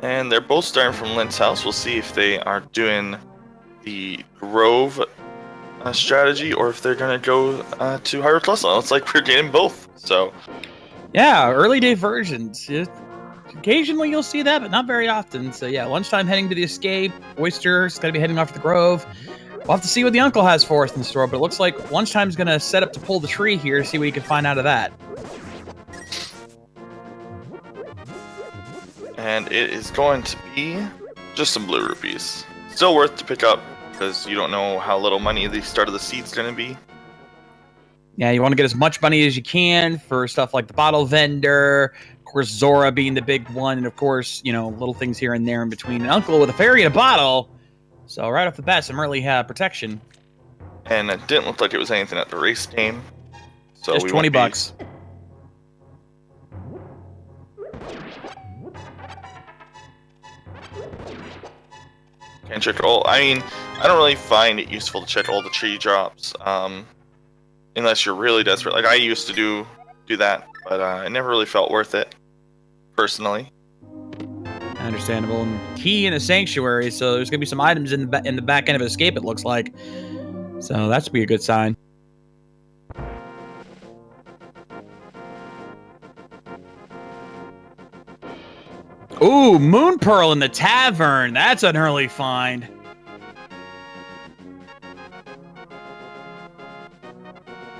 And they're both starting from Lint's house. We'll see if they are doing the Grove strategy or if they're going to go to Hyrule Castle. It's like we're getting both. So, yeah, early day versions. Occasionally you'll see that, but not very often. So yeah, lunchtime heading to the escape. Oyster's got to be heading off to the Grove. We'll have to see what the uncle has for us in store, but it looks like lunchtime's going to set up to pull the tree here, see what he can find out of that. And it is going to be just some blue rupees. Still worth to pick up because you don't know how little money the start of the seed's going to be. Yeah, you want to get as much money as you can for stuff like the bottle vendor, of course, Zora being the big one, and of course, you know, little things here and there in between. An uncle with a fairy and a bottle. So right off the bat, some early protection. And it didn't look like it was anything at the race game. So just 20 bucks. Can't check all. I mean, I don't really find it useful to check all the tree drops, unless you're really desperate. Like I used to do that, but it never really felt worth it, personally. Understandable. And key in a sanctuary, so there's gonna be some items in the back end of escape. It looks like, so that should be a good sign. Ooh, Moon Pearl in the tavern. That's an early find.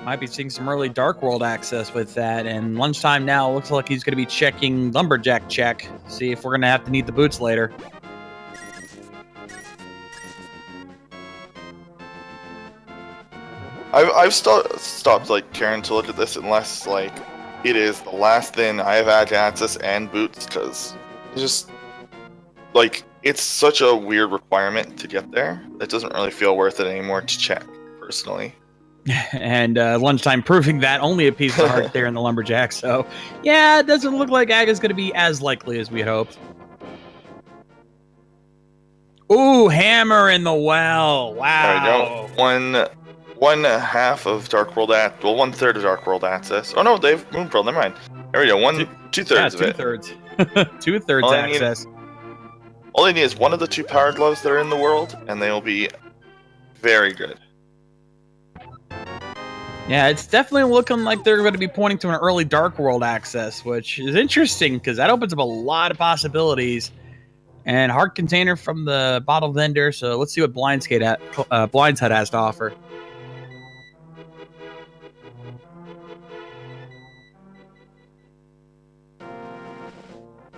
Might be seeing some early Dark World access with that. And lunchtime now looks like he's going to be checking Lumberjack check. See if we're going to have to need the boots later. I've stopped like caring to look at this unless like it is the last thing I have had to access and boots, because it's just like it's such a weird requirement to get there. It doesn't really feel worth it anymore to check, personally. And lunchtime proving that only a piece of heart there in the Lumberjack. So yeah, it doesn't look like Aga's going to be as likely as we had hoped. Ooh, hammer in the well. Wow. There we go. One half of Dark World well, 1/3 of Dark World access. Oh no, they have Moon Pearl. Never mind. There we go. Two-thirds of it. 2/3 access. All they need is one of the 2 power gloves that are in the world, and they will be very good. Yeah, it's definitely looking like they're going to be pointing to an early Dark World access, which is interesting because that opens up a lot of possibilities. And heart container from the bottle vendor. So let's see what Blind's Head has to offer.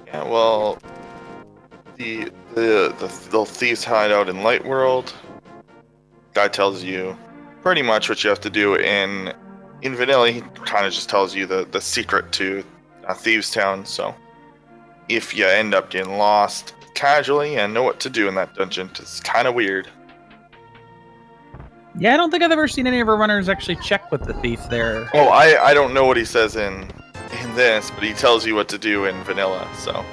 Yeah, well, the thieves hideout in Light World. Guy tells you pretty much what you have to do in Vanilla. He kind of just tells you the secret to Thieves Town. So if you end up getting lost casually and know what to do in that dungeon, it's kind of weird. Yeah, I don't think I've ever seen any of our runners actually check with the thief there. Oh, I don't know what he says in this, but he tells you what to do in Vanilla. So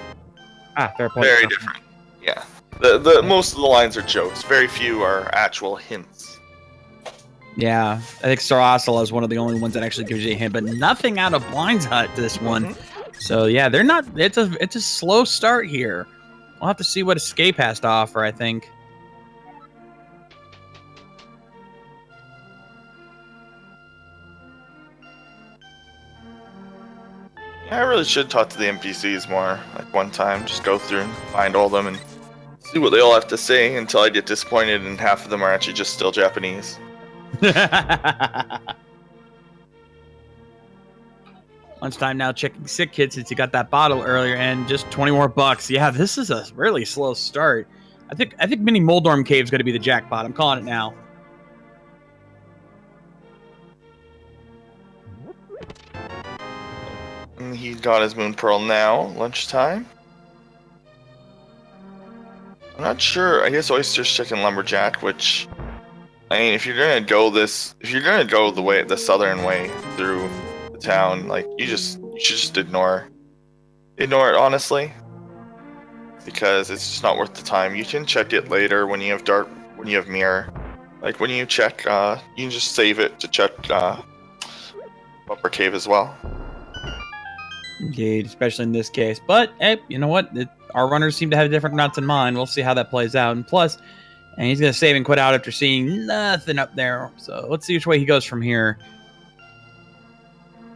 fair point. Very different. Yeah, the most of the lines are jokes. Very few are actual hints. Yeah, I think Sarasala is one of the only ones that actually gives you a hint, but nothing out of Blind's Hut this one. So yeah, they're not. It's a slow start here. We'll have to see what Escape has to offer, I think. Yeah, I really should talk to the NPCs more. Like one time, just go through and find all of them and see what they all have to say until I get disappointed and half of them are actually just still Japanese. Lunchtime now, checking Sick Kid since you got that bottle earlier, and just 20 more bucks. Yeah, this is a really slow start. I think Mini Moldorm Cave's going to be the jackpot. I'm calling it now. And he got his Moon Pearl now. Lunchtime. I'm not sure. I guess Oyster's checking Lumberjack, which I mean, if you're gonna go the southern way through the town, like you should just ignore it, honestly, because it's just not worth the time. You can check it later when you have mirror. Like when you check, you can just save it to check Upper Cave as well. Indeed, especially in this case. But hey, you know what? our runners seem to have different routes in mind. We'll see how that plays out. And plus, and he's going to save and quit out after seeing nothing up there. So let's see which way he goes from here.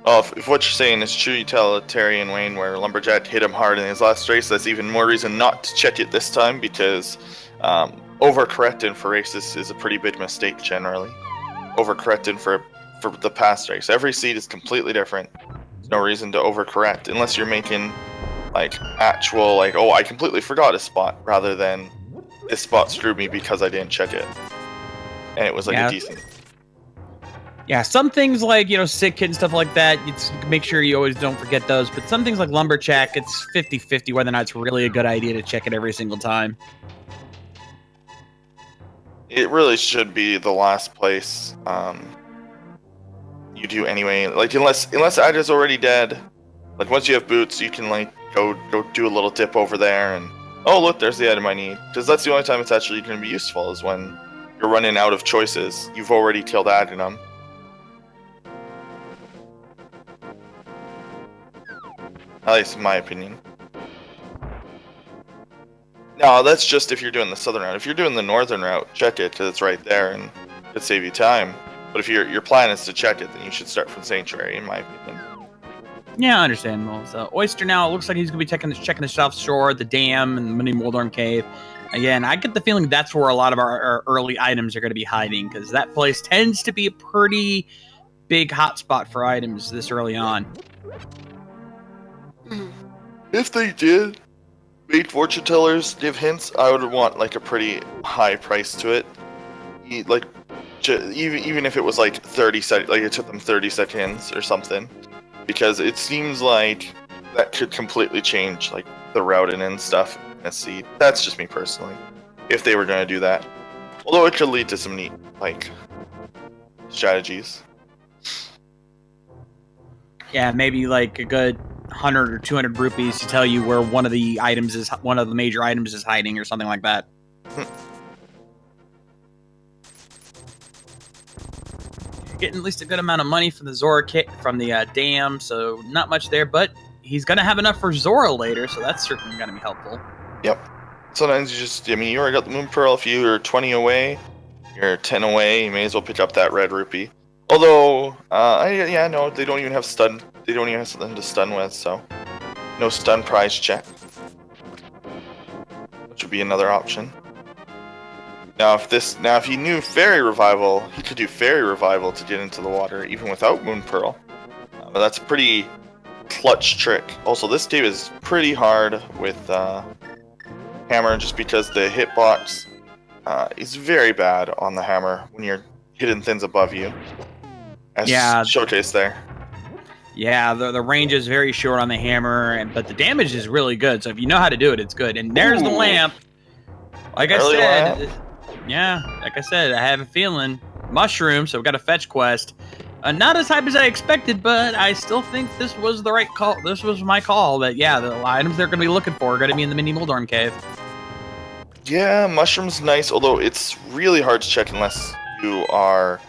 Oh, if what you're saying is true utilitarian, Wayne, where Lumberjack hit him hard in his last race, that's even more reason not to check it this time, because overcorrecting for races is a pretty big mistake generally. Overcorrecting for the past race. Every seed is completely different. There's no reason to overcorrect unless you're making like actual like, oh, I completely forgot a spot, rather than this spot screwed me because I didn't check it. And it was like a decent. Yeah, some things like, you know, sick kid and stuff like that, make sure you always don't forget those. But some things like Lumberjack, it's 50-50 whether or not it's really a good idea to check it every single time. It really should be the last place you do anyway. Like unless Ida's already dead, like once you have boots, you can like go do a little dip over there and oh look, there's the item I need. Because that's the only time it's actually going to be useful is when you're running out of choices. You've already killed Adinum. At least in my opinion. No, that's just if you're doing the southern route. If you're doing the northern route, check it because it's right there and it'd save you time. But if your plan is to check it, then you should start from Sanctuary, in my opinion. Yeah, I understand. Well, so Oyster now, it looks like he's going to be checking the South Shore, the dam, and the Mini Moldorm Cave. Again, I get the feeling that's where a lot of our early items are going to be hiding, because that place tends to be a pretty big hotspot for items this early on. If they did make fortune tellers give hints, I would want like a pretty high price to it. Like even if it was like 30 seconds, like it took them 30 seconds or something, because it seems like that could completely change like the routing and stuff in a seed. That's just me personally. If they were going to do that, although it could lead to some neat like strategies. Yeah, maybe like a good 100 or 200 rupees to tell you where one of the major items is hiding or something like that. Getting at least a good amount of money from the Zora kit from the dam, so not much there, but he's gonna have enough for Zora later, so that's certainly gonna be helpful. Yep. Sometimes you already got the Moon Pearl. If you're 20 away, you're 10 away, you may as well pick up that red rupee. Although, no, they don't even have stun. They don't even have something to stun with, so no stun prize check, which would be another option. Now, if he knew Fairy Revival, he could do Fairy Revival to get into the water, even without Moon Pearl. But that's a pretty clutch trick. Also, this cave is pretty hard with Hammer, just because the hitbox is very bad on the Hammer when you're hitting things above you. As showcased there. Yeah, the range is very short on the Hammer, but the damage is really good. So if you know how to do it, it's good. And there's the lamp. Like I said, I have a feeling. Mushroom, so we got a fetch quest. Not as hype as I expected, but I still think this was the right call. This was my call. That the items they're going to be looking for are going to be in the Mini Moldorm Cave. Yeah, Mushroom's nice, although it's really hard to check unless you are.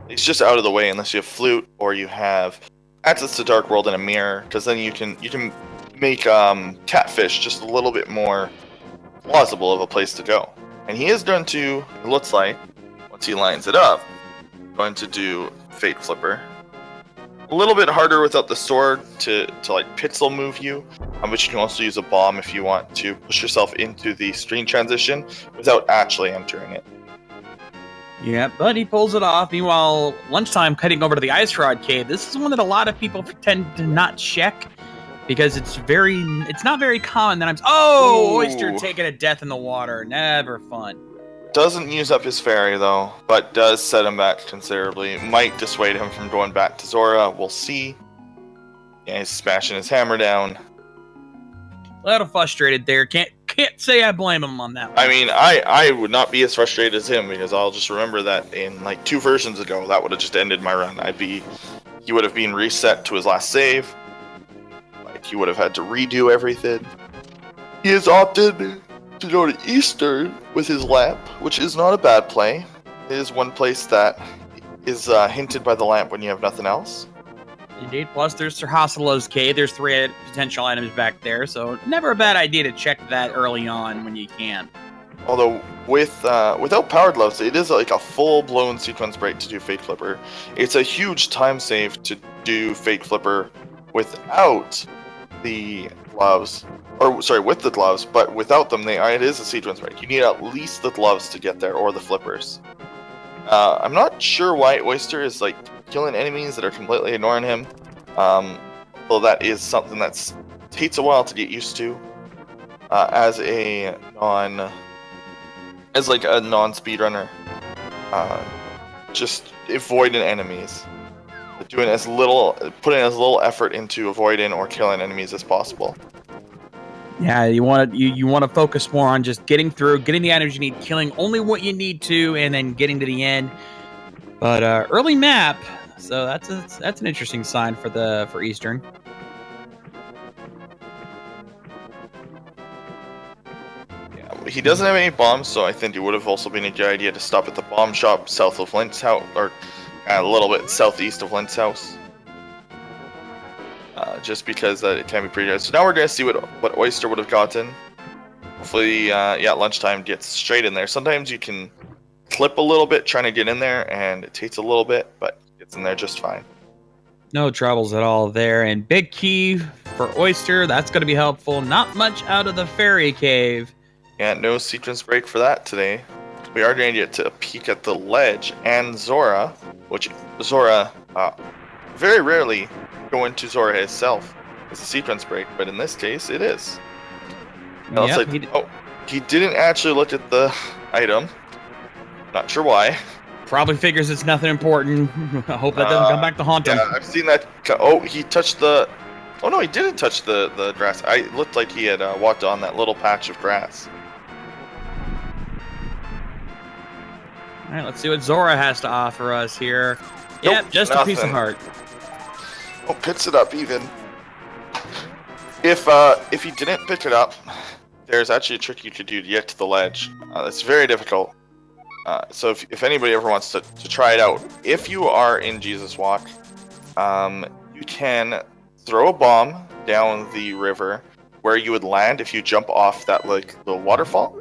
It's just out of the way unless you have Flute or you have access to Dark World and a mirror, because then you can make Catfish just a little bit more plausible of a place to go. And he is going to, it looks like, once he lines it up, going to do Fate Flipper. A little bit harder without the sword to like pixel move you, but you can also use a bomb if you want to push yourself into the screen transition without actually entering it. Yeah, but he pulls it off. Meanwhile, Lunchtime cutting over to the Ice Rod Cave. This is one that a lot of people tend to not check because it's not very common that Oyster taking a death in the water. Never fun. Doesn't use up his fairy though, but does set him back considerably. Might dissuade him from going back to Zora. We'll see. Yeah, he's smashing his hammer down. A little frustrated there. Can't say I blame him on that one. I mean, I would not be as frustrated as him, because I'll just remember that in like 2 versions ago, that would have just ended my run. He would have been reset to his last save. Like, he would have had to redo everything. He has opted to go to Eastern with his lamp, which is not a bad play. It is one place that is hinted by the lamp when you have nothing else. Indeed. Plus, there's Sir Hossolo's cave. There's 3 potential items back there, so never a bad idea to check that early on when you can. Although without power gloves, it is like a full-blown sequence break to do Fate Flipper. It's a huge time save to do Fate Flipper without the gloves, or sorry, with the gloves, but without them, it is a sequence break. You need at least the gloves to get there, or the flippers. I'm not sure why Oyster is like killing enemies that are completely ignoring him. Well, that is something that takes a while to get used to as a non-speedrunner. Just avoiding enemies, putting as little effort into avoiding or killing enemies as possible. Yeah, you want to focus more on just getting through, getting the items you need, killing only what you need to, and then getting to the end. But early map, so that's an interesting sign for Eastern. Yeah, he doesn't have any bombs, so I think it would have also been a good idea to stop at the bomb shop south of Lint's house, or a little bit southeast of Lint's house. Just because it can be pretty good. So now we're going to see what Oyster would have gotten. Hopefully, lunchtime gets straight in there. Sometimes you can clip a little bit trying to get in there, and it takes a little bit, but it's in there just fine. No troubles at all there. And big key for Oyster, that's going to be helpful. Not much out of the fairy cave. Yeah, no sequence break for that today. We are going to get to a peek at the ledge and Zora, which Zora very rarely go into Zora itself. It's a sequence break, but in this case, it is. Yep, he didn't actually look at the item. Not sure why. Probably figures it's nothing important. I hope that doesn't come back to haunt him. Yeah, I've seen that. Oh, he touched the... Oh no, he didn't touch the grass. It looked like he had walked on that little patch of grass. Alright, let's see what Zora has to offer us here. Nope, Yep, just nothing. a piece of heart. Oh, picks it up even. If he didn't pick it up, there's actually a trick you could do to get to the ledge. It's very difficult. So if anybody ever wants to try it out, if you are in Jesus Walk, you can throw a bomb down the river where you would land if you jump off that the waterfall.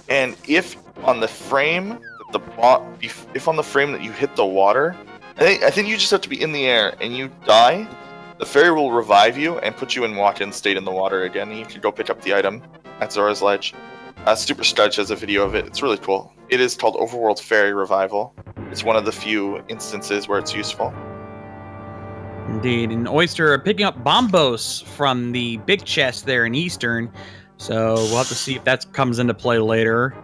And if on the frame that you hit the water, I think you just have to be in the air and you die, the fairy will revive you and put you in walk-in state in the water again, and you can go pick up the item at Zora's Ledge. Super Stretch has a video of it. It's really cool. It is called Overworld Fairy Revival. It's one of the few instances where it's useful. Indeed, and Oyster are picking up Bombos from the big chest there in Eastern, so we'll have to see if that comes into play later.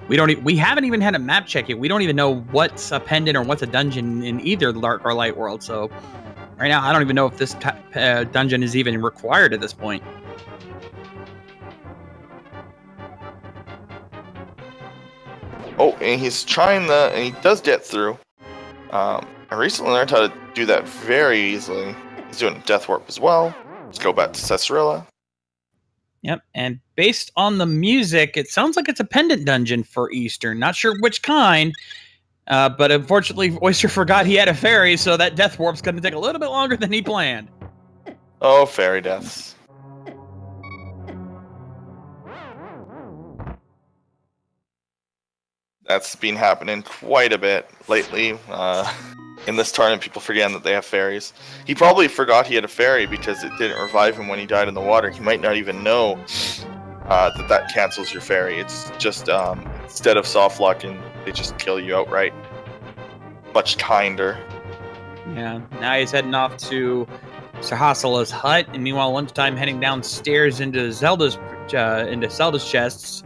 We haven't even had a map check yet. We don't even know what's a pendant or what's a dungeon in either Dark or Light World. So right now, I don't even know if this dungeon is even required at this point. Oh, and he's trying and he does get through. I recently learned how to do that very easily. He's doing Death Warp as well. Let's go back to Cesarilla. Yep, and based on the music, it sounds like it's a pendant dungeon for Eastern. Not sure which kind, but unfortunately, Oyster forgot he had a fairy, so that Death Warp's going to take a little bit longer than he planned. Oh, fairy deaths. That's been happening quite a bit lately. In this tournament, people forgetting that they have fairies. He probably forgot he had a fairy because it didn't revive him when he died in the water. He might not even know that cancels your fairy. It's just, instead of soft locking, they just kill you outright. Much kinder. Yeah, now he's heading off to Sir Hossolo's hut, and meanwhile, lunchtime heading downstairs into Zelda's chests.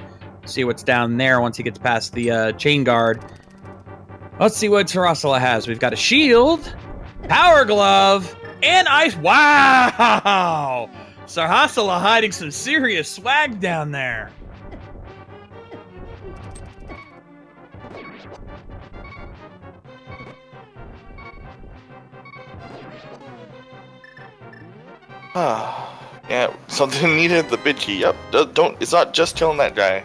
See what's down there once he gets past the chain guard. Let's see what Sir Hossola has. We've got a shield, power glove, and ice. Wow! Sir Hossola hiding some serious swag down there. Yeah, something needed the bid key. Yep, it's not just killing that guy.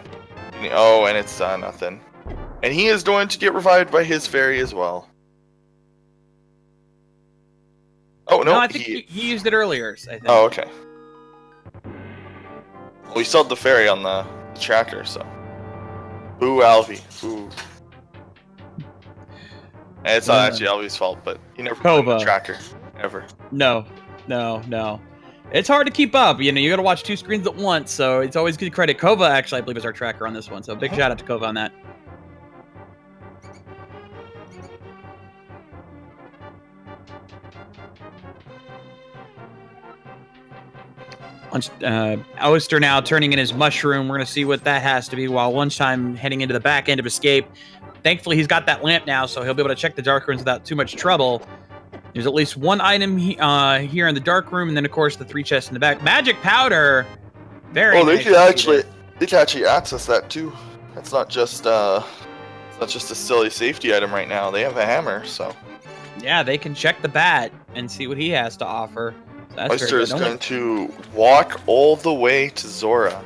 Oh, and it's nothing. And he is going to get revived by his fairy as well. Oh No, no, I think he used it earlier. I think. Oh, okay. Well, we sold the fairy on the tracker, so. Boo, Alvy. Boo. And it's not actually Alvy's fault, but you never put in the tracker. Ever. No. It's hard to keep up. You know, you got to watch 2 screens at once, so it's always good credit. Kova, actually, I believe, is our tracker on this one, so big shout out to Kova on that. Oyster now turning in his mushroom. We're going to see what that has to be while Lunchtime heading into the back end of Escape. Thankfully, he's got that lamp now, so he'll be able to check the dark rooms without too much trouble. There's at least 1 item here in the dark room, and then, of course, the 3 chests in the back. Magic powder! Very nice. They can actually access that, too. It's not just a silly safety item right now. They have a hammer, so... Yeah, they can check the bat and see what he has to offer. Oyster is going to walk all the way to Zora.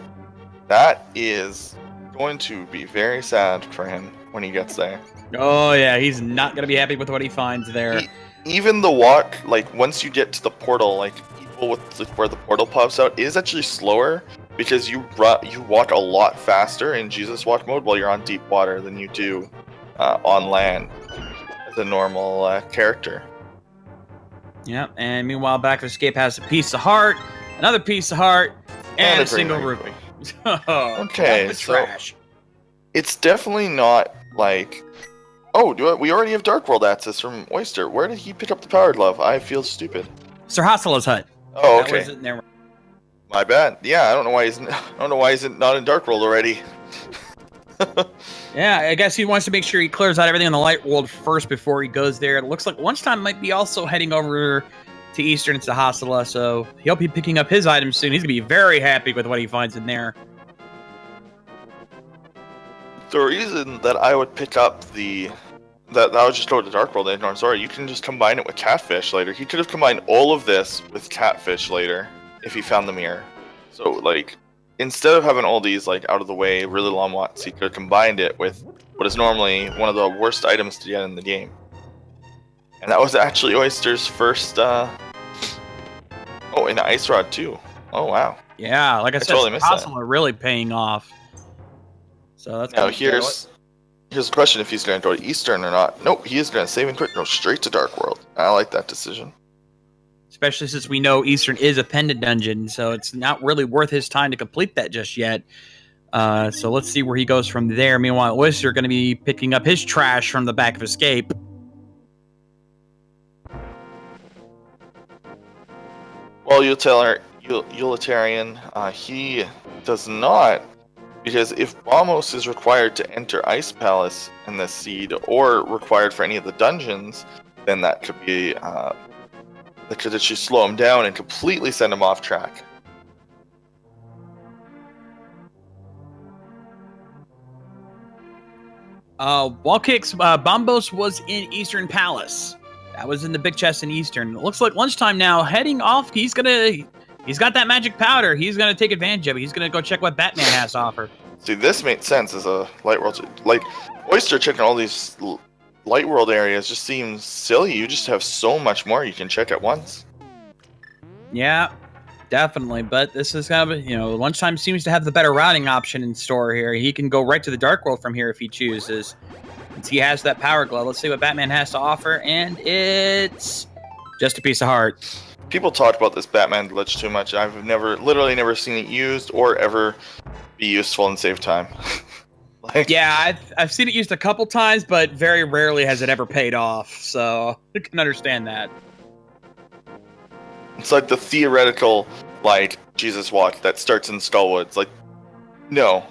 That is going to be very sad for him when he gets there. Oh yeah, he's not going to be happy with what he finds there. Even the walk, like once you get to the portal, like equal with where the portal pops out, is actually slower because you walk a lot faster in Jesus Walk mode while you're on deep water than you do on land as a normal character. Yep, and meanwhile, Back of Escape has a piece of heart, another piece of heart, and a single rupee. Okay, so trash. It's definitely not like... Oh, we already have Dark World access from Oyster. Where did he pick up the power glove? I feel stupid. Sir Hassela's hut. Oh, okay. My bad. Yeah, I don't know why he's not in Dark World already. Yeah, I guess he wants to make sure he clears out everything in the light world first before he goes there. It looks like Lunchtime might be also heading over to Eastern to Hassela, so he'll be picking up his items soon. He's going to be very happy with what he finds in there. The reason that I would pick up that I would just go to Dark World and ignore Zora, you can just combine it with Catfish later. He could have combined all of this with Catfish later if he found the mirror. So, like... Instead of having all these like out of the way, really long watts, he could have combined it with what is normally one of the worst items to get in the game. And that was actually Oyster's first oh, and Ice Rod too. Oh wow. Yeah, like I said, totally are really paying off. So that's now here's the question: if he's going to go to Eastern or not. Nope, he is going to save and quit, go straight to Dark World. I like that decision. Especially since we know Eastern is a pendant dungeon, so it's not really worth his time to complete that just yet. So let's see where he goes from there. Meanwhile, Oyster going to be picking up his trash from the Back of Escape. Well, Utilitarian, he does not, because if Bamos is required to enter Ice Palace in the Seed, or required for any of the dungeons, then that could be... that could actually slow him down and completely send him off track. Wallkicks, Bombos was in Eastern Palace. That was in the big chest in Eastern. It looks like Lunchtime now, heading off. He's got that magic powder. He's gonna take advantage of it. He's gonna go check what Batman has to offer. See, this makes sense as a light world. Like Oyster checking all these light world areas just seems silly. You just have so much more you can check at once. Yeah, definitely. But this is kind of, Lunchtime seems to have the better routing option in store here. He can go right to the Dark World from here if he chooses. Since he has that power glove. Let's see what Batman has to offer, and it's just a piece of heart. People talk about this Batman glitch too much. I've literally never seen it used or ever be useful and save time. Yeah, I've seen it used a couple times, but very rarely has it ever paid off, so I can understand that. It's like the theoretical, Jesus Walk that starts in Skullwoods. No.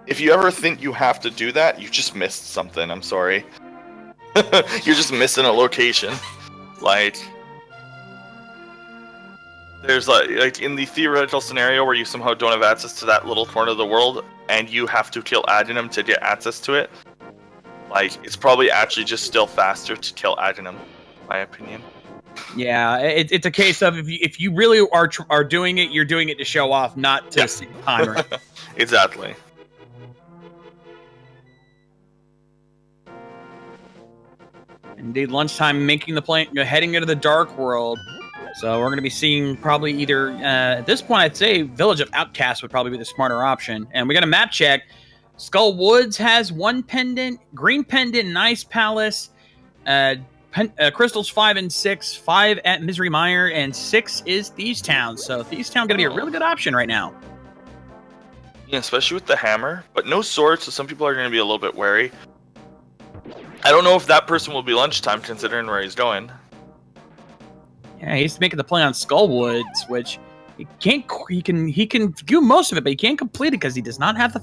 If you ever think you have to do that, you just missed something, I'm sorry. You're just missing a location. There's in the theoretical scenario where you somehow don't have access to that little corner of the world, and you have to kill Adenum to get access to it. It's probably actually just still faster to kill Adenum, in my opinion. Yeah, it's a case of if you really are doing it, you're doing it to show off, not to save time. Right? Exactly. Indeed, lunchtime making the plane, heading into the dark world. So we're going to be seeing probably either, at this point, I'd say Village of Outcasts would probably be the smarter option. And we got a map check. Skull Woods has 1 pendant, Green Pendant, Nice Palace, Crystals 5 and 6, 5 at Misery Mire, and 6 is Thieves Town. So Thieves Town going to be a really good option right now. Yeah, especially with the hammer, but no sword, so some people are going to be a little bit wary. I don't know if that person will be lunchtime considering where he's going. Yeah, he's making the play on Skull Woods, which he can do most of it, but he can't complete it because he does not have the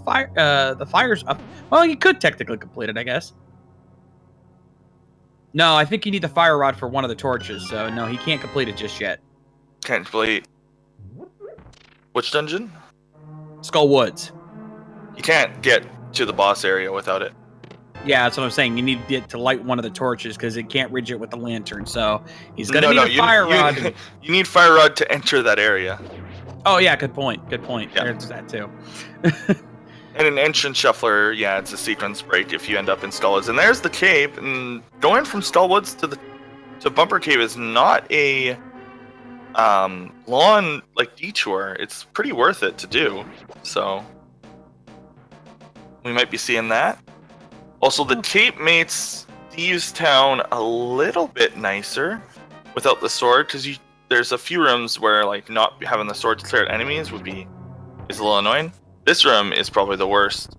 fires up. Well, he could technically complete it, I guess. No, I think you need the fire rod for one of the torches, so no, he can't complete it just yet. Can't complete. Which dungeon? Skull Woods. You can't get to the boss area without it. Yeah, that's what I'm saying. You need it to light one of the torches because it can't reach it with the lantern. So he's gonna need a fire rod. You need fire rod to enter that area. Oh yeah, good point. Good point. Yeah. There's that too. And an entrance shuffler, yeah, it's a sequence break if you end up in Skull Woods. And there's the cave. And going from Skull Woods to Bumper Cave is not a long detour. It's pretty worth it to do. So we might be seeing that. Also, the tape makes Thieves Town a little bit nicer without the sword, because there's a few rooms where not having the sword to clear out enemies is a little annoying. This room is probably the worst.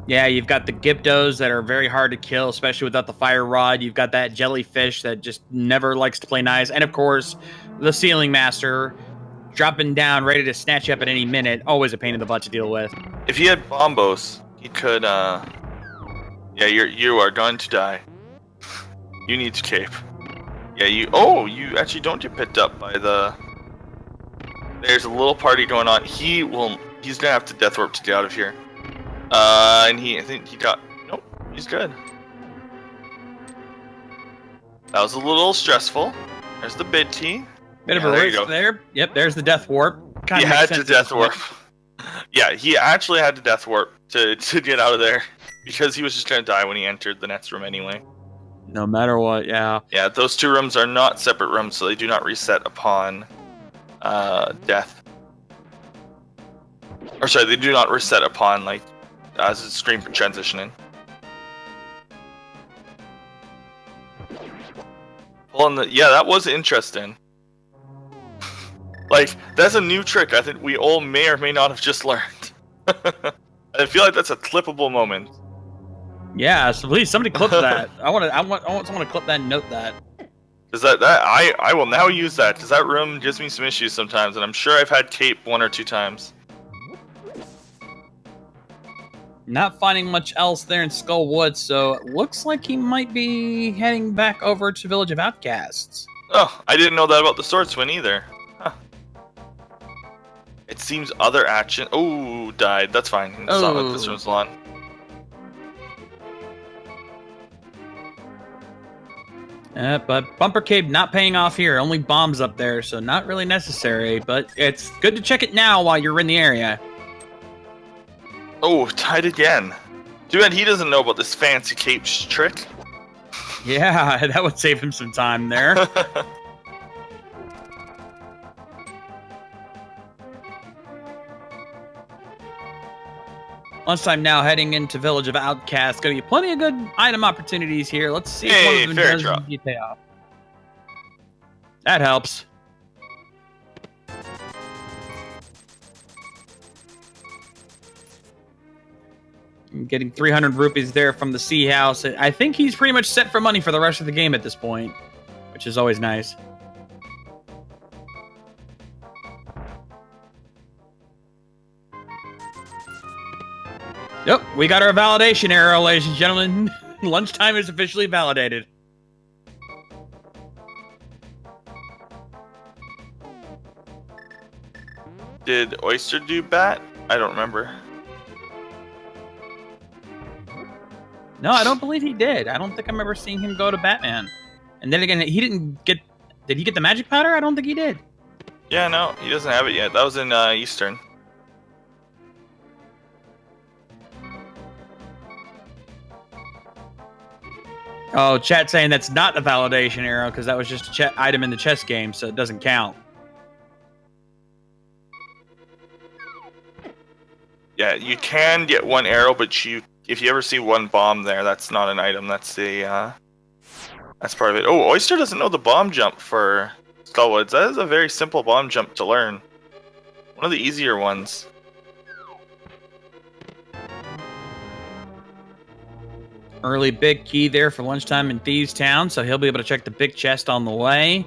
Yeah, you've got the Gyptos that are very hard to kill, especially without the fire rod. You've got that jellyfish that just never likes to play nice, and of course, the Ceiling Master dropping down, ready to snatch you up at any minute. Always a pain in the butt to deal with. If he had bombos, he could. Yeah, you are going to die. You need to cape. Yeah, you. Oh, you actually don't get picked up by the. There's a little party going on. He's gonna have to death warp to get out of here. And I think he got. Nope, he's good. That was a little stressful. There's the bid key. Bit of a risk there. Yep, there's the death warp. He had to death warp. Yeah, he actually had to death warp to get out of there because he was just gonna die when he entered the next room anyway. No matter what, yeah. Yeah, those two rooms are not separate rooms, so they do not reset upon death. Or sorry, they do not reset upon as a screen for transitioning. Yeah, that was interesting. That's a new trick I think we all may or may not have just learned. I feel like that's a clippable moment. Yeah, so please somebody clip that. I want someone to clip that and note that. Because I will now use that, because that room gives me some issues sometimes, and I'm sure I've had cape 1 or 2 times. Not finding much else there in Skull Woods, so it looks like he might be heading back over to Village of Outcasts. Oh, I didn't know that about the sword swing either. Huh. It seems other action. Oh, died. That's fine. It's not like this room's long. But Bumper Cave not paying off here. Only bombs up there, so not really necessary. But it's good to check it now while you're in the area. Oh, died again. Too bad he doesn't know about this fancy cape trick. Yeah, that would save him some time there. Lunchtime now, heading into Village of Outcasts. Going to be plenty of good item opportunities here. Let's see if one of them does indeed pay off. That helps. I'm getting 300 rupees there from the Sea House. I think he's pretty much set for money for the rest of the game at this point, which is always nice. Yep, we got our validation arrow, ladies and gentlemen. Lunchtime is officially validated. Did Oyster do bat? I don't remember. No, I don't believe he did. I don't think I remember seeing him go to Batman. And then again, he didn't get... Did he get the magic powder? I don't think he did. Yeah, no, he doesn't have it yet. That was in Eastern. Oh, chat saying that's not the validation arrow because that was just a item in the chess game, so it doesn't count. Yeah, you can get one arrow, but if you ever see one bomb there, that's not an item. That's that's part of it. Oh, Oyster doesn't know the bomb jump for Skullwoods. That is a very simple bomb jump to learn. One of the easier ones. Early big key there for lunchtime in Thieves Town, so he'll be able to check the big chest on the way,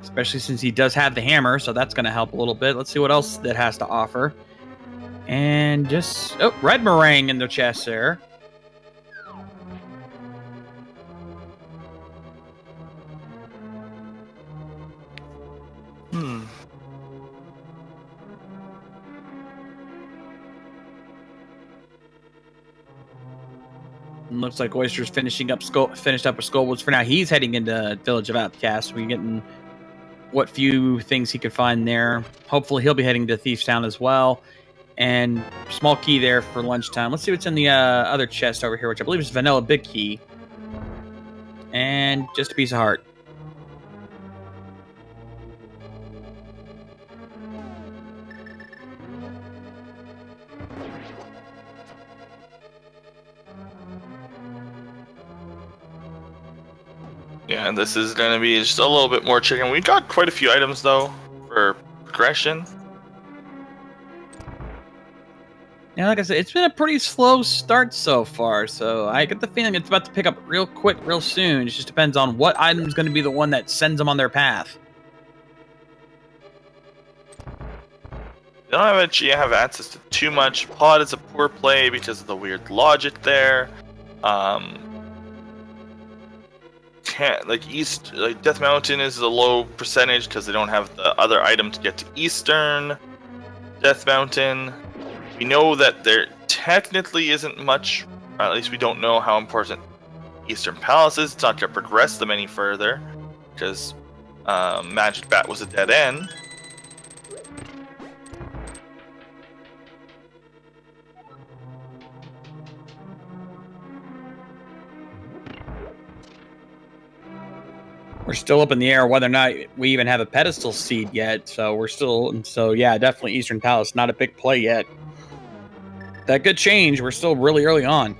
especially since he does have the hammer, so that's going to help a little bit. Let's see what else that has to offer. And just... Oh, red meringue in the chest there. Looks like Oyster's finished up with Skullwoods for now. He's heading into Village of Outcasts. We're getting what few things he could find there. Hopefully he'll be heading to Thieves Town as well. And small key there for lunchtime. Let's see what's in the other chest over here, which I believe is Vanilla Big Key. And just a piece of heart. Yeah, and this is going to be just a little bit more chicken. We got quite a few items, though, for progression. Yeah, like I said, it's been a pretty slow start so far, so I get the feeling it's about to pick up real quick, real soon. It just depends on what item's going to be the one that sends them on their path. They don't actually have access to too much. Pod is a poor play because of the weird logic there. Death Mountain is a low percentage because they don't have the other item to get to Eastern Death Mountain. We know that there technically isn't much, or at least we don't know how important Eastern Palace is. It's not going to progress them any further because Magic Bat was a dead end. We're still up in the air whether or not we even have a pedestal seed yet, so yeah, definitely Eastern Palace, not a big play yet. That could change. We're still really early on.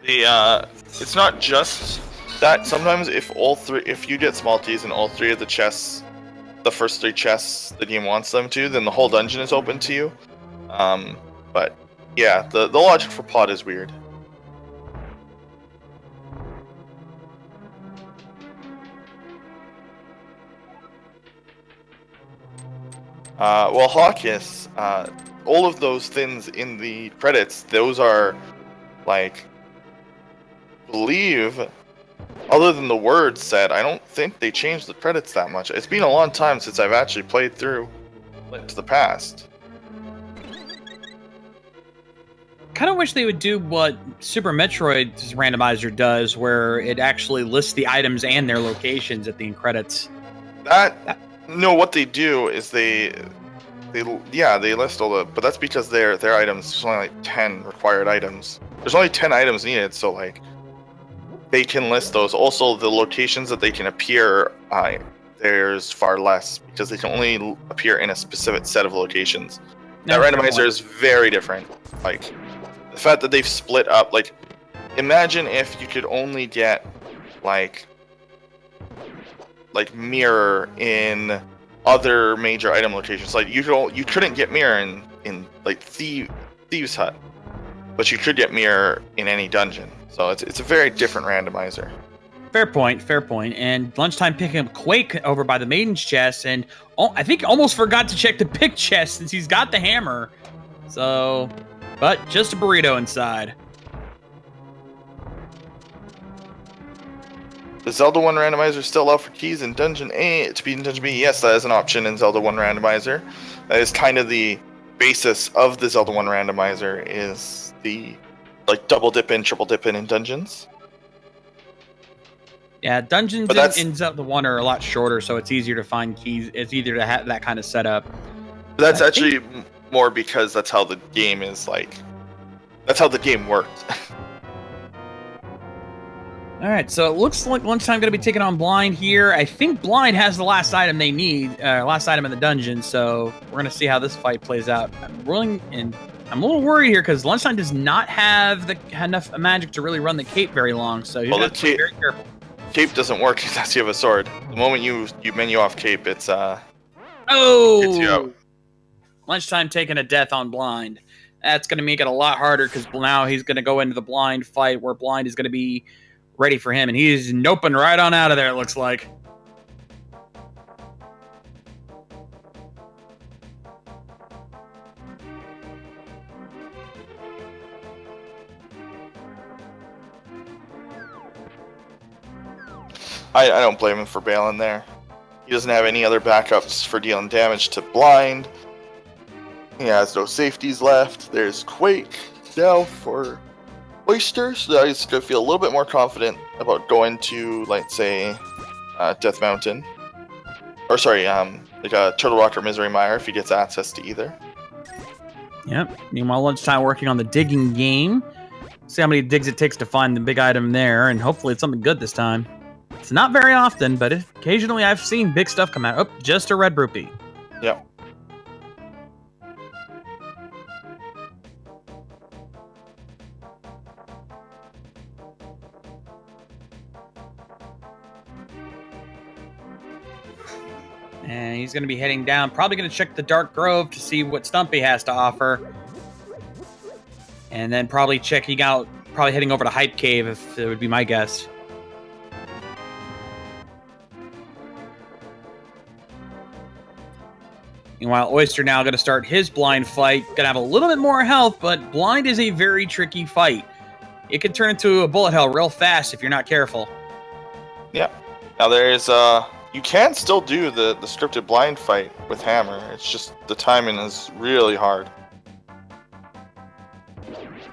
It's not just that. Sometimes if you get small keys in all three of the chests, the first three chests the game wants them to, then the whole dungeon is open to you. But yeah, the logic for pod is weird. Well, Hawkins, all of those things in the credits, those are, like, believe, other than the words said, I don't think they changed the credits that much. It's been a long time since I've actually played through Link to the Past. Kind of wish they would do what Super Metroid's randomizer does, where it actually lists the items and their locations at the end credits. No, what they do is they list all the, but that's because their items, there's only like 10 required items. There's only 10 items needed, so like they can list those. Also, the locations that they can appear, there's far less because they can only appear in a specific set of locations. That randomizer is very different. Like the fact that they've split up, like imagine if you could only get like mirror in other major item locations. Like you couldn't get mirror in like Thieves' Hut, but you could get mirror in any dungeon. So it's a very different randomizer. Fair point. And lunchtime picking up Quake over by the Maiden's chest, and I think almost forgot to check the big chest since he's got the hammer. So, but just a burrito inside. The Zelda 1 randomizer still allow for keys in Dungeon A to be in Dungeon B? Yes, that is an option in Zelda 1 randomizer. That is kind of the basis of the Zelda 1 randomizer, is the like double dip in, triple dip in dungeons. Yeah, dungeons in Zelda 1 are a lot shorter, so it's easier to find keys. It's easier to have that kind of setup. That's actually more because that's how the game is like That's how the game worked. All right, so it looks like Lunchtime going to be taking on Blind here. I think Blind has the last item they need, last item in the dungeon. So we're going to see how this fight plays out. I'm a little worried here because Lunchtime does not have enough magic to really run the cape very long. So you have to be very careful. Cape doesn't work unless you have a sword. The moment you menu off cape, it's gets you out. Lunchtime taking a death on Blind. That's going to make it a lot harder because now he's going to go into the Blind fight where Blind is going to be ready for him, and he's noping right on out of there, it looks like. I don't blame him for bailing there. He doesn't have any other backups for dealing damage to Blind. He has no safeties left. There's Quake now for Oyster, so he's going to feel a little bit more confident about going to, like, say, Death Mountain. Or, sorry, like a Turtle Rock or Misery Mire if he gets access to either. Yep. Meanwhile, Lunchtime working on the digging game. See how many digs it takes to find the big item there, and hopefully it's something good this time. It's not very often, but occasionally I've seen big stuff come out. Oh, just a red rupee. Yep. And he's going to be heading down. Probably going to check the Dark Grove to see what Stumpy has to offer. And then probably checking out, probably heading over to Hype Cave, if it would be my guess. Meanwhile, Oyster now going to start his Blind fight. Going to have a little bit more health, but Blind is a very tricky fight. It can turn into a bullet hell real fast if you're not careful. Yeah. Now there's you can still do the scripted Blind fight with Hammer. It's just the timing is really hard.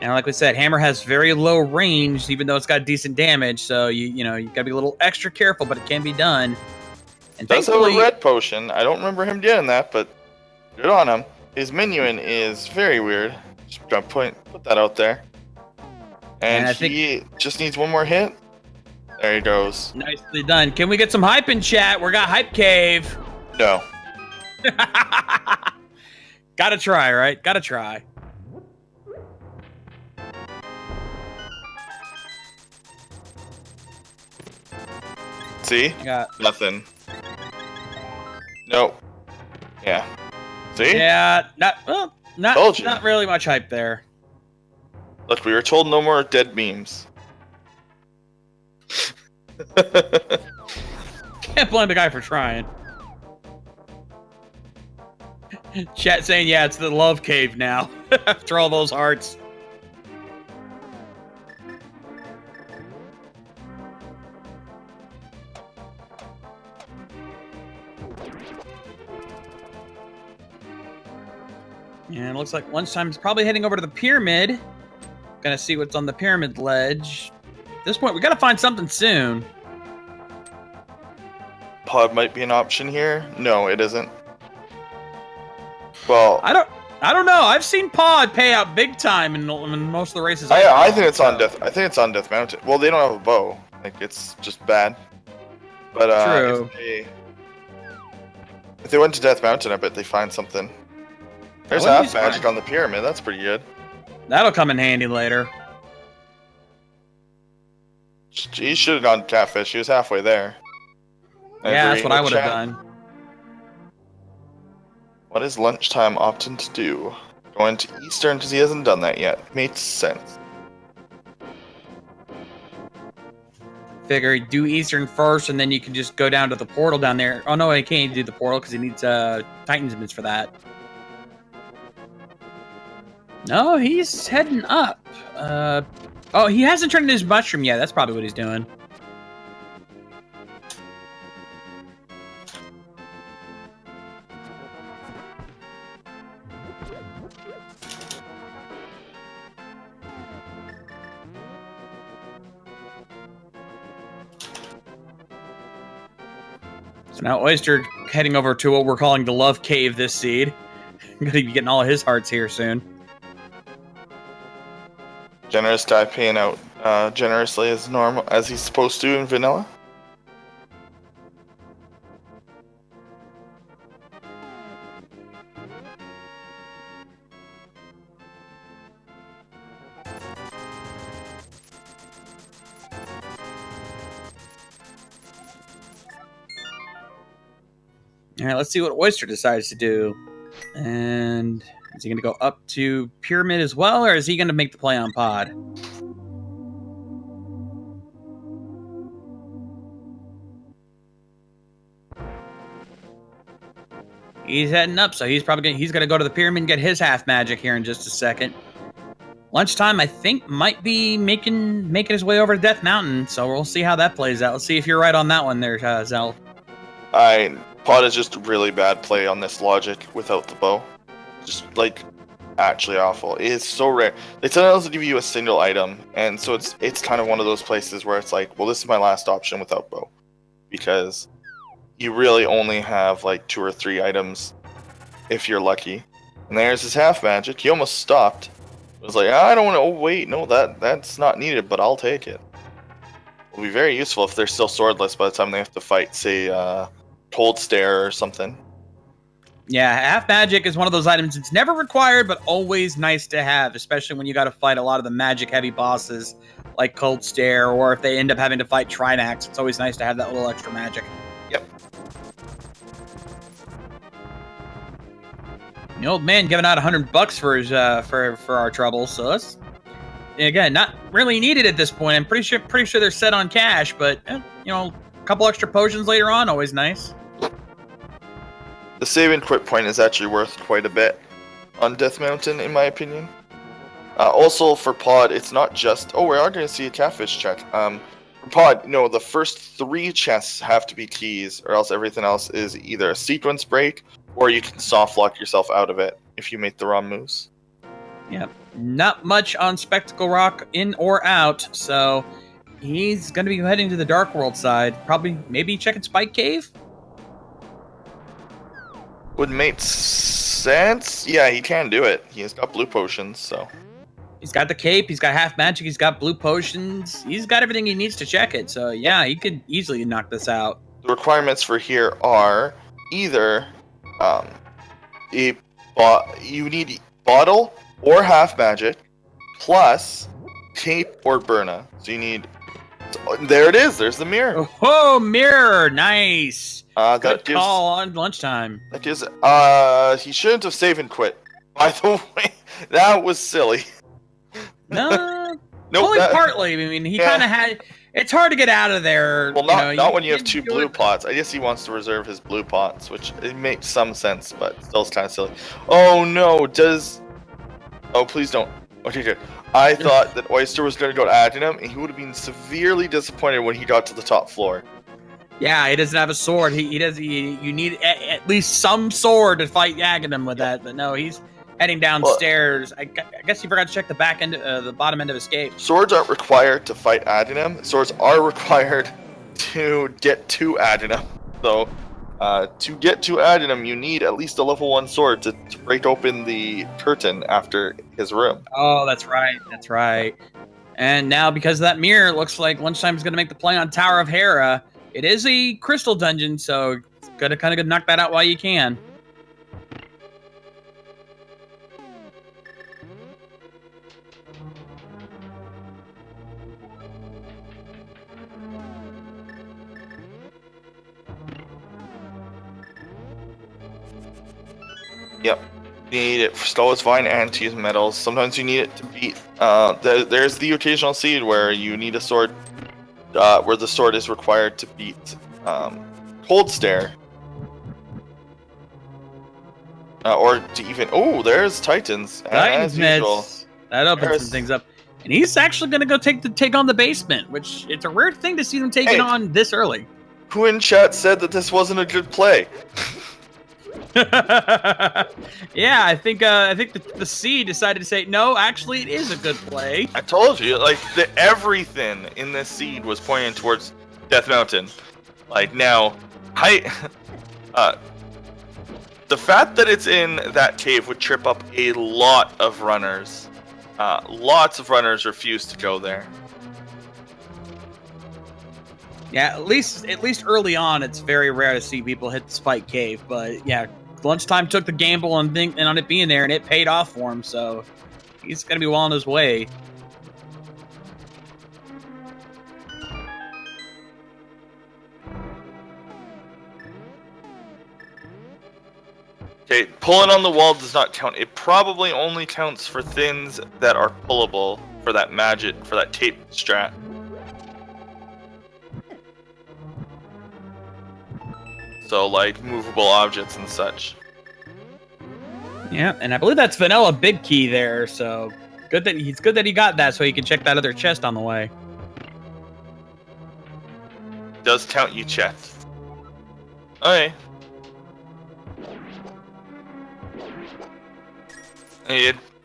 And like we said, Hammer has very low range, even though it's got decent damage. So you gotta be a little extra careful, but it can be done. And does have a red potion. I don't remember him getting that, but good on him. His menuing is very weird. Just gonna put that out there. And I think he just needs one more hit. There he goes. Nicely done. Can we get some hype in chat? We got Hype Cave. No. Gotta try, right? Gotta try. See? Nothing. Nope. Yeah. See? Yeah. Not really much hype there. Look, we were told no more dead memes. Can't blame the guy for trying. Chat saying, yeah, it's the love cave now. After all those hearts. And it looks like Lunchtime is probably heading over to the pyramid. Gonna see what's on the pyramid ledge. At this point, we gotta find something soon. Pod might be an option here. No, it isn't. Well, I don't know. I've seen Pod pay out big time in most of the races. I think it's on Death. I think it's on Death Mountain. Well, they don't have a bow. Like, it's just bad. But true. If they went to Death Mountain, I bet they find something. There's half magic on the pyramid. That's pretty good. That'll come in handy later. He should have gone Catfish. He was halfway there. Yeah, that's what I would have done. What is Lunchtime opting to do? Going to Eastern because he hasn't done that yet. Makes sense. Figure do Eastern first, and then you can just go down to the portal down there. Oh no, he can't do the portal because he needs Titan's Mids for that. No, he's heading up. Oh, he hasn't turned into his mushroom yet. That's probably what he's doing. So now Oyster heading over to what we're calling the Love Cave this seed. I'm going to be getting all of his hearts here soon. Generous guy paying out generously as normal as he's supposed to in vanilla. All right, let's see what Oyster decides to do. And is he going to go up to Pyramid as well, or is he going to make the play on Pod? He's heading up, so he's probably he's going to go to the Pyramid and get his half magic here in just a second. Lunchtime, I think, might be making his way over to Death Mountain, so we'll see how that plays out. Let's see if you're right on that one there, Zell. Pod is just a really bad play on this logic without the bow. Just, like, actually awful. It is so rare. They sometimes give you a single item, and so it's kind of one of those places where it's like, well, this is my last option without bow. Because you really only have, like, 2 or 3 items if you're lucky. And there's his half magic. He almost stopped. It was like, I don't want to, oh, wait, no, that's not needed, but I'll take it. It'll be very useful if they're still swordless by the time they have to fight, say, Cold Stare or something. Yeah, half magic is one of those items. It's never required, but always nice to have, especially when you got to fight a lot of the magic-heavy bosses like Cold Stare, or if they end up having to fight Trinax. It's always nice to have that little extra magic. Yep. The old man giving out $100 for his for our troubles, so that's again not really needed at this point. I'm pretty sure they're set on cash, but you know, a couple extra potions later on, always nice. The save and quit point is actually worth quite a bit on Death Mountain, in my opinion. Also, for Pod, it's not just... Oh, we are going to see a catfish check. For Pod, no, the first 3 chests have to be keys, or else everything else is either a sequence break, or you can soft lock yourself out of it if you make the wrong moves. Yeah, not much on Spectacle Rock in or out, so he's going to be heading to the Dark World side. Probably, maybe checking Spike Cave? Would make sense. Yeah, he can do it. He has got blue potions, so... He's got the cape, he's got half magic, he's got blue potions. He's got everything he needs to check it, so yeah, he could easily knock this out. The requirements for here are either you need bottle or half magic, plus cape or Burna. So you need... There it is, there's the mirror. Oh, mirror, nice. Good Gives, call on lunchtime. that gives, he shouldn't have save and quit. By the way, that was silly. No, Nope, only partly. I mean, he kind of had... It's hard to get out of there. Well, not when you have 2 blue pots. I guess he wants to reserve his blue pots, which it makes some sense, but still is kind of silly. Oh, no, Oh, please don't. Okay, good. I thought that Oyster was going to go to Adinam, and he would have been severely disappointed when he got to the top floor. Yeah, he doesn't have a sword. You need at least some sword to fight Aghanim with that. But no, he's heading downstairs. I guess he forgot to check the back end, the bottom end of escape. Swords aren't required to fight Adinam. Swords are required to get to Adinam. So, to get to Adinam, you need at least a level 1 sword to break open the curtain after his room. Oh, that's right. That's right. And now, because of that mirror, it looks like Lunchtime is going to make the play on Tower of Hera. It is a crystal dungeon, so gotta kind of knock that out while you can. Yep. You need it for Stolas Vine and to use metals. Sometimes you need it to beat... there's the occasional seed where you need a sword... where the sword is required to beat Cold Stare. Or to even... Oh, there's Titans. As usual. That opens some things up. And he's actually going to go take on the basement, which it's a rare thing to see them take it on this early. Who in chat said that this wasn't a good play? Yeah, I think the C decided to say no. Actually, it is a good play. I told you, like everything in this seed was pointing towards Death Mountain. Like now, the fact that it's in that cave would trip up a lot of runners. lots of runners refuse to go there. Yeah, at least early on, it's very rare to see people hit the Spike Cave. But yeah, Lunchtime took the gamble on it being there, and it paid off for him. So he's gonna be well on his way. Okay, pulling on the wall does not count. It probably only counts for things that are pullable for that tape strat. So, like, movable objects and such. Yeah, and I believe that's Vanilla Big Key there, so good that he got that so he can check that other chest on the way. Does count you checked. Okay.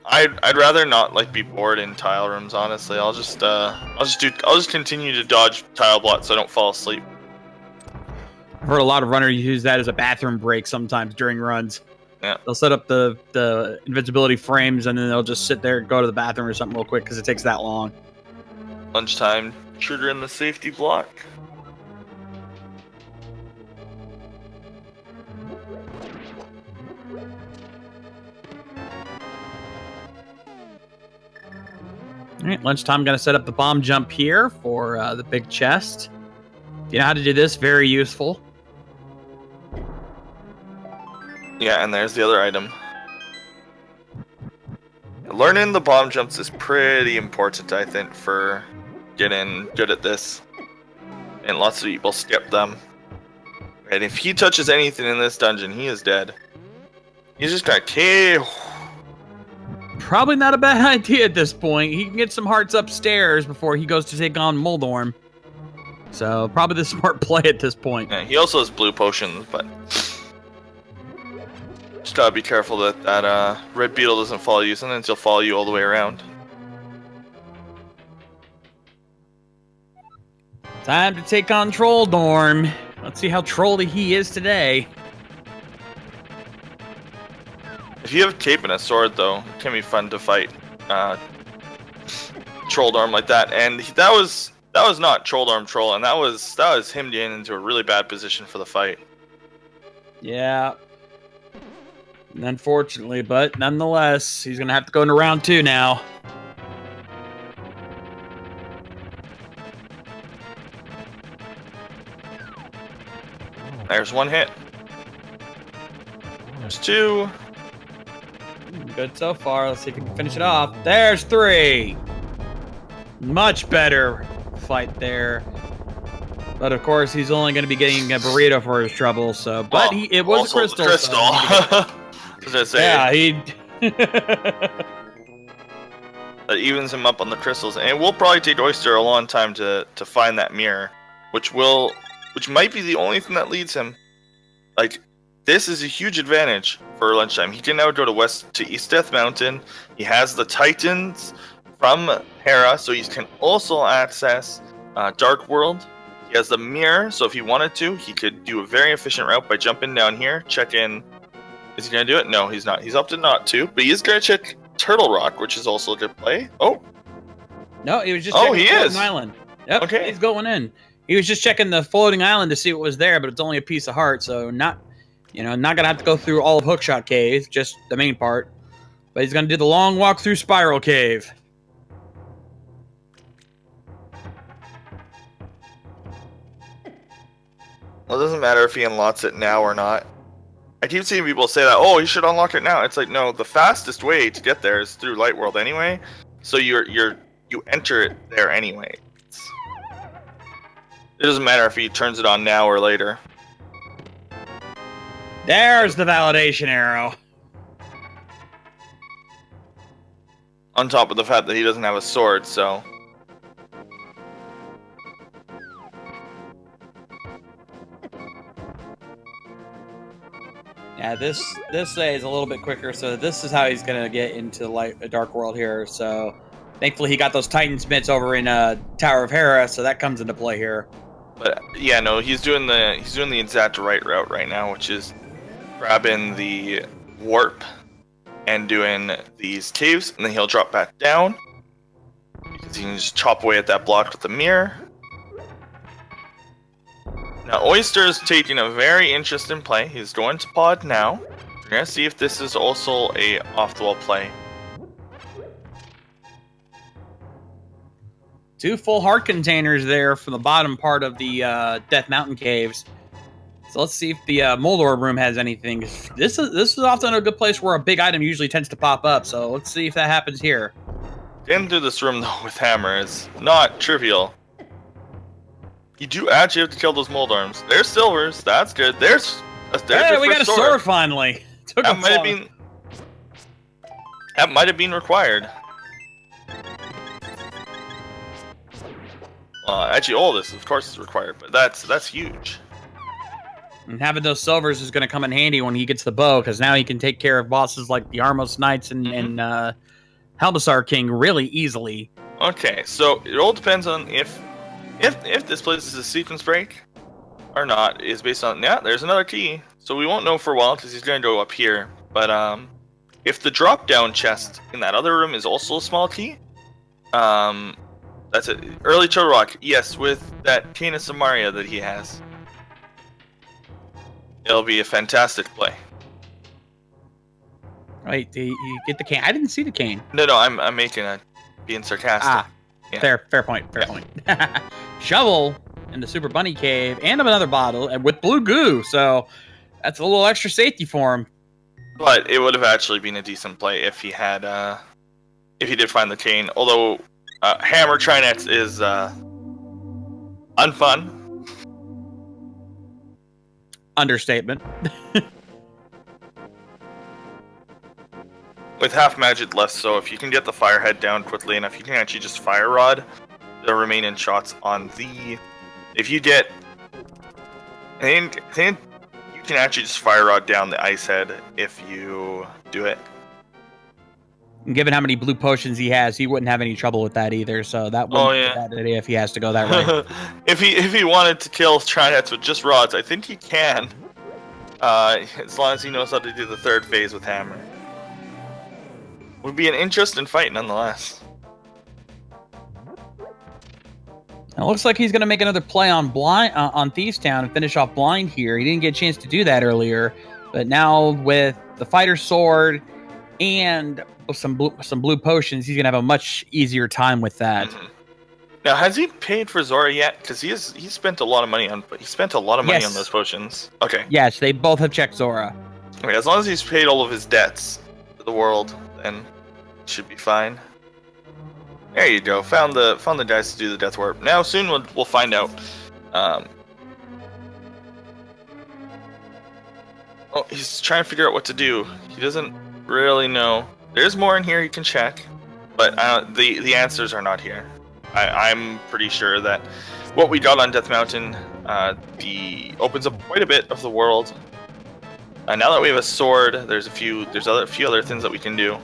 I'd rather not like be bored in tile rooms, honestly. I'll just continue to dodge tile blocks so I don't fall asleep. I've heard a lot of runners use that as a bathroom break sometimes during runs. Yeah. They'll set up the invincibility frames and then they'll just sit there and go to the bathroom or something real quick because it takes that long. Lunchtime, trigger in the safety block. All right, Lunchtime going to set up the bomb jump here for the big chest. If you know how to do this, very useful. Yeah, and there's the other item. Learning the bomb jumps is pretty important, I think, for getting good at this. And lots of people skip them. And if he touches anything in this dungeon, he is dead. He's just gonna kill. Probably not a bad idea at this point. He can get some hearts upstairs before he goes to take on Moldorm. So, probably the smart play at this point. Yeah, he also has blue potions, but just gotta be careful that red beetle doesn't follow you, sometimes he'll follow you all the way around. Time to take on Trolldorm. Let's see how trolly he is today. If you have cape and a sword, though, it can be fun to fight Trolldorm like that. And that was not Trolldorm troll, and that was him getting into a really bad position for the fight. Yeah. Unfortunately, but nonetheless, he's gonna have to go into round 2 now. There's one hit. There's 2. Good so far. Let's see if we can finish it off. There's 3. Much better fight there. But of course, he's only going to be getting a burrito for his trouble. So, but it was a crystal. So yeah, he. That evens him up on the crystals, and it will probably take Oyster a long time to find that mirror, which might be the only thing that leads him. Like, this is a huge advantage for Lunchtime. He can now go to East Death Mountain. He has the Titans from Hera, so he can also access Dark World. He has the mirror, so if he wanted to, he could do a very efficient route by jumping down here, check in. Is he going to do it? No, he's not. He's opted not to, but he is going to check Turtle Rock, which is also a good play. Oh. No, he was just checking the floating island. Yep, okay. He's going in. He was just checking the floating island to see what was there, but it's only a piece of heart, so not going to have to go through all of Hookshot Cave, just the main part. But he's going to do the long walk through Spiral Cave. Well, it doesn't matter if he unlocks it now or not. I keep seeing people say that, oh, you should unlock it now. It's like, no, the fastest way to get there is through Light World anyway. So you enter it there anyway. It doesn't matter if he turns it on now or later. There's the validation arrow. On top of the fact that he doesn't have a sword, so. Yeah, this is a little bit quicker, so this is how he's gonna get into Dark World here. So, thankfully, he got those Titan Smiths over in Tower of Hera, so that comes into play here. But yeah, no, he's doing the exact right route right now, which is grabbing the warp and doing these caves, and then he'll drop back down because he can just chop away at that block with the mirror. Now Oyster is taking a very interesting play. He's going to pod now. We're gonna see if this is also a off-the-wall play. 2 full heart containers there from the bottom part of the Death Mountain caves. So let's see if the Moldor room has anything. This is often a good place where a big item usually tends to pop up. So let's see if that happens here. Getting through this room though with hammer is not trivial. You do actually have to kill those Moldorms. There's silvers. That's good. There's hey, we got a sword finally. Took that might have been required. Actually, all this, of course, is required, but that's huge. And having those silvers is going to come in handy when he gets the bow, because now he can take care of bosses like the Armos Knights and Helmassar King really easily. Okay, so it all depends on if this place is a sequence break or not. Is based on there's another key, so we won't know for a while because he's going to go up here. But if the drop down chest in that other room is also a small key, that's it. Early Turtle Rock, yes, with that Cane of Samaria that he has. It'll be a fantastic play. Wait, you get the cane? I didn't see the cane. No, I'm being sarcastic. Ah, yeah. Fair point. Shovel in the Super Bunny Cave, and another bottle, and with blue goo. So that's a little extra safety for him. But it would have actually been a decent play if he had, if he did find the cane. Although Hammer Trinex is unfun. Understatement. With half magic less so, if you can get the firehead down quickly enough, you can actually just fire rod the remaining shots on the. If you get, and you can actually just fire rod down the ice head if you do it. And given how many blue potions he has, he wouldn't have any trouble with that either. So that wouldn't be a bad idea if he has to go that way. if he wanted to kill Trinets with just rods, I think he can. As long as he knows how to do the third phase with hammer. Would be an interesting fight nonetheless. It looks like he's going to make another play on Thieves Town and finish off blind here. He didn't get a chance to do that earlier, but now with the fighter sword and some blue potions, he's going to have a much easier time with that. Mm-hmm. Now, has he paid for Zora yet? Because he spent a lot of money on on those potions. Okay. Yes, they both have checked Zora. Okay, as long as he's paid all of his debts to the world, then it should be fine. There you go. Found the dice to do the death warp. Now soon we'll find out. Oh, he's trying to figure out what to do. He doesn't really know. There's more in here he can check, but the answers are not here. I'm pretty sure that what we got on Death Mountain opens up quite a bit of the world. Now that we have a sword, there's a few other things that we can do.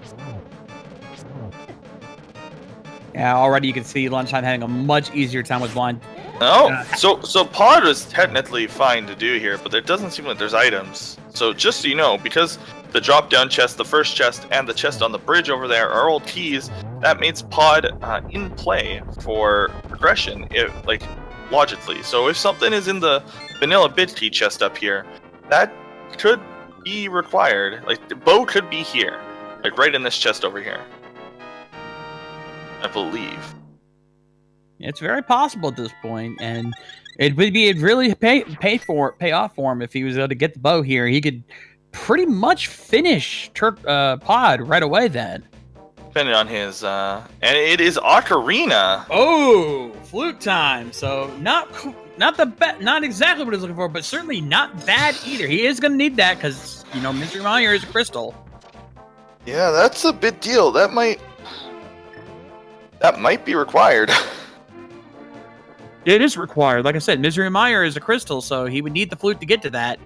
Yeah, already you can see Lunchtime having a much easier time with blind. Oh, so pod is technically fine to do here, but it doesn't seem like there's items. So just so you know, because the drop-down chest, the first chest, and the chest on the bridge over there are all keys, that makes pod in play for progression, logically. So if something is in the vanilla bit key chest up here, that could be required. Like the bow could be here, like right in this chest over here, I believe. It's very possible at this point, and it'd really pay off for him if he was able to get the bow here. He could pretty much finish pod right away then. Depending on his and it is Ocarina. Oh, flute time. So not exactly what he's looking for, but certainly not bad either. He is going to need that because Misery Mire is a crystal. Yeah, that's a big deal. That might be required. It is required. Like I said, Misery Mire is a crystal, so he would need the flute to get to that.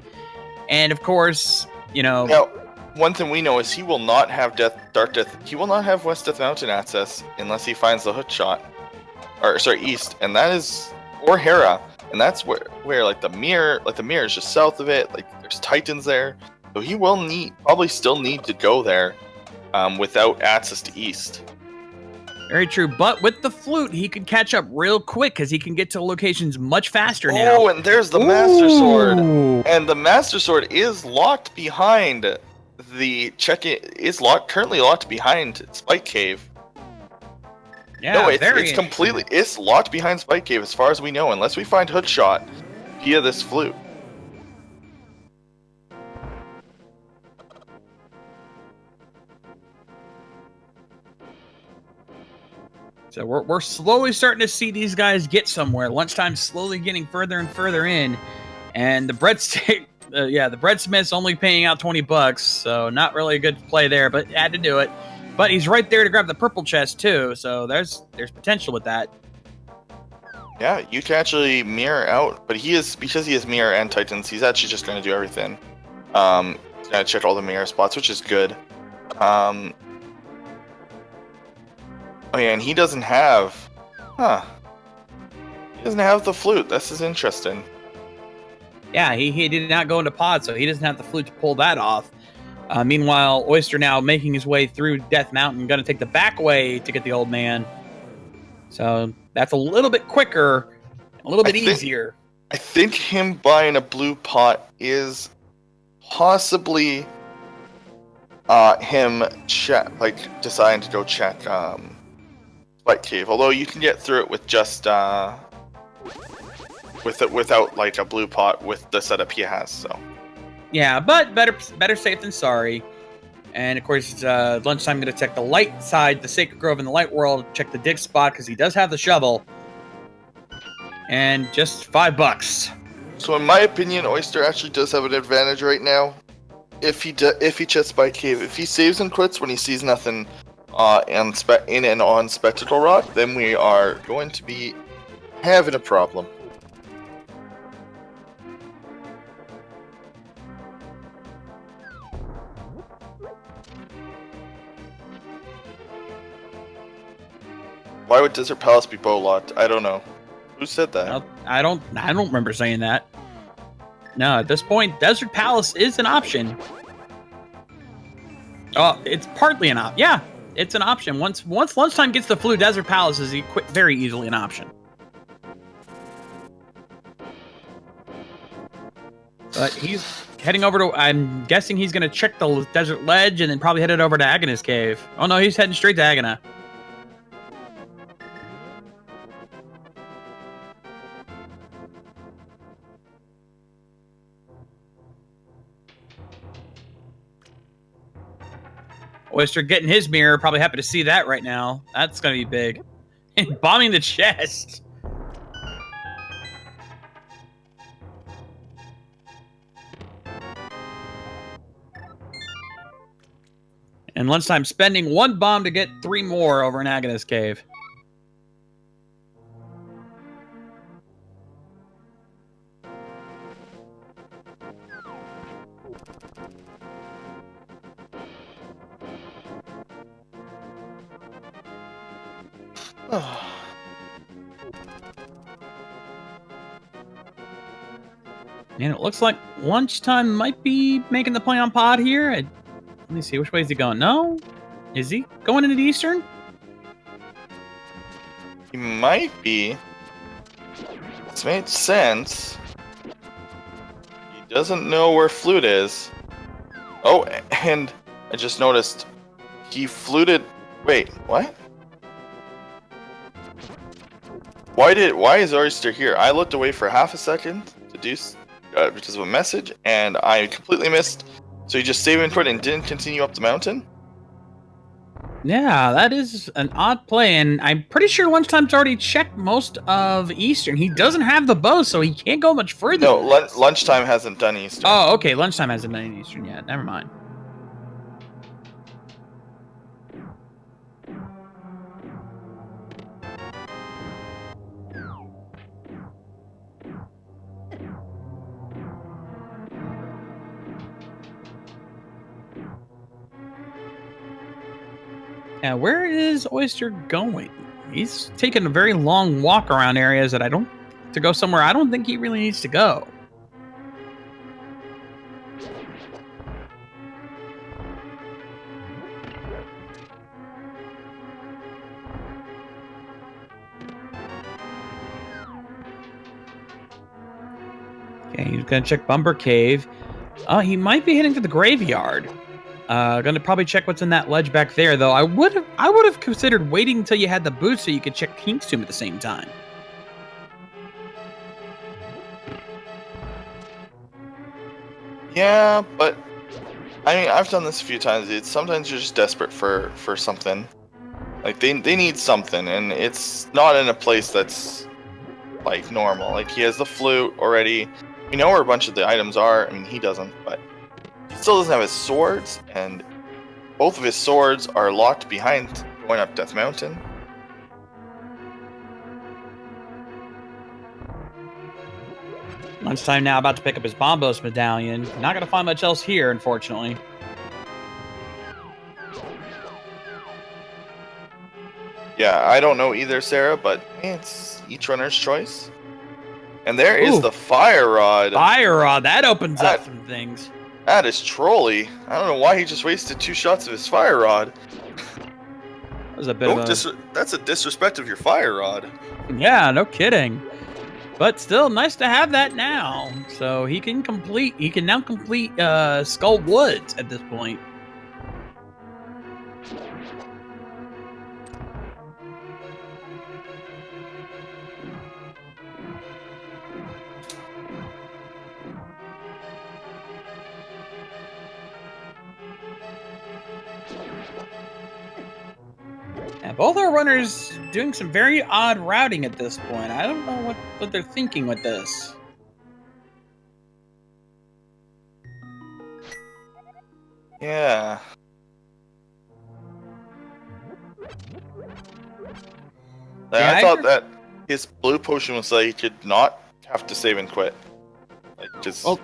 And of course, Now, one thing we know is he will not have Dark Death. He will not have West Death Mountain access unless he finds the hook shot, East, and that is or Hera, and that's where like the mirror is just south of it. Like there's Titans there, so he will probably still need to go there without access to east. Very true. But with the flute, he could catch up real quick because he can get to locations much faster now. Oh, and there's the Master Sword. And the Master Sword is locked behind the currently locked behind Spike Cave. Yeah, no, it's locked behind Spike Cave as far as we know, unless we find Hookshot via this flute. So we're slowly starting to see these guys get somewhere. Lunchtime's slowly getting further and further in, and the breadstick, the breadsmith's only paying out $20, so not really a good play there, but had to do it. But he's right there to grab the purple chest too, so there's potential with that. Yeah, you can actually mirror out, but because he is mirror and Titans, he's actually just going to do everything. He's going to check all the mirror spots, which is good. Oh yeah, and he doesn't have... He doesn't have the flute. This is interesting. Yeah, he did not go into pod, so he doesn't have the flute to pull that off. Meanwhile, Oyster now making his way through Death Mountain, going to take the back way to get the old man. So that's a little bit quicker, a little bit easier. I think him buying a blue pot is possibly him deciding to go check Spike Cave. Although you can get through it with just without like a blue pot with the setup he has. So yeah, but better safe than sorry. And of course, it's lunchtime. Going to check the light side, the Sacred Grove, and the Light World. Check the dig spot because he does have the shovel. And just $5. So in my opinion, Oyster actually does have an advantage right now. If he checks Spike Cave, if he saves and quits when he sees nothing in and on Spectacle Rock, then we are going to be having a problem. Why would Desert Palace be bow locked? I don't know. Who said that? I don't remember saying that. No, at this point, Desert Palace is an option. Oh, it's partly an option. Yeah, it's an option. Once lunchtime gets the flute, Desert Palace is very easily an option. But he's heading over to... I'm guessing he's going to check the Desert Ledge and then probably headed over to Agnes Cave. Oh no, he's heading straight to Agana. Oyster getting his mirror. Probably happy to see that right now. That's going to be big. And bombing the chest. And lunchtime spending 1 bomb to get 3 more over in Agnes Cave. And it looks like lunchtime might be making the play on pod here. Let me see, which way is he going? No? Is he going into the Eastern? He might be. This made sense. He doesn't know where Flute is. Oh, and I just noticed he fluted... Wait, what? Why is Oyster here? I looked away for half a second to do because of a message, and I completely missed. So you just saved input and didn't continue up the mountain? Yeah, that is an odd play, and I'm pretty sure lunchtime's already checked most of Eastern. He doesn't have the bow, so he can't go much further. No, lunchtime hasn't done Eastern. Oh, okay, lunchtime hasn't done Eastern yet. Never mind. Yeah, where is Oyster going? He's taking a very long walk around areas that to go somewhere I don't think he really needs to go. Yeah, he's gonna check Bumper Cave. He might be heading to the graveyard. Gonna probably check what's in that ledge back there, though. I would have considered waiting until you had the boots so you could check King's Tomb at the same time. Yeah, but I mean, I've done this a few times. It's sometimes you're just desperate for something. Like they need something, and it's not in a place that's like normal. Like he has the flute already. We know where a bunch of the items are. I mean, he doesn't, but he still doesn't have his swords, and both of his swords are locked behind going up Death Mountain. Lunchtime now, about to pick up his Bombos medallion. Not gonna find much else here, unfortunately. Yeah, I don't know either, Sarah, but it's each runner's choice. And there is the fire rod. Fire rod, that opens up some things. That is trolly. I don't know why he just wasted 2 shots of his fire rod. That was a bit of a... That's a disrespect of your fire rod. Yeah, no kidding. But still, nice to have that now. So he can now complete Skull Woods at this point. And both our runners doing some very odd routing at this point. I don't know what they're thinking with this. Yeah. I thought that his blue potion was so he could not have to save and quit. Like just. Well,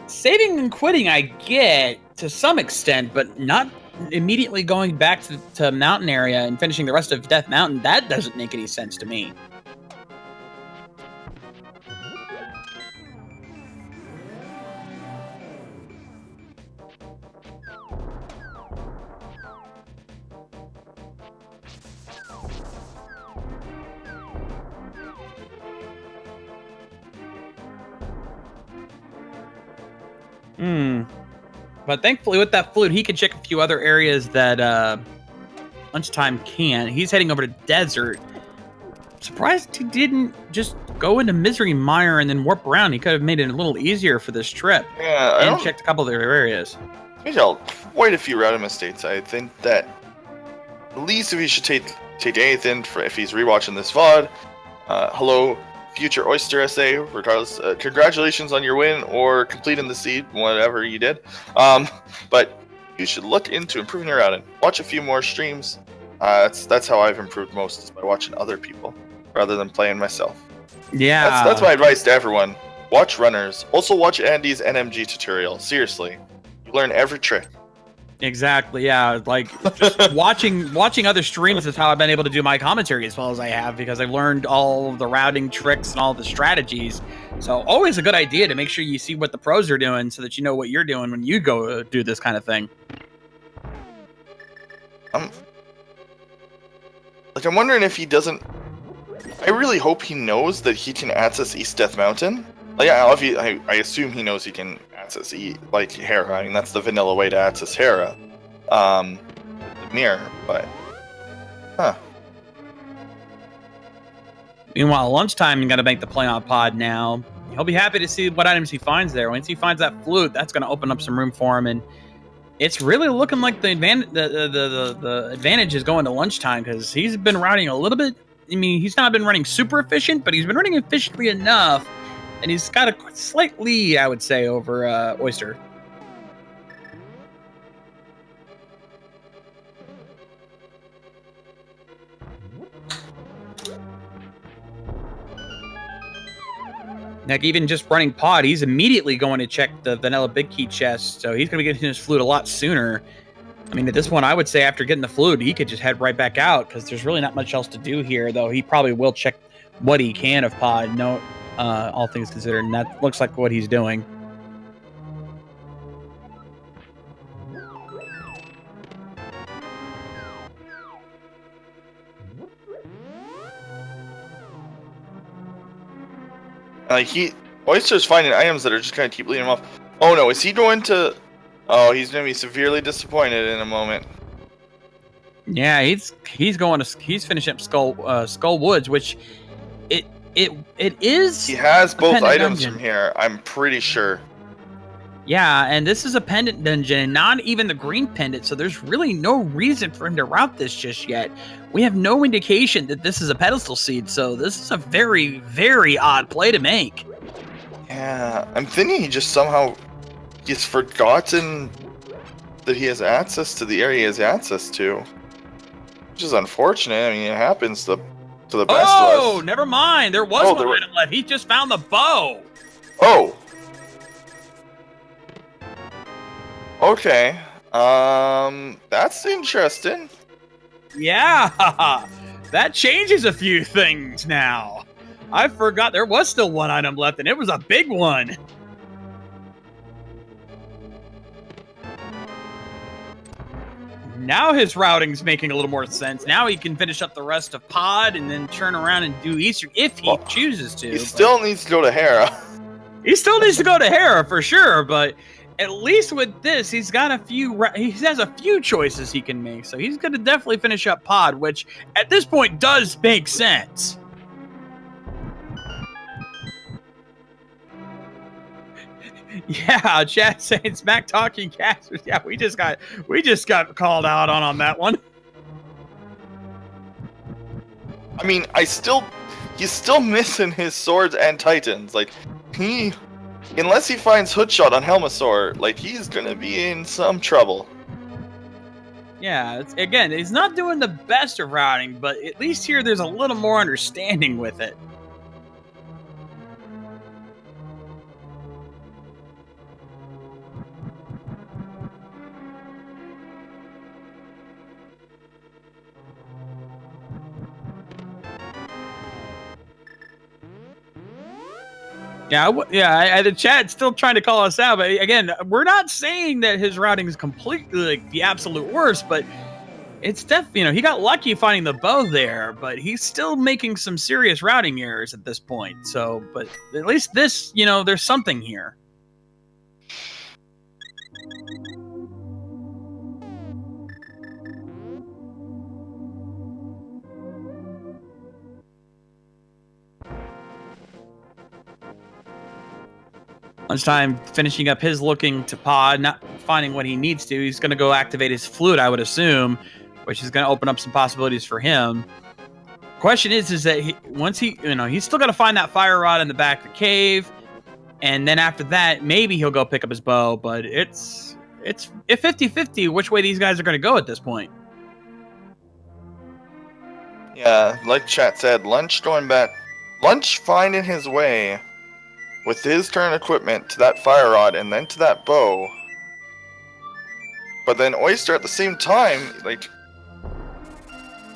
saving and quitting I get to some extent, but not immediately going back to mountain area and finishing the rest of Death Mountain. That doesn't make any sense to me. But thankfully, with that flute, he can check a few other areas that Lunchtime can't. He's heading over to Desert. Surprised he didn't just go into Misery Mire and then warp around. He could have made it a little easier for this trip. Yeah, and checked a couple of other areas. He's got quite a few routing mistakes. I think that at least if he should take anything for if he's rewatching this VOD. Hello, future OysterSA. Regardless, congratulations on your win or completing the seed, whatever you did. But you should look into improving your routing. Watch a few more streams. That's how I've improved most, is by watching other people rather than playing myself. Yeah, that's my advice to everyone. Watch runners. Also watch Andy's NMG tutorial. Seriously, you learn every trick. Exactly. Yeah, like just watching other streams is how I've been able to do my commentary as well as I have, because I've learned all of the routing tricks and all the strategies. So always a good idea to make sure you see what the pros are doing so that you know what you're doing when you go do this kind of thing. I'm wondering if he doesn't. I really hope he knows that he can access East Death Mountain. Like, I assume he knows he can access Hera. I mean, that's the vanilla way to access Hera. The mirror, but Meanwhile, Lunchtime, you got to make the play on Pod now. He'll be happy to see what items he finds there. Once he finds that flute, that's going to open up some room for him, and it's really looking like the advantage is going to Lunchtime, because he's been routing a little bit. I mean, he's not been running super efficient, but he's been running efficiently enough, and he's got a slight lead, I would say, over Oyster. Like, even just running Pod, he's immediately going to check the Vanilla Big Key chest, so he's going to be getting his flute a lot sooner. I mean, at this point, I would say after getting the flute, he could just head right back out, because there's really not much else to do here, though he probably will check what he can of Pod, all things considered, and that looks like what he's doing. Oyster's finding items that are just gonna keep leading him off. Oh no, is he going to? Oh, he's gonna be severely disappointed in a moment. Yeah, he's finishing up Skull Woods, which it is. He has both pendant items dungeon. from here. I'm pretty sure. Yeah, and this is a pendant dungeon, and not even the green pendant, so there's really no reason for him to route this just yet. We have no indication that this is a pedestal seed, so this is a very, very odd play to make. Yeah, I'm thinking he just somehow he's forgotten that he has access to the area he has access to, which is unfortunate. I mean, it happens to the best of us. Oh, never mind. There was one item left. He just found the bow. Oh. Okay. That's interesting. Yeah, that changes a few things now. I forgot there was still one item left, and it was a big one. Now his routing's making a little more sense. Now he can finish up the rest of Pod and then turn around and do Easter if he chooses to. He still needs to go to Hera. He still needs to go to Hera for sure, but at least with this, he has a few choices he can make. So he's going to definitely finish up Pod, which at this point does make sense. Yeah, chat saying smack talking casters. Yeah, we just got called out on that one. I mean, he's still missing his swords and titans. Like, unless he finds Hoodshot on Helmasaur, like, he's gonna be in some trouble. Yeah, again, he's not doing the best of routing, but at least here there's a little more understanding with it. Yeah, the chat's still trying to call us out, but again, we're not saying that his routing is completely like the absolute worst, but it's definitely, he got lucky finding the bow there, but he's still making some serious routing errors at this point. So, but at least this, there's something here. Lunchtime, finishing up his looking to Pod, not finding what he needs to. He's going to go activate his flute, I would assume, which is going to open up some possibilities for him. Question is that he's still got to find that fire rod in the back of the cave, and then after that, maybe he'll go pick up his bow. But it's 50-50 which way these guys are going to go at this point. Yeah, like chat said, Lunch finding his way with his turn equipment to that fire rod and then to that bow. But then Oyster at the same time, like,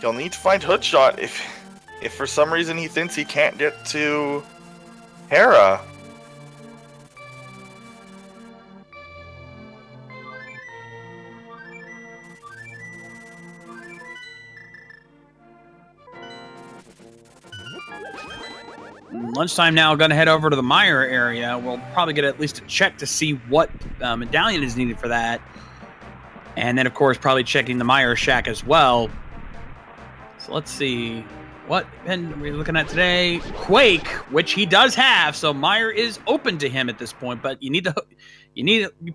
he'll need to find Hoodshot if for some reason he thinks he can't get to Hera. Lunchtime now, going to head over to the Mire area. We'll probably get at least a check to see what medallion is needed for that. And then, of course, probably checking the Mire shack as well. So let's see. What pen are we looking at today? Quake, which he does have. So Mire is open to him at this point. But you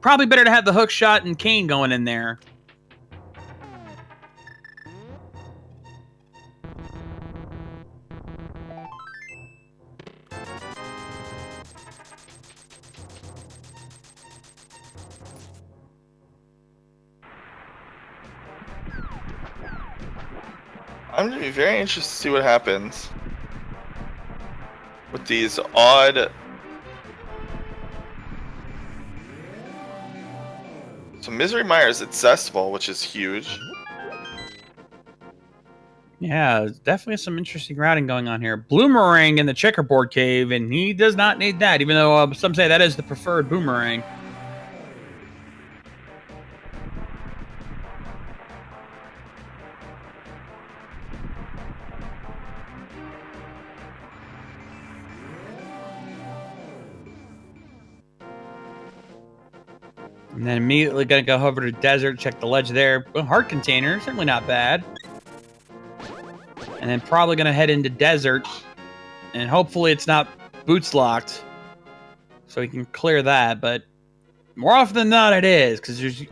probably better to have the hook shot and cane going in there. I'm going to be very interested to see what happens with these odd... So Misery Mire is accessible, which is huge. Yeah, definitely some interesting routing going on here. Bloomerang in the checkerboard cave, and he does not need that, even though some say that is the preferred boomerang. And then immediately gonna go over to desert, check the ledge there. Well, heart container, certainly not bad. And then probably gonna head into desert, and hopefully it's not boots locked, so he can clear that. But more often than not, it is, because there's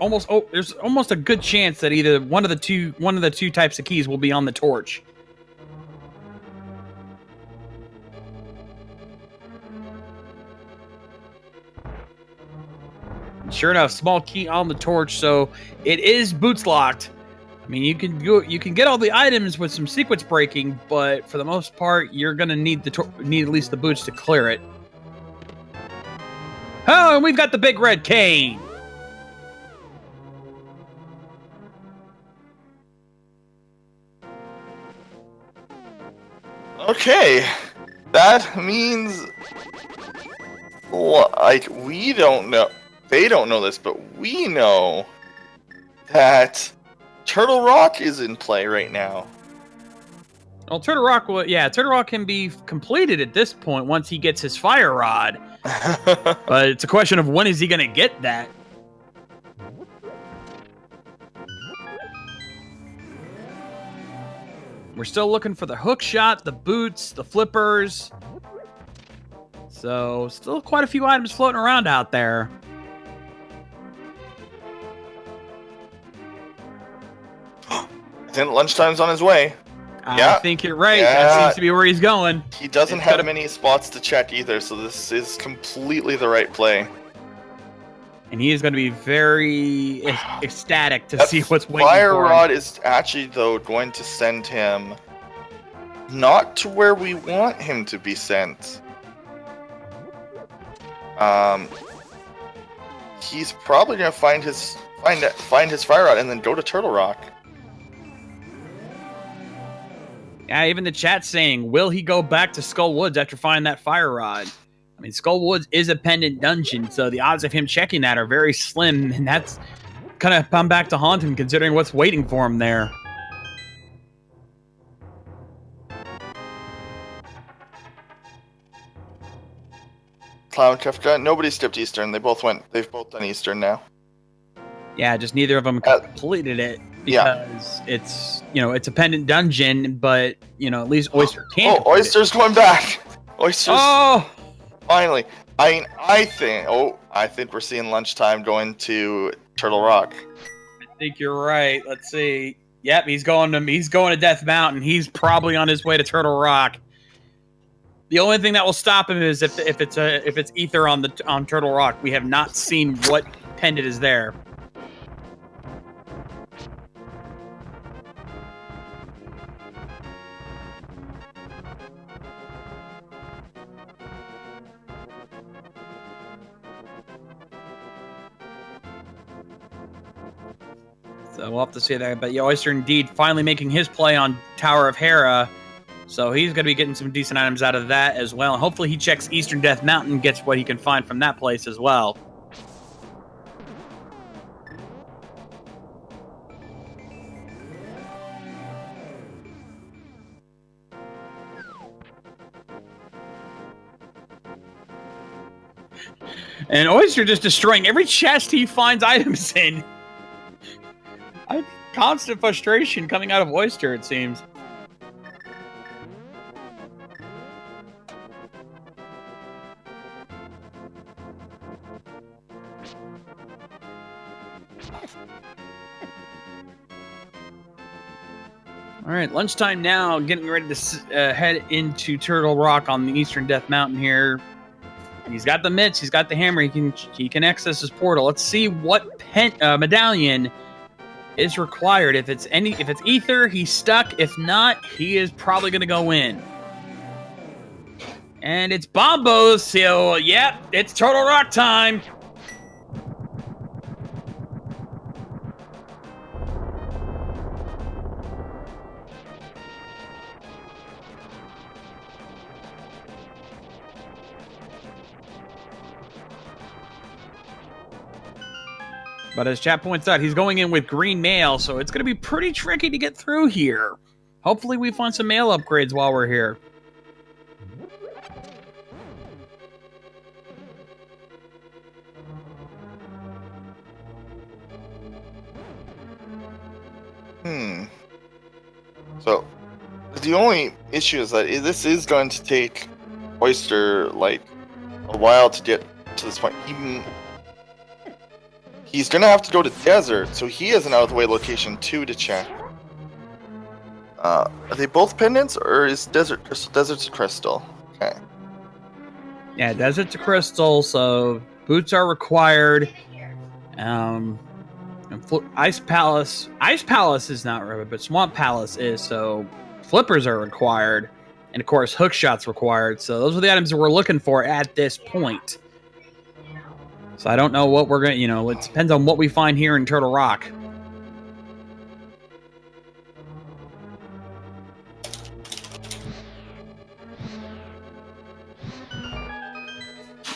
almost a good chance that either one of the two types of keys will be on the torch. Sure enough, small key on the torch, so it is boots locked. I mean, you can get all the items with some sequence breaking, but for the most part, you're gonna need at least the boots to clear it. Oh, and we've got the big red cane. Okay, that means, like, we don't know. They don't know this, but we know that Turtle Rock is in play right now. Well, Turtle Rock can be completed at this point once he gets his fire rod. But it's a question of when is he going to get that? We're still looking for the hook shot, the boots, the flippers. So, still quite a few items floating around out there. I think lunchtime's on his way. I think you're right. Yeah. That seems to be where he's going. He doesn't have many spots to check either, so this is completely the right play. And he is going to be very ecstatic to see what's waiting Fire for him. Rod is actually, though, going to send him not to where we want him to be sent. He's probably going to find his Fire Rod and then go to Turtle Rock. Yeah, even the chat's saying, will he go back to Skull Woods after finding that fire rod? I mean, Skull Woods is a pendant dungeon, so the odds of him checking that are very slim, and that's kind of come back to haunt him considering what's waiting for him there. Cloud Kafka, nobody skipped Eastern. They've both done Eastern now. Yeah, just neither of them completed it. Because it's a pendant dungeon, but, at least Oyster can't. Oh, Oyster's going back. Oyster's... Oh! Finally. I think we're seeing lunchtime going to Turtle Rock. I think you're right. Let's see. Yep, he's going to Death Mountain. He's probably on his way to Turtle Rock. The only thing that will stop him is if it's ether on Turtle Rock. We have not seen what pendant is there. So we'll have to see that. But Oyster indeed finally making his play on Tower of Hera. So he's going to be getting some decent items out of that as well. And hopefully he checks Eastern Death Mountain, gets what he can find from that place as well. And Oyster just destroying every chest he finds items in. Constant frustration coming out of Oyster, it seems. All right, lunchtime now, getting ready to head into Turtle Rock on the Eastern Death Mountain here. He's got the mitts, he's got the hammer, he can access his portal. Let's see what medallion is required. If it's ether, he's stuck. If not, he is probably going to go in. And it's Bombos, so yep, it's Turtle Rock time. But as chat points out, he's going in with green mail, so it's going to be pretty tricky to get through here. Hopefully we find some mail upgrades while we're here. So the only issue is that this is going to take Oyster like a while to get to this point. He's gonna have to go to desert, so he has an out of the way location too to check. Are they both pendants, or is desert crystal? Desert's a crystal. Okay. Yeah, desert's a crystal, so boots are required. Ice Palace is not required, but Swamp Palace is, so flippers are required, and of course hook shots required. So those are the items that we're looking for at this point. So I don't know what we're gonna, it depends on what we find here in Turtle Rock.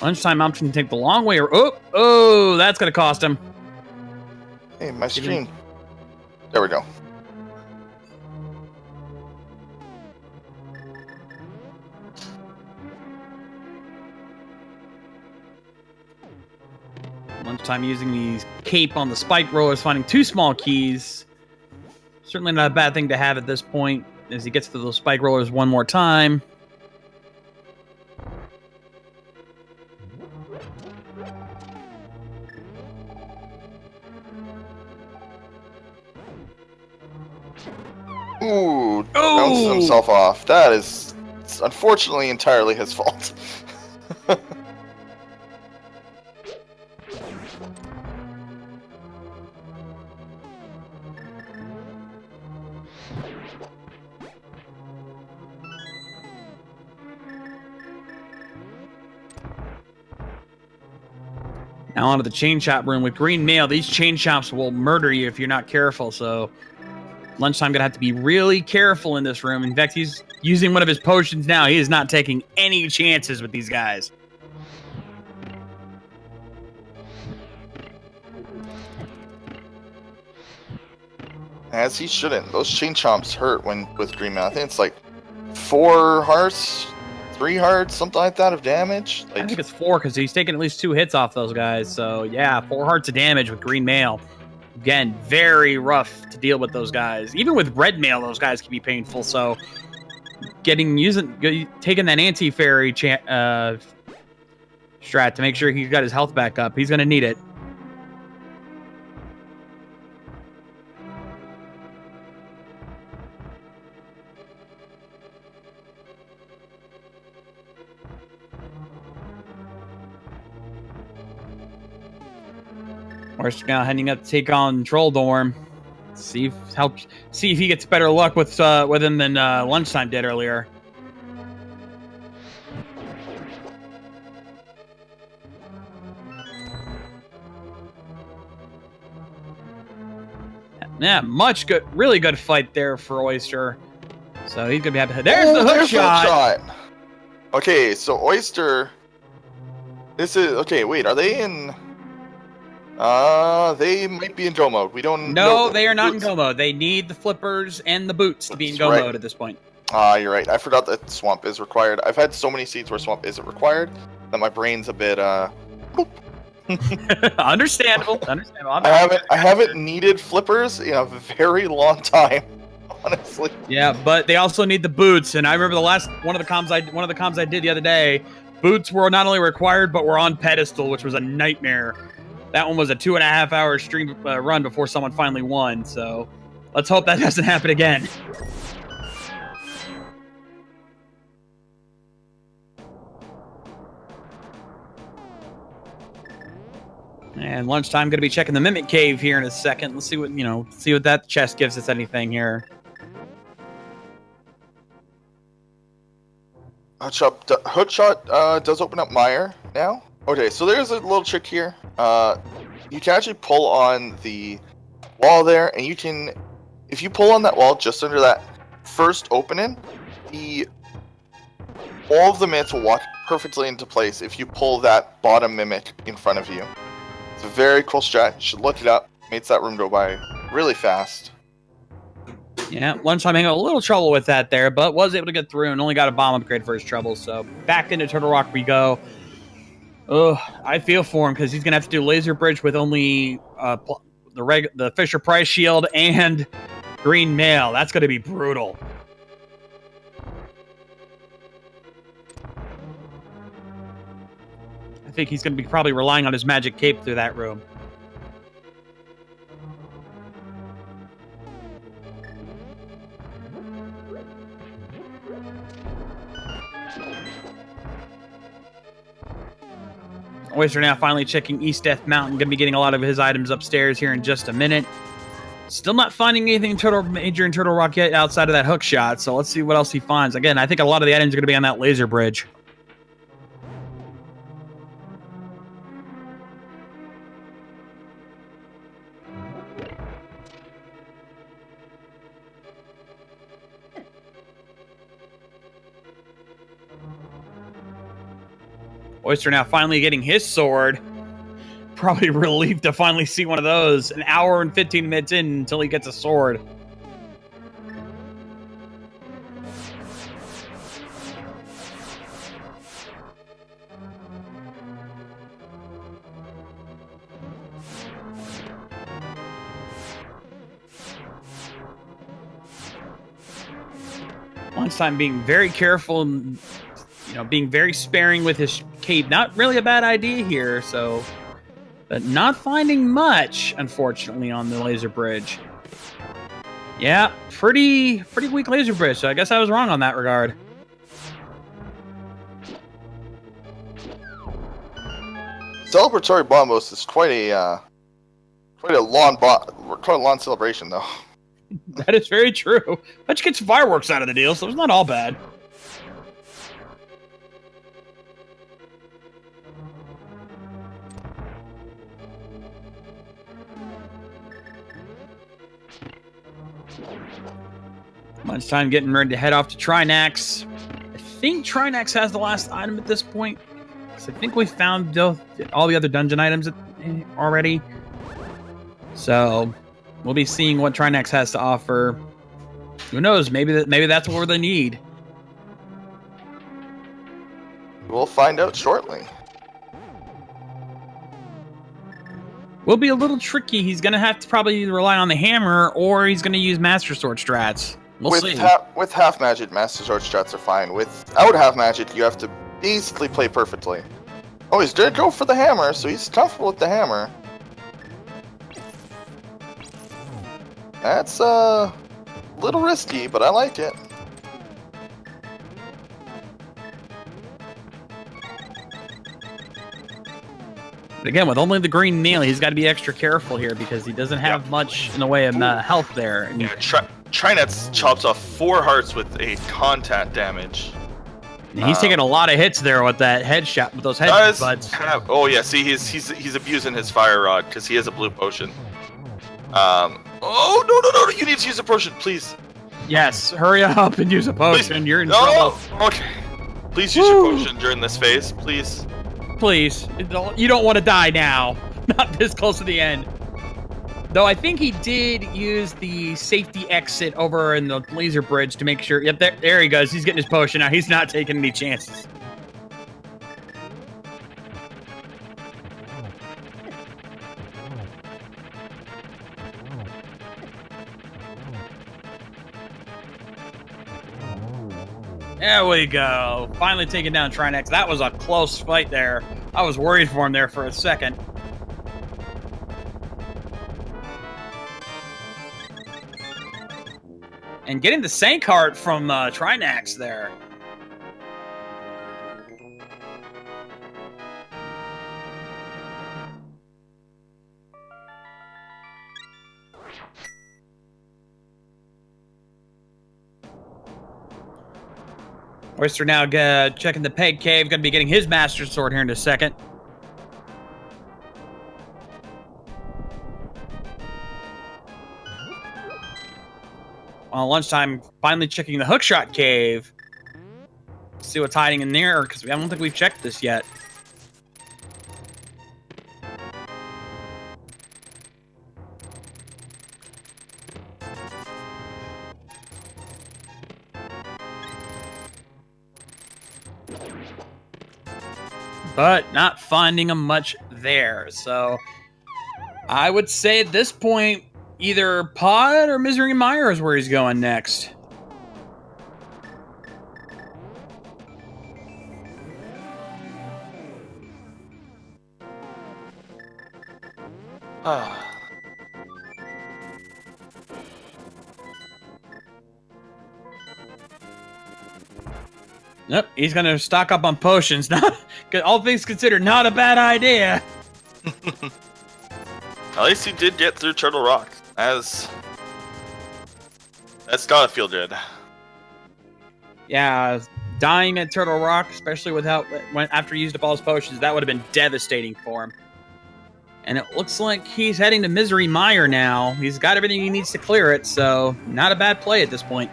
Lunchtime option to take the long way, or oh, that's gonna cost him. Hey, my stream. There we go. Lunchtime using the cape on the spike rollers, finding 2 small keys. Certainly not a bad thing to have at this point, as he gets to those spike rollers one more time. Ooh, bounces himself off. That is unfortunately entirely his fault. Now onto the chain shop room with green mail. These chain shops will murder you if you're not careful, so Lunchtime gonna have to be really careful in this room. In fact, he's using one of his potions now. He is not taking any chances with these guys. As he shouldn't. Those chain chomps hurt when with green mail. I think it's like 4 hearts, 3 hearts, something like that of damage. I think it's 4 because he's taking at least 2 hits off those guys. So yeah, 4 hearts of damage with green mail. Again, very rough to deal with those guys. Even with red mail, those guys can be painful. So taking that anti-fairy strat to make sure he's got his health back up. He's gonna need it. We're now heading up to take on Troll Dorm. See if he gets better luck with him than Lunchtime did earlier. Yeah, really good fight there for Oyster. So he's gonna be happy. There's the hook shot. Okay, so Oyster. This is okay. Wait, are they in? They might be in go mode. We don't know. No, they are not in go mode. They need the flippers and the boots to be in go mode at this point. You're right. I forgot that Swamp is required. I've had so many seats where Swamp isn't required that my brain's a bit, Understandable. I haven't needed flippers in a very long time, honestly. Yeah, but they also need the boots, and I remember one of the comms I did the other day, boots were not only required, but were on pedestal, which was a nightmare. That one was a 2.5-hour stream run before someone finally won, so let's hope that doesn't happen again. And Lunchtime going to be checking the Mimic Cave here in a second. Let's see what that chest gives us anything here. Hookshot does open up Mire now. Okay, so there's a little trick here. You can actually pull on the wall there, and if you pull on that wall just under that first opening, all of the minutes will walk perfectly into place if you pull that bottom mimic in front of you. It's a very cool strat. You should look it up. Makes that room go by really fast. Yeah, Lunchtime having a little trouble with that there, but was able to get through and only got a bomb upgrade for his trouble. So back into Turtle Rock we go. Oh, I feel for him because he's gonna have to do laser bridge with only the Fisher Price shield and Green mail. That's going to be brutal. I think he's going to be probably relying on his magic cape through that room. Oyster now finally checking East Death Mountain. Going to be getting a lot of his items upstairs here in just a minute. Still not finding anything major in Turtle Rock yet outside of that hook shot. So let's see what else he finds. Again, I think a lot of the items are going to be on that laser bridge. Oyster now finally getting his sword. Probably relieved to finally see one of those. An hour and 15 minutes in until he gets a sword. Lunchtime being very careful and being very sparing with his cape. Not really a bad idea here, so... But not finding much, unfortunately, on the laser bridge. Yeah, pretty weak laser bridge, so I guess I was wrong on that regard. Celebratory bombos is quite a long celebration, though. That is very true. But you get some fireworks out of the deal, so it's not all bad. Lunchtime getting ready to head off to Trinax. I think Trinax has the last item at this point. Because I think we found all the other dungeon items already. So we'll be seeing what Trinax has to offer. Who knows? Maybe that's what they need. We'll find out shortly. Will be a little tricky. He's going to have to probably rely on the hammer, or he's going to use Master Sword strats. We'll see. With half magic, Master Sword strats are fine. Without half magic, you have to basically play perfectly. Oh, he's gonna go for the hammer, so he's comfortable with the hammer. That's a little risky, but I like it. But again, with only the green nail, he's got to be extra careful here because he doesn't have much in the way of health there. And Trinets chops off 4 hearts with a contact damage. He's taking a lot of hits there with that headshot, with those headshots. Oh yeah, see, he's abusing his fire rod because he has a blue potion. Oh no! You need to use a potion, please. Yes, hurry up and use a potion. Please. You're in trouble. Okay. Please use your potion during this phase, please. Please, you don't want to die now. Not this close to the end. Though I think he did use the safety exit over in the laser bridge to make sure. Yep, there he goes. He's getting his potion now. He's not taking any chances. There we go. Finally taking down Trinax. That was a close fight there. I was worried for him there for a second. And getting the Sank Heart from Trinax there. Oyster now checking the Peg Cave. Going to be getting his Master Sword here in a second. On lunchtime, finally checking the Hookshot Cave. See what's hiding in there, because I don't think we've checked this yet. But not finding much there. So I would say at this point, either Pod or Misery Mire is where he's going next. Yep, he's gonna stock up on potions. Not, all things considered, not a bad idea. At least he did get through Turtle Rock. That's gotta feel good. Yeah, dying at Turtle Rock, especially after he used up all his potions, that would have been devastating for him. And it looks like he's heading to Misery Mire now. He's got everything he needs to clear it, so not a bad play at this point.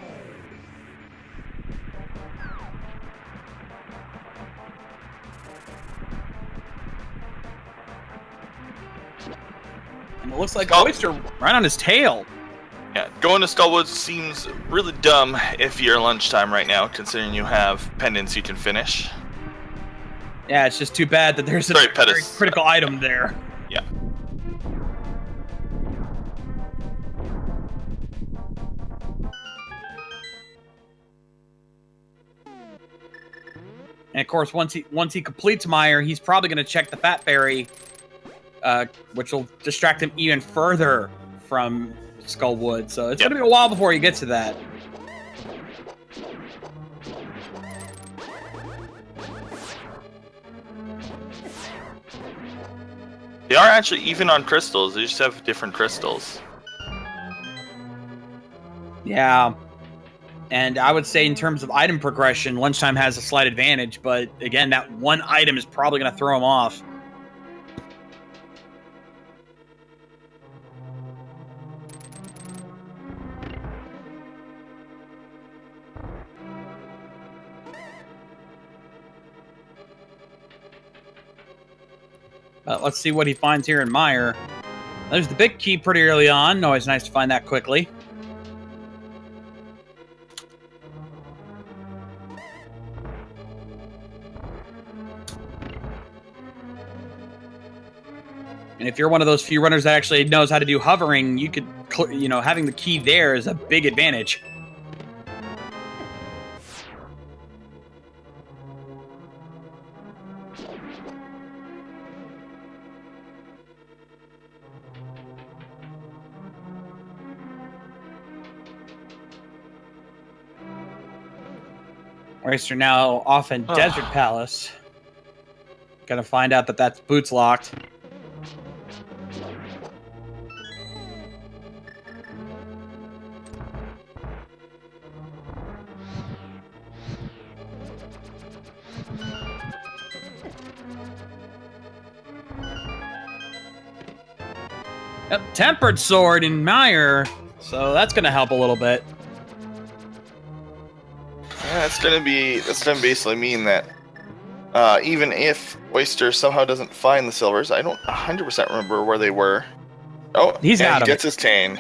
And it looks like Oyster right on his tail. Yeah, going to Skullwoods seems really dumb if you're lunchtime right now, considering you have pendants you can finish. Yeah, it's just too bad that there's a very critical item there. Yeah. And of course, once he completes Mire, he's probably going to check the Fat Fairy, which will distract him even further from Skullwood. So it's going to be a while before he gets to that. They are actually even on crystals. They just have different crystals. Yeah. And I would say in terms of item progression, Lunchtime has a slight advantage, but again, that one item is probably going to throw him off. Let's see what he finds here in Mire. There's the big key pretty early on. Always nice to find that quickly. And if you're one of those few runners that actually knows how to do hovering, you could, having the key there is a big advantage. Oyster now off in Desert Palace. Gonna find out that that's boots locked. Yep, Tempered Sword in Mire, so that's gonna help a little bit. Yeah, that's gonna basically mean that even if Oyster somehow doesn't find the silvers, I don't 100% remember where they were. Oh, he gets his cane.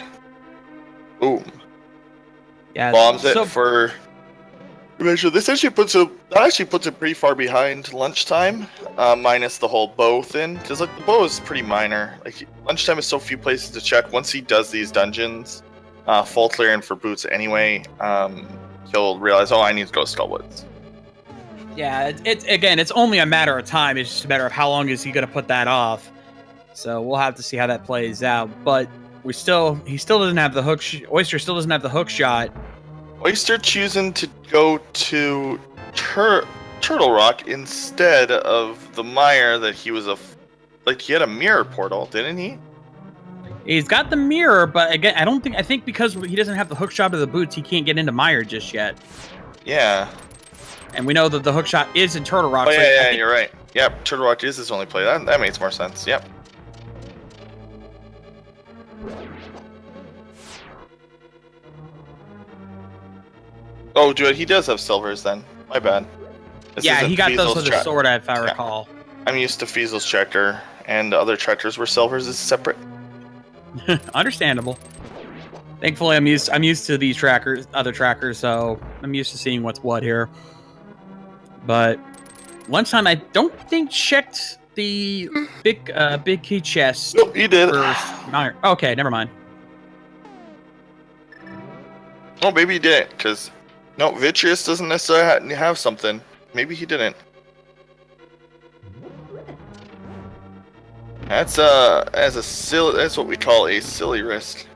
Boom. Yeah, bombs it for. This actually puts it pretty far behind lunchtime, minus the whole bow thing. Because like the bow is pretty minor. Like lunchtime is so few places to check. Once he does these dungeons, full clearing for boots anyway. He'll realize, oh, I need to go to Skullwoods. Yeah, it's only a matter of time. It's just a matter of how long is he going to put that off. So we'll have to see how that plays out. But he still doesn't have the hook. Oyster still doesn't have the hook shot. Oyster choosing to go to Turtle Rock instead of the mire that he was he had a mirror portal, didn't he? He's got the mirror, but again, I think because he doesn't have the hook shot of the boots, he can't get into Mire just yet. Yeah. And we know that the hook shot is in Turtle Rock. Oh, yeah, you're right. Yep, Turtle Rock is his only play. That makes more sense. Yep. Oh, dude, he does have silvers then. My bad. Yeah, he got those with his sword, if I recall. I'm used to Fiesel's checker, and other checkers where silvers is separate. Understandable. Thankfully, I'm used to these other trackers, so I'm used to seeing what's what here. But lunchtime, I don't think checked the big key chest. Nope, he did. Okay, never mind. Oh, maybe he didn't, because no, Vitreous doesn't necessarily have something. Maybe he didn't. That's a silly. That's what we call a silly risk.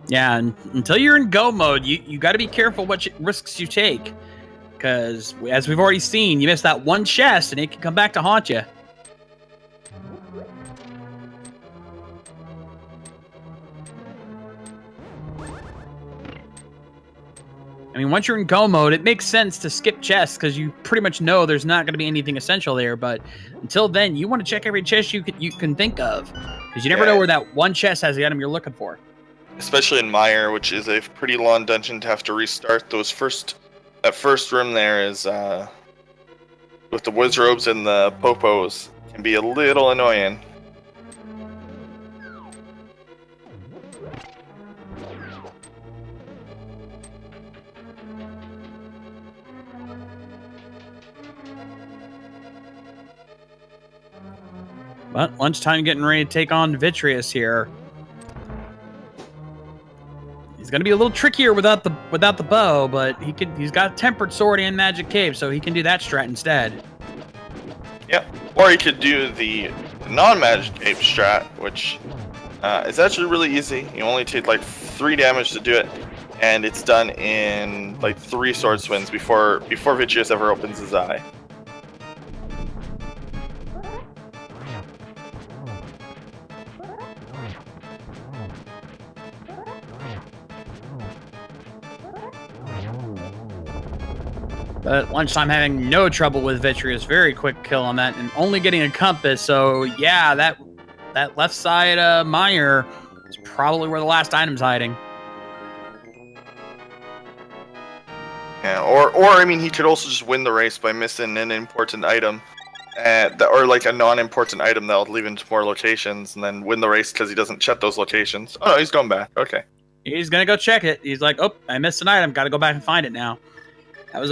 Yeah, and until you're in go mode, you got to be careful what risks you take, because as we've already seen, you miss that one chest and it can come back to haunt you. I mean, once you're in go mode, it makes sense to skip chests because you pretty much know there's not going to be anything essential there. But until then, you want to check every chest you can think of, because you never know where that one chest has the item you're looking for. Especially in Mire, which is a pretty long dungeon to have to restart. That first room there is with the wizrobes and the popos can be a little annoying. But lunchtime getting ready to take on Vitreous here. He's gonna be a little trickier without the bow, but he's got a tempered sword and magic cape, so he can do that strat instead. Yep. Or he could do the non-magic cape strat, which is actually really easy. You only take like 3 damage to do it, and it's done in like 3 sword swings before Vitreous ever opens his eye. But lunchtime having no trouble with Vitreous. Very quick kill on that, and only getting a compass. So yeah, that left side Mire is probably where the last item's hiding. Yeah, or I mean, he could also just win the race by missing an important item, or like a non-important item that will leave him to more locations, and then win the race because he doesn't check those locations. Oh no, he's going back. Okay. He's gonna go check it. He's like, oh, I missed an item. Got to go back and find it now. That's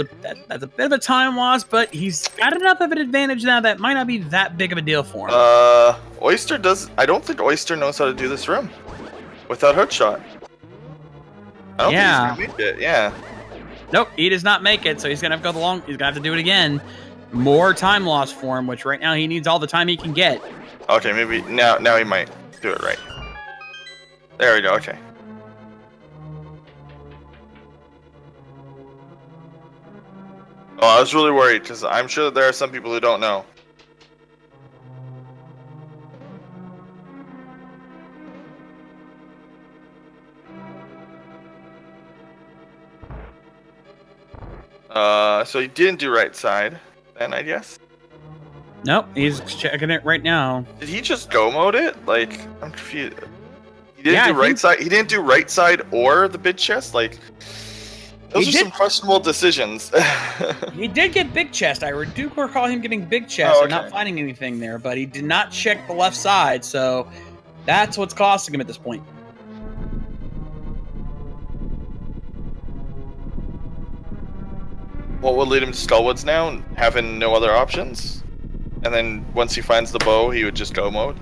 a bit of a time loss, but he's got enough of an advantage now that might not be that big of a deal for him. Oyster does. I don't think Oyster knows how to do this room without hookshot. I don't think he's gonna make it. Yeah. Nope, he does not make it, so he's gonna have to go he's gonna have to do it again. More time loss for him, which right now he needs all the time he can get. Okay, maybe now he might do it right. There we go. Okay. Oh, I was really worried because I'm sure that there are some people who don't know. So he didn't do right side, then I guess. Nope, he's checking it right now. Did he just go mode it? Like, I'm confused. He didn't do right side. He didn't do right side or the big chest. Like, those are some questionable decisions. He did get big chest. I do recall him getting big chest and not finding anything there, but he did not check the left side, so that's what's costing him at this point. What would lead him to Skullwoods now, having no other options? And then once he finds the bow, he would just go mode?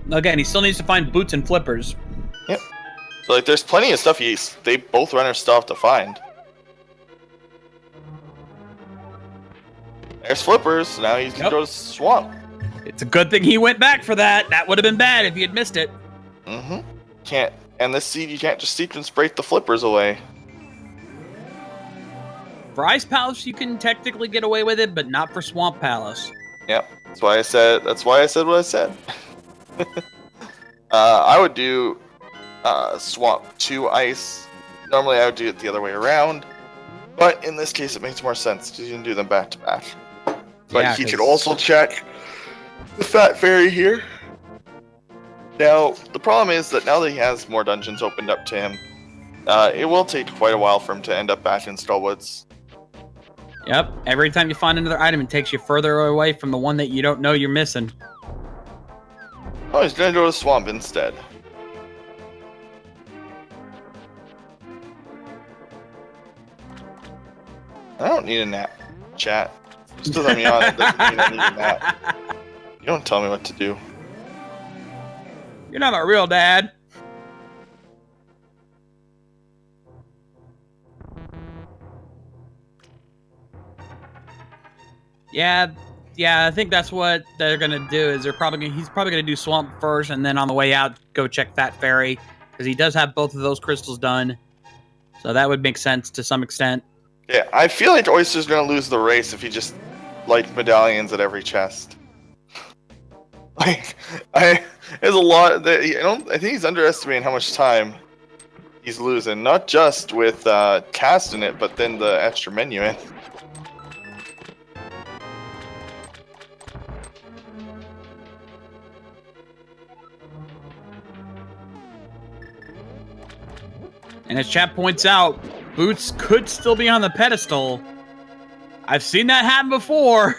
Again, he still needs to find boots and flippers. Yep. So, like, there's plenty of stuff they both runners still have to find. There's flippers, now he can go to Swamp. It's a good thing he went back for that. That would have been bad if he had missed it. Mm-hmm. And this seed, you can't just sequence break the flippers away. For Ice Palace, you can technically get away with it, but not for Swamp Palace. Yep. That's why I said what I said. I would do Swamp 2 Ice. Normally I would do it the other way around, but in this case it makes more sense because you can do them back to back. But yeah, he could also check the Fat Fairy here. Now, the problem is that now that he has more dungeons opened up to him, it will take quite a while for him to end up back in Skullwoods. Yep, every time you find another item, it takes you further away from the one that you don't know you're missing. Oh, he's gonna go to Swamp instead. I don't need a nap, chat. Just because I'm yawning doesn't mean I need a nap. You don't tell me what to do. You're not a real dad. Yeah, I think that's what they're gonna do. Is he's probably gonna do Swamp first, and then on the way out, go check Fat Fairy because he does have both of those crystals done. So that would make sense to some extent. Yeah, I feel like Oyster's gonna lose the race if he just light medallions at every chest. Like, there's a lot that I think he's underestimating how much time he's losing. Not just with casting it, but then the extra menu in. And as chat points out, Boots could still be on the pedestal. I've seen that happen before.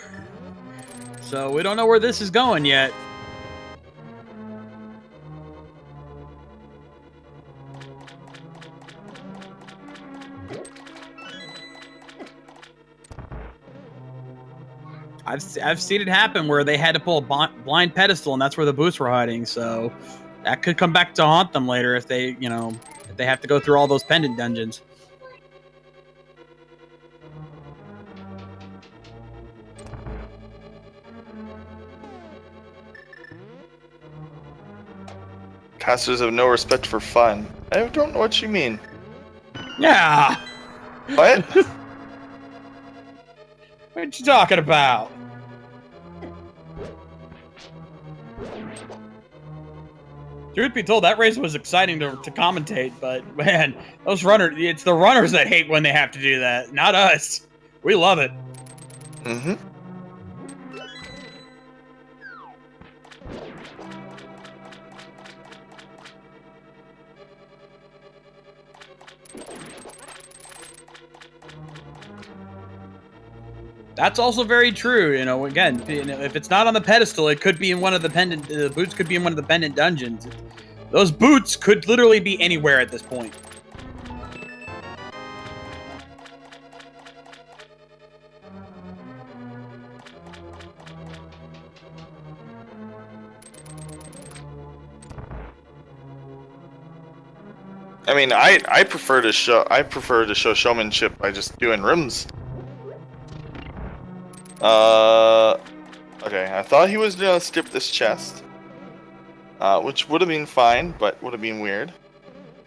So we don't know where this is going yet. I've seen it happen where they had to pull a blind pedestal, and that's where the Boots were hiding. So that could come back to haunt them later if they, if they have to go through all those pendant dungeons. Casters have no respect for fun. I don't know what you mean. Yeah. What? What you talking about? Truth be told, that race was exciting to commentate, but man, it's the runners that hate when they have to do that, not us. We love it. Mm-hmm. That's also very true. Again, if it's not on the pedestal, it could be in one of the boots could be in one of the pendant dungeons. Those boots could literally be anywhere at this point. I mean, I prefer to show showmanship by just doing rooms. Okay, I thought he was gonna skip this chest. Which would have been fine, but would have been weird.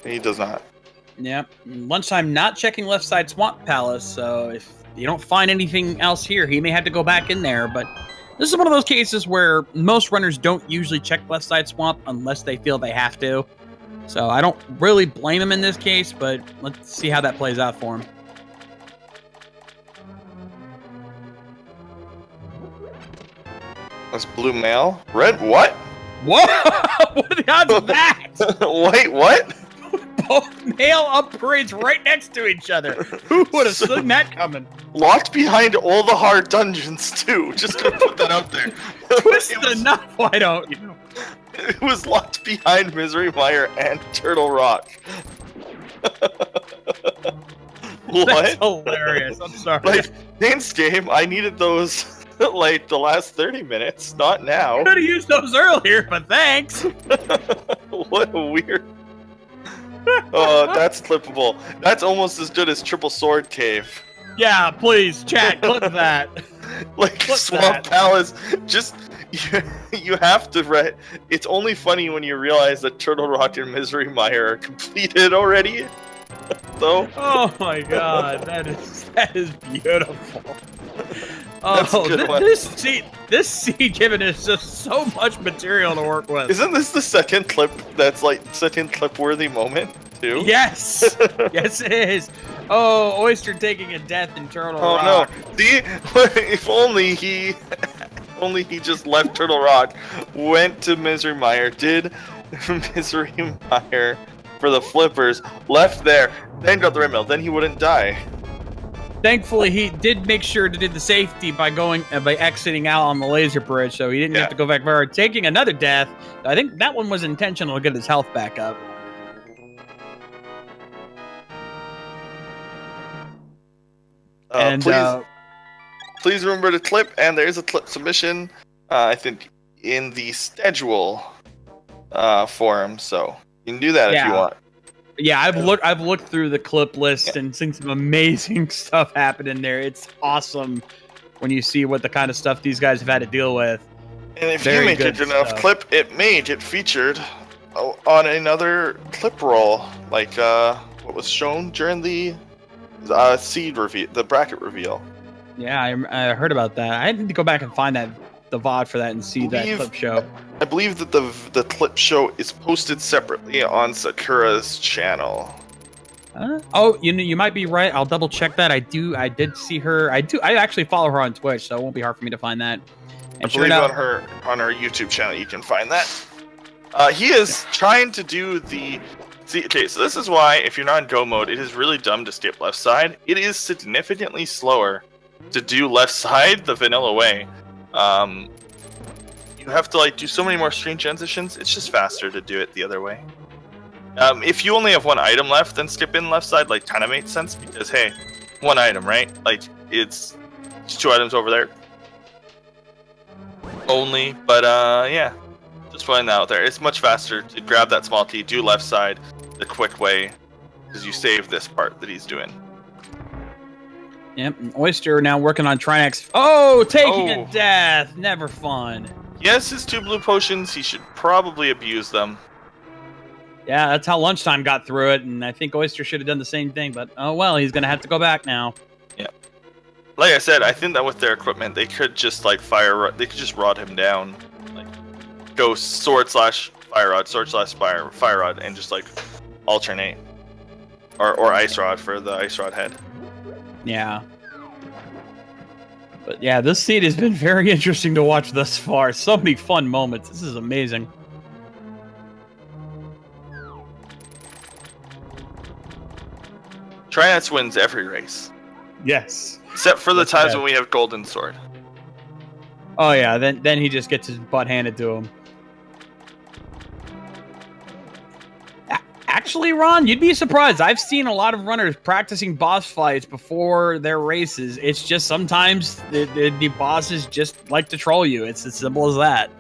He does not. Yep. Lunchtime not checking left side Swamp Palace, so if you don't find anything else here, he may have to go back in there, but this is one of those cases where most runners don't usually check left side Swamp unless they feel they have to. So I don't really blame him in this case, but let's see how that plays out for him. That's blue mail. Red what? What? What are the odds of that? Wait, what? Both mail upgrades right next to each other. Who would have seen that coming? Locked behind all the hard dungeons too. Just gonna put that out there. Twist the knot. Why don't you? It was locked behind Misery Mire and Turtle Rock. What? That's hilarious. I'm sorry. Like, Dane's game, I needed those like the last 30 minutes, not now. Could have used those earlier, but thanks. What a weird. Oh, that's clippable. That's almost as good as Triple Sword Cave. Yeah, please, chat, clip that. Like Clip Swamp that. Palace, just you have to. It's only funny when you realize that Turtle Rock and Misery Mire are completed already. So. Oh my god, that is beautiful. That's a good one. This seed given is just so much material to work with. Isn't this the second clip that's like second clip worthy moment too? Yes, yes it is. Oh, Oyster taking a death in Turtle Rock. Oh no! See, if only he just left Turtle Rock, went to Misery Mire, did Misery Mire for the flippers, left there, then got the red mail, then he wouldn't die. Thankfully, he did make sure to do the safety by exiting out on the laser bridge, so he didn't have to go back forward. Taking another death, I think that one was intentional to get his health back up. Please remember to clip, and there is a clip submission, I think, in the schedule forum, so you can do that if you want. Yeah, I've looked through the clip list and seen some amazing stuff happen in there. It's awesome when you see what the kind of stuff these guys have had to deal with. And if Very you make good it enough stuff. clip, it may get featured on another clip roll, like what was shown during the seed reveal, the bracket reveal. Yeah, I heard about that. I need to go back and find the VOD for that and see that clip show. I believe that the clip show is posted separately on Sakura's channel. Oh, you might be right. I'll double check that. I did see her. I actually follow her on Twitch, so it won't be hard for me to find that. And I believe on her YouTube channel you can find that. He is trying to do the. See, okay, so this is why if you're not in go mode, it is really dumb to skip left side. It is significantly slower to do left side the vanilla way. You have to like do so many more screen transitions. It's just faster to do it the other way. If you only have one item left, then skip in left side like kind of makes sense because hey, one item, right? Like it's 2 items over there only. But yeah, just putting that out there. It's much faster to grab that small T, do left side the quick way because you save this part that he's doing. Yep, and Oyster now working on Trinex. Oh, taking a death. Never fun. Yes, his 2 blue potions. He should probably abuse them. Yeah, that's how Lunchtime got through it, and I think Oyster should have done the same thing, but oh well, he's going to have to go back now. Yeah. Like I said, I think that with their equipment, they could just like they could just rod him down. Like go sword slash fire rod, sword slash fire rod, and just like alternate. Or ice rod for the ice rod head. Yeah. But yeah, this seed has been very interesting to watch thus far. So many fun moments. This is amazing. Triads wins every race. Yes. Except for the times when we have golden sword. Oh yeah, then he just gets his butt handed to him. Actually, Ron, you'd be surprised. I've seen a lot of runners practicing boss fights before their races. It's just sometimes the bosses just like to troll you. It's as simple as that.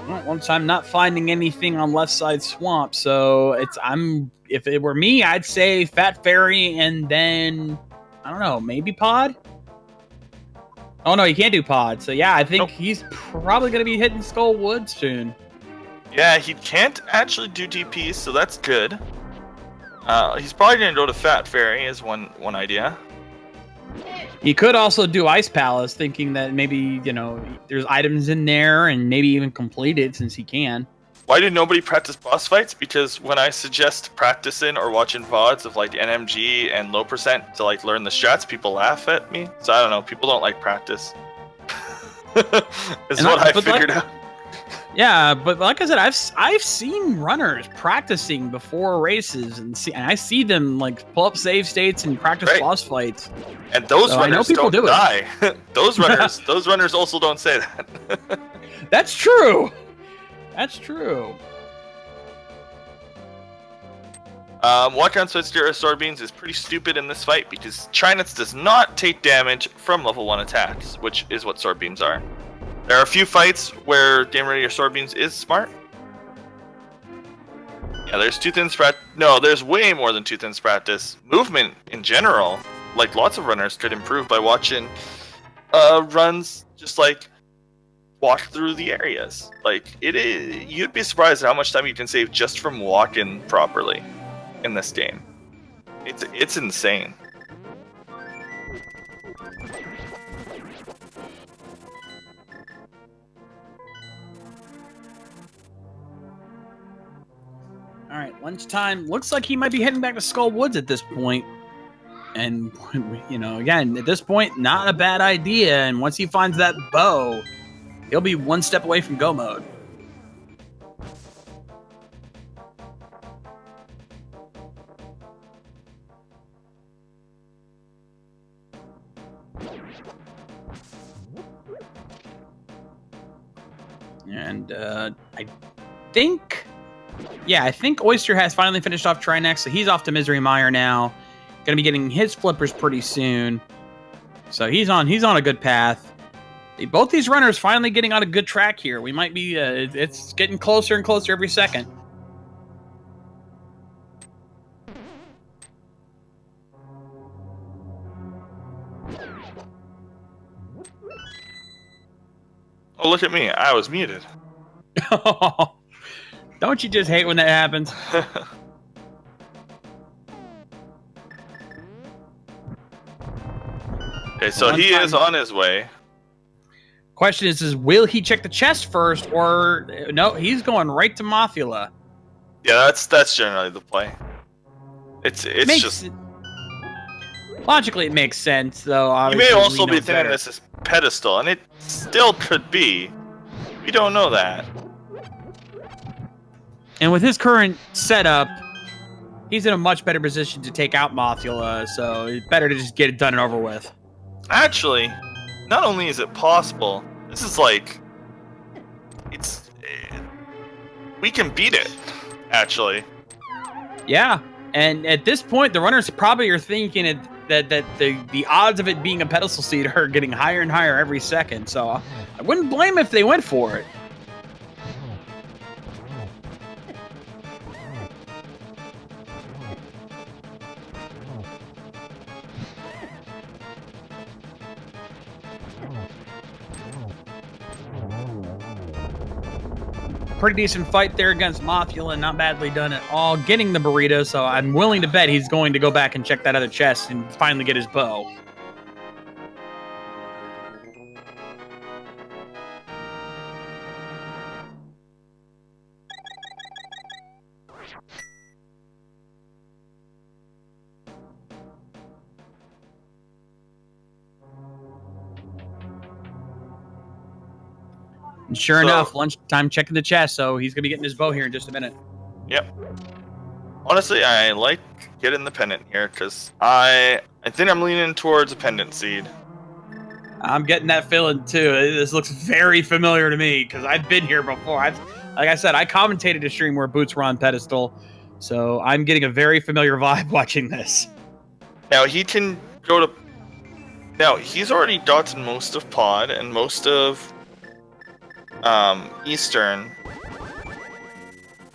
Well, once I'm not finding anything on left side swamp, so if it were me, I'd say Fat Fairy and then I don't know, maybe Pod. Oh no, he can't do Pod. So yeah, I think he's probably going to be hitting Skull Wood soon. Yeah, he can't actually do DPs, so that's good. He's probably going to go to Fat Fairy is one idea. He could also do Ice Palace, thinking that maybe, there's items in there and maybe even complete it since he can. Why do nobody practice boss fights? Because when I suggest practicing or watching VODs of like NMG and low percent to like learn the strats, people laugh at me. So I don't know, people don't like practice. Is what I figured out. Yeah, but like I said, I've seen runners practicing before races and I see them like pull up save states and practice boss fights. And those runners don't die. those runners also don't say that. That's true. That's true. Walk on Sword Beans is pretty stupid in this fight because Trinets does not take damage from level 1 attacks, which is what Sword Beams are. There are a few fights where getting rid of your Sword Beams is smart. Yeah, there's 2 Thins practice. No, there's way more than 2 Thins practice. Movement in general, like lots of runners could improve by watching runs just like walk through the areas. Like you'd be surprised at how much time you can save just from walking properly in this game. It's insane. All right, lunchtime. Looks like he might be heading back to Skull Woods at this point. And, again, at this point, not a bad idea. And once he finds that bow, he'll be one step away from go mode. And I think Oyster has finally finished off Trinex, so he's off to Misery Mire now. Gonna be getting his flippers pretty soon. So he's on a good path. Both these runners finally getting on a good track here. We might be it's getting closer and closer every second. Oh, look at me. I was muted. Don't you just hate when that happens? Okay, so he is on his way. Question is will he check the chest first, or no? He's going right to Mothula. Yeah, that's generally the play. It's just logically it makes sense, though. You may also be thinking this is pedestal, and it still could be. We don't know that. And with his current setup, he's in a much better position to take out Mothula, so it's better to just get it done and over with. Actually, not only is it possible, this is like, we can beat it, actually. Yeah, and at this point, the runners probably are thinking that the odds of it being a pedestal seed are getting higher and higher every second, so I wouldn't blame if they went for it. Pretty decent fight there against Mothula, not badly done at all, getting the burrito, so I'm willing to bet he's going to go back and check that other chest and finally get his bow. And sure enough, lunchtime checking the chest, so he's going to be getting his bow here in just a minute. Yep. Honestly, I like getting the pendant here, because I think I'm leaning towards a pendant seed. I'm getting that feeling, too. This looks very familiar to me, because I've been here before. Like I said, I commentated a stream where Boots were on pedestal, so I'm getting a very familiar vibe watching this. Now, he can go to... Now, he's already gotten most of Pod and most of... Eastern,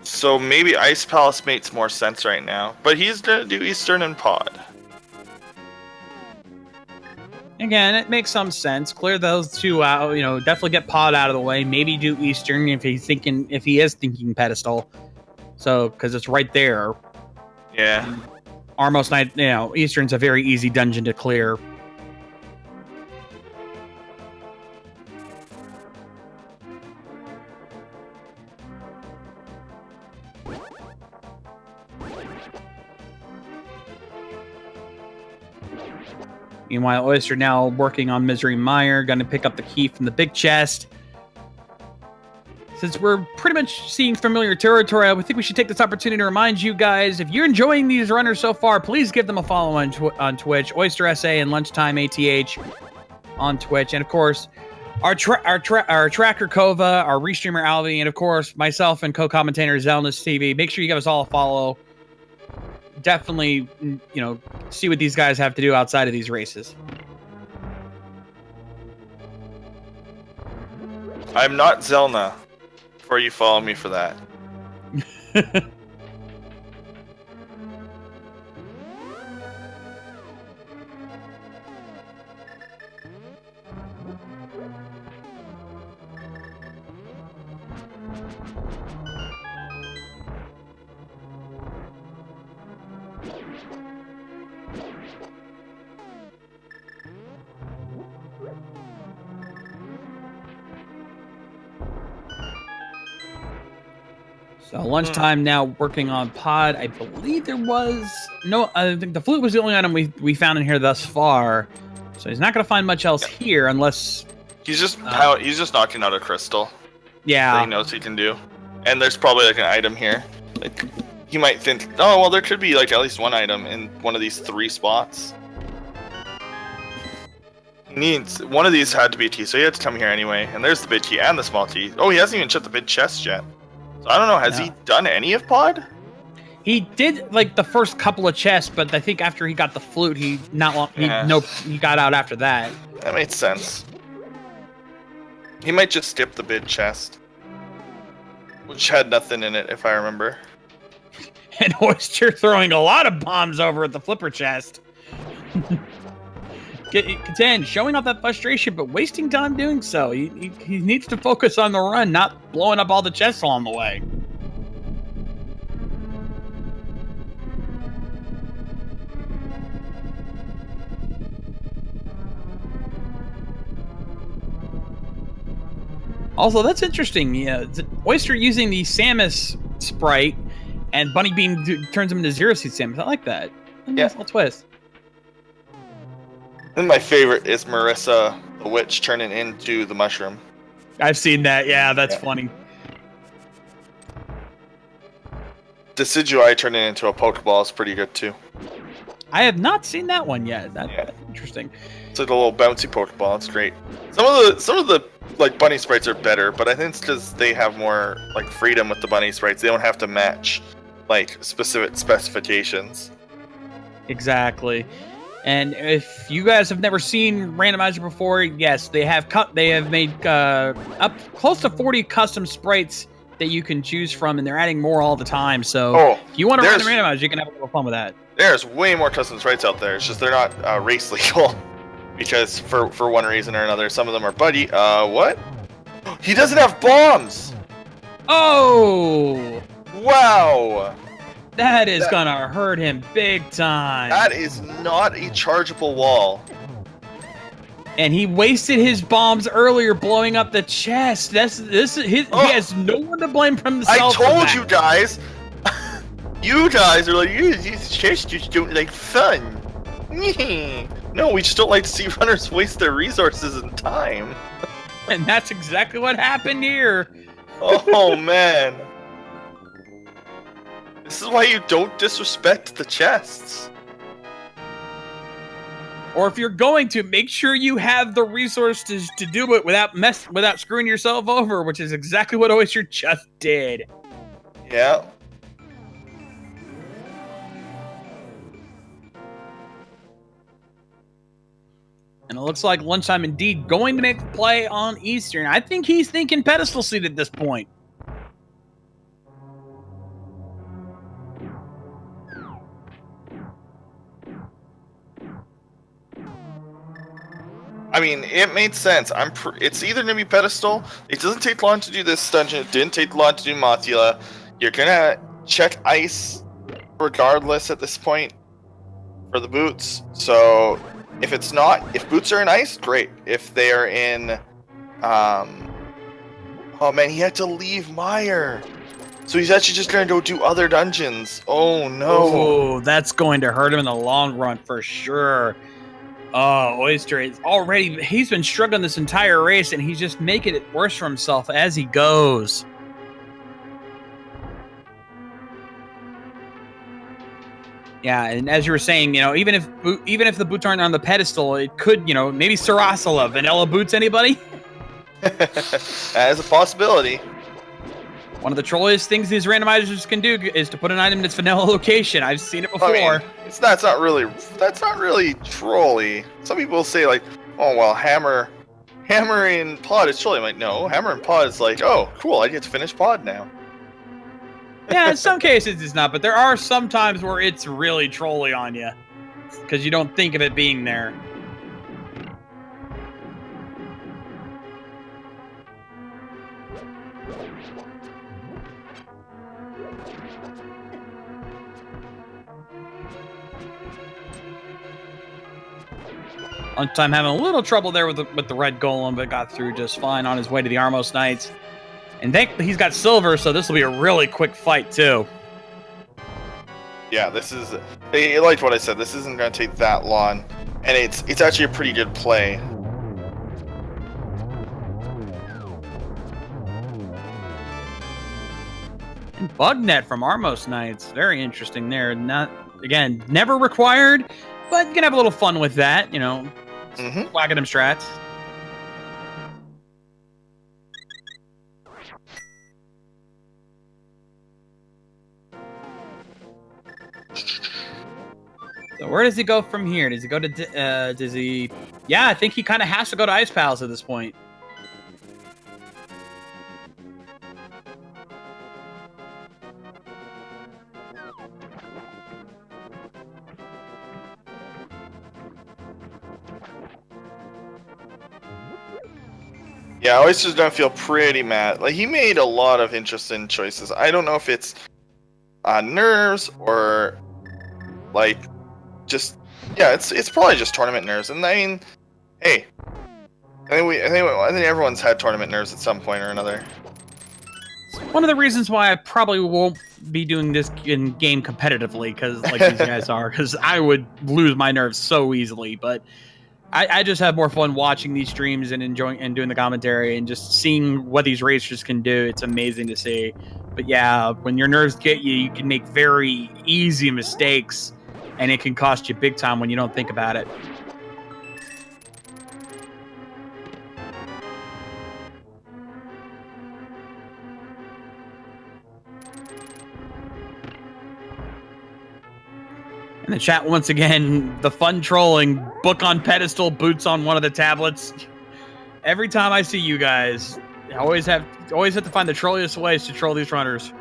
so maybe Ice Palace makes more sense right now, but he's gonna do Eastern and Pod. Again, it makes some sense. Clear those two out, definitely get Pod out of the way, maybe do Eastern if he is thinking pedestal, so because it's right there. Yeah, Armos Knight, Eastern's a very easy dungeon to clear. Meanwhile, Oyster now working on Misery Mire, going to pick up the key from the big chest. Since we're pretty much seeing familiar territory, I think we should take this opportunity to remind you guys, if you're enjoying these runners so far, please give them a follow on Twitch, OysterSA and Lunchtime ATH on Twitch. And of course, our tracker Kova, our restreamer Alvi, and of course, myself and co-commentator Zelda TV. Make sure you give us all a follow. Definitely, see what these guys have to do outside of these races. I'm not Zelda, before you follow me for that. So lunchtime now working on Pod. I believe there was I think the flute was the only item we found in here thus far. So he's not going to find much else here unless he's just knocking out a crystal. Yeah, that he knows he can do. And there's probably like an item here. Like he might think, oh well, there could be like at least one item in one of these 3 spots. One of these had to be a key, so he had to come here anyway. And there's the big key and the small key. Oh, he hasn't even checked the big chest yet. So I don't know, has he done any of Pod? He did like the first couple of chests, but I think after he got the flute, he got out after that. That makes sense. He might just skip the bid chest, which had nothing in it, if I remember. And Oyster throwing a lot of bombs over at the flipper chest. contend, showing off that frustration, but wasting time doing so. He needs to focus on the run, not blowing up all the chests along the way. Also, that's interesting. Yeah, Oyster using the Samus sprite, and Bunny Bean turns him into Zero Suit Samus. I like that. A nice little twist. And my favorite is Marissa, the witch, turning into the mushroom. I've seen that. Yeah, that's funny. Decidueye turning into a Pokeball is pretty good too. I have not seen that one yet. That's interesting. It's like a little bouncy Pokeball. It's great. Some of the like bunny sprites are better, but I think it's because they have more like freedom with the bunny sprites. They don't have to match like specific specifications. Exactly. And if you guys have never seen Randomizer before, yes, they have made up close to 40 custom sprites that you can choose from, and they're adding more all the time. So if you want to run the Randomizer, you can have a little fun with that. There's way more custom sprites out there. It's just they're not race legal because for one reason or another, some of them are buddy. What? He doesn't have bombs. Oh! Wow. That is gonna hurt him big time. That is not a chargeable wall. And he wasted his bombs earlier, blowing up the chest. He has no one to blame from himself. I told you guys. You guys are like, these chests just don't like fun. No, we just don't like to see runners waste their resources and time. And that's exactly what happened here. Oh man. This is why you don't disrespect the chests. Or if you're going to, make sure you have the resources to do it without screwing yourself over, which is exactly what Oyster just did. Yeah. And it looks like Lunchtime indeed going to make the play on Eastern. I think he's thinking pedestal seat at this point. I mean, it made sense. It's either gonna be pedestal. It doesn't take long to do this dungeon. It didn't take long to do Mothula. You're gonna check ice regardless at this point for the boots. So if boots are in ice, great. If they are in, oh man, he had to leave Meyer. So he's actually just gonna go do other dungeons. Oh no. Oh, that's going to hurt him in the long run for sure. Oh, Oyster he's been struggling this entire race, and he's just making it worse for himself as he goes. Yeah, and as you were saying, even if the boots aren't on the pedestal, it could, maybe Sarasala, vanilla boots, anybody? That is a possibility. One of the trolliest things these randomizers can do is to put an item that's vanilla location. I've seen it before. I mean, that's not really trolly. Some people say like, oh well, hammer in pod is trolly. I'm like, no, hammer in pod is like, oh cool, I get to finish pod now. Yeah, in some cases it's not, but there are some times where it's really trolly on you because you don't think of it being there. Lunchtime having a little trouble there with the red golem, but got through just fine on his way to the Armos Knights. And thankfully he's got silver, so this will be a really quick fight too. Yeah, this is. I liked what I said. This isn't going to take that long, and it's actually a pretty good play. And Bugnet from Armos Knights, very interesting there. Never required, but you can have a little fun with that, Whack at them strats. So where does he go from here? Does he go to, yeah, I think he kind of has to go to Ice Palace at this point. Yeah, Oyster's gonna feel pretty mad. Like, he made a lot of interesting choices. I don't know if it's nerves or like just yeah, it's probably just tournament nerves. And I mean, hey, I think everyone's had tournament nerves at some point or another. One of the reasons why I probably won't be doing this in game competitively, because like these guys are, because I would lose my nerves so easily. But I just have more fun watching these streams and enjoying and doing the commentary and just seeing what these racers can do. It's amazing to see. But yeah, when your nerves get you, you can make very easy mistakes, and it can cost you big time when you don't think about it. In the chat, once again, the fun trolling, book on pedestal, boots on one of the tablets. Every time I see you guys, I always have to find the trolliest ways to troll these runners.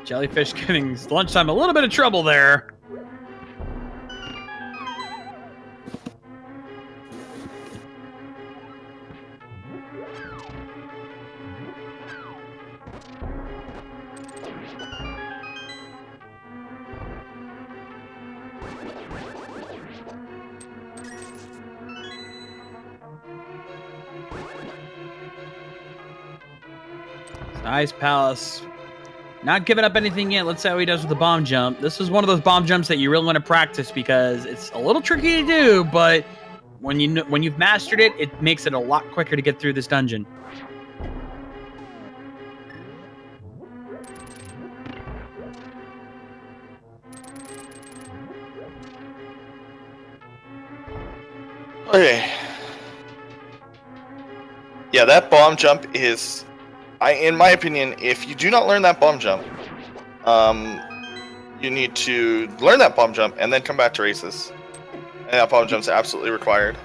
Jellyfish giving lunchtime a little bit of trouble there. Nice Palace. Not giving up anything yet. Let's see how he does with the bomb jump. This is one of those bomb jumps that you really want to practice because it's a little tricky to do, but when you've mastered it, it makes it a lot quicker to get through this dungeon. Okay. Yeah, that bomb jump is, in my opinion, if you do not learn that bomb jump, you need to learn that bomb jump and then come back to races. And that bomb jump's absolutely required.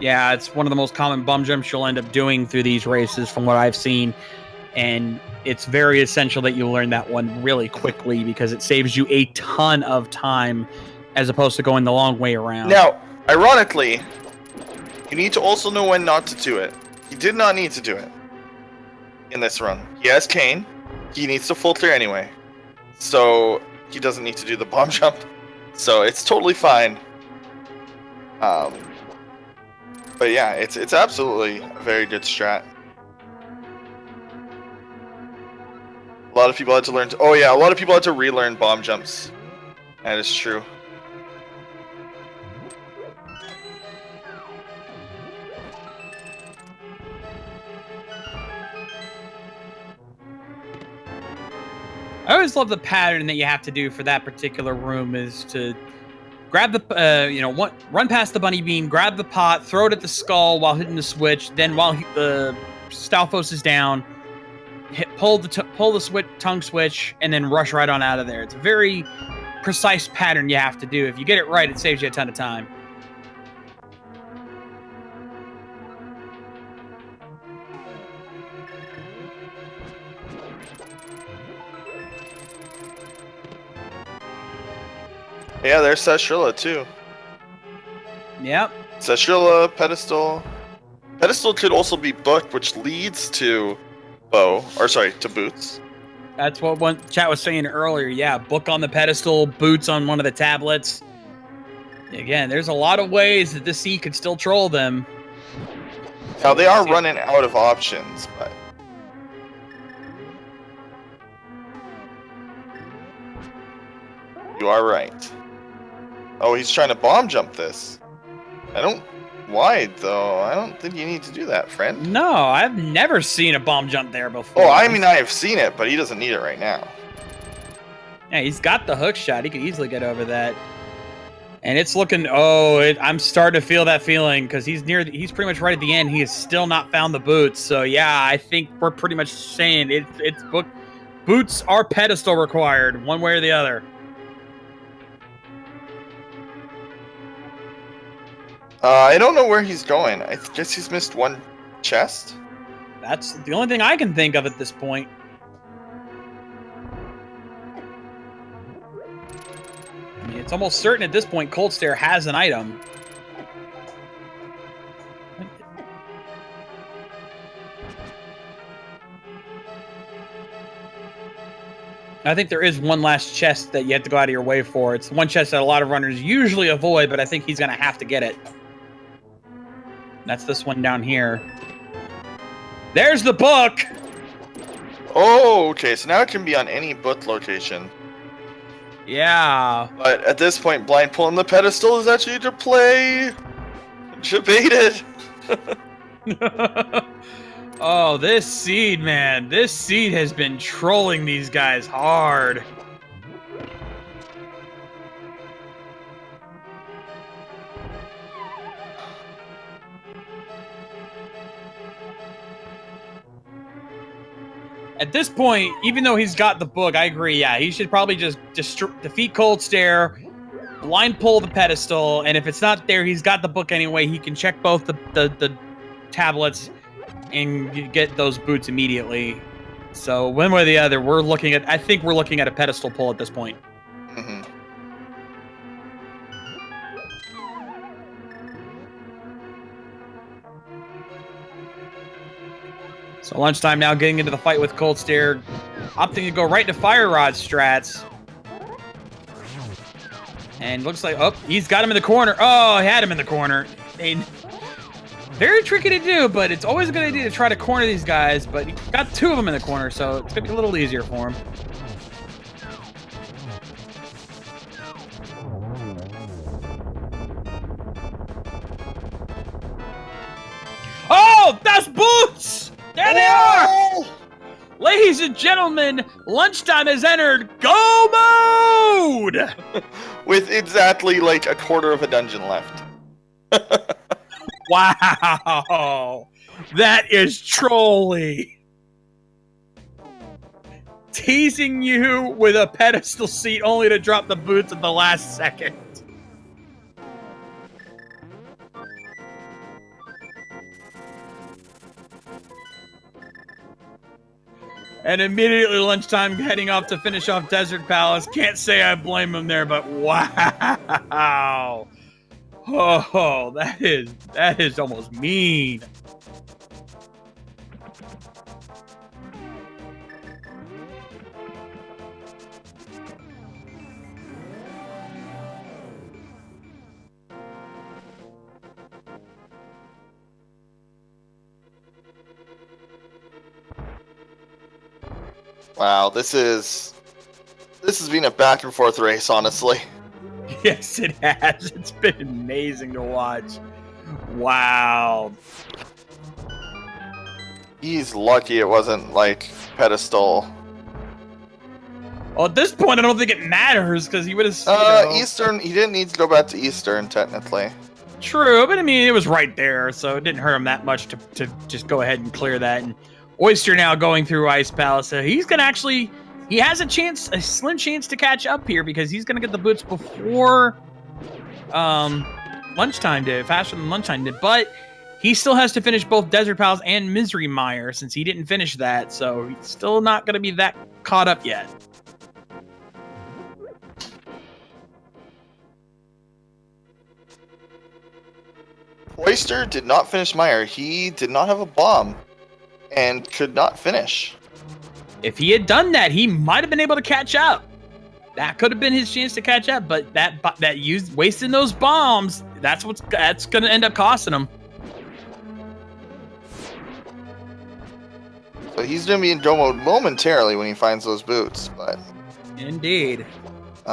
Yeah, it's one of the most common bomb jumps you'll end up doing through these races from what I've seen. And it's very essential that you learn that one really quickly because it saves you a ton of time as opposed to going the long way around. Now, ironically, you need to also know when not to do it. He did not need to do it in this run. He has Kane. He needs to full clear anyway. So he doesn't need to do the bomb jump. So it's totally fine. But yeah, it's absolutely a very good strat. A lot of people had to learn a lot of people had to relearn bomb jumps. That is true. I always love the pattern that you have to do for that particular room is to grab the, run past the bunny bean, grab the pot, throw it at the skull while hitting the switch. Then while the Stalfos is down, pull the switch, tongue switch, and then rush right on out of there. It's a very precise pattern you have to do. If you get it right, it saves you a ton of time. Yeah, there's Sashrilla too. Yep. Sashrilla, pedestal. Pedestal could also be booked, which leads to to boots. That's what one chat was saying earlier. Yeah, book on the pedestal, boots on one of the tablets. Again, there's a lot of ways that the C could still troll them. Now they are running out of options, but you are right. Oh, he's trying to bomb jump this. Why though? I don't think you need to do that, friend. No, I've never seen a bomb jump there before. Oh, I mean, I have seen it, but he doesn't need it right now. Yeah, he's got the hook shot. He could easily get over that. And it's looking. I'm starting to feel that feeling because he's pretty much right at the end. He has still not found the boots. So yeah, I think we're pretty much saying it's booked. Boots are pedestal required, one way or the other. I don't know where he's going. I guess he's missed one chest. That's the only thing I can think of at this point. I mean, it's almost certain at this point Cold Stare has an item. I think there is one last chest that you have to go out of your way for. It's one chest that a lot of runners usually avoid, but I think he's going to have to get it. That's this one down here. There's the book! Oh, okay. So now it can be on any book location. Yeah. But at this point, blind pulling the pedestal is actually to play. Debated. Oh, this seed, man. This seed has been trolling these guys hard. At this point, even though he's got the book, I agree, yeah, he should probably just defeat Cold Stare, blind pull the pedestal, and if it's not there, he's got the book anyway. He can check both the tablets and get those boots immediately. So one way or the other, I think we're looking at a pedestal pull at this point. Mm-hmm. So lunchtime now, getting into the fight with Cold Stare, opting to go right to Fire Rod strats. And looks like, oh, he's got him in the corner. Oh, he had him in the corner. And very tricky to do, but it's always a good idea to try to corner these guys. But he got two of them in the corner, so it's going to be a little easier for him. Oh, that's boots! There they are! Ladies and gentlemen, lunchtime has entered Go Mode! With exactly like a quarter of a dungeon left. Wow! That is trolly! Teasing you with a pedestal seat only to drop the boots at the last second. And immediately lunchtime heading off to finish off Desert Palace. Can't say I blame him there, but wow. Oh, that is almost mean. Wow, this has been a back and forth race, honestly. Yes, it has. It's been amazing to watch. Wow. He's lucky it wasn't like pedestal. Well, at this point, I don't think it matters because he would have. Eastern. He didn't need to go back to Eastern technically. True, but I mean, it was right there, so it didn't hurt him that much to just go ahead and clear that. And Oyster now going through Ice Palace, so he's gonna actually. He has a slim chance to catch up here because he's gonna get the boots before lunchtime did, faster than lunchtime did. But he still has to finish both Desert Palace and Misery Mire since he didn't finish that, so he's still not gonna be that caught up yet. Oyster did not finish Mire. He did not have a bomb and could not finish. If he had done that, he might have been able to catch up. That could have been his chance to catch up, but wasting those bombs, that's going to end up costing him. So he's going to be in go mode momentarily when he finds those boots, but Indeed. He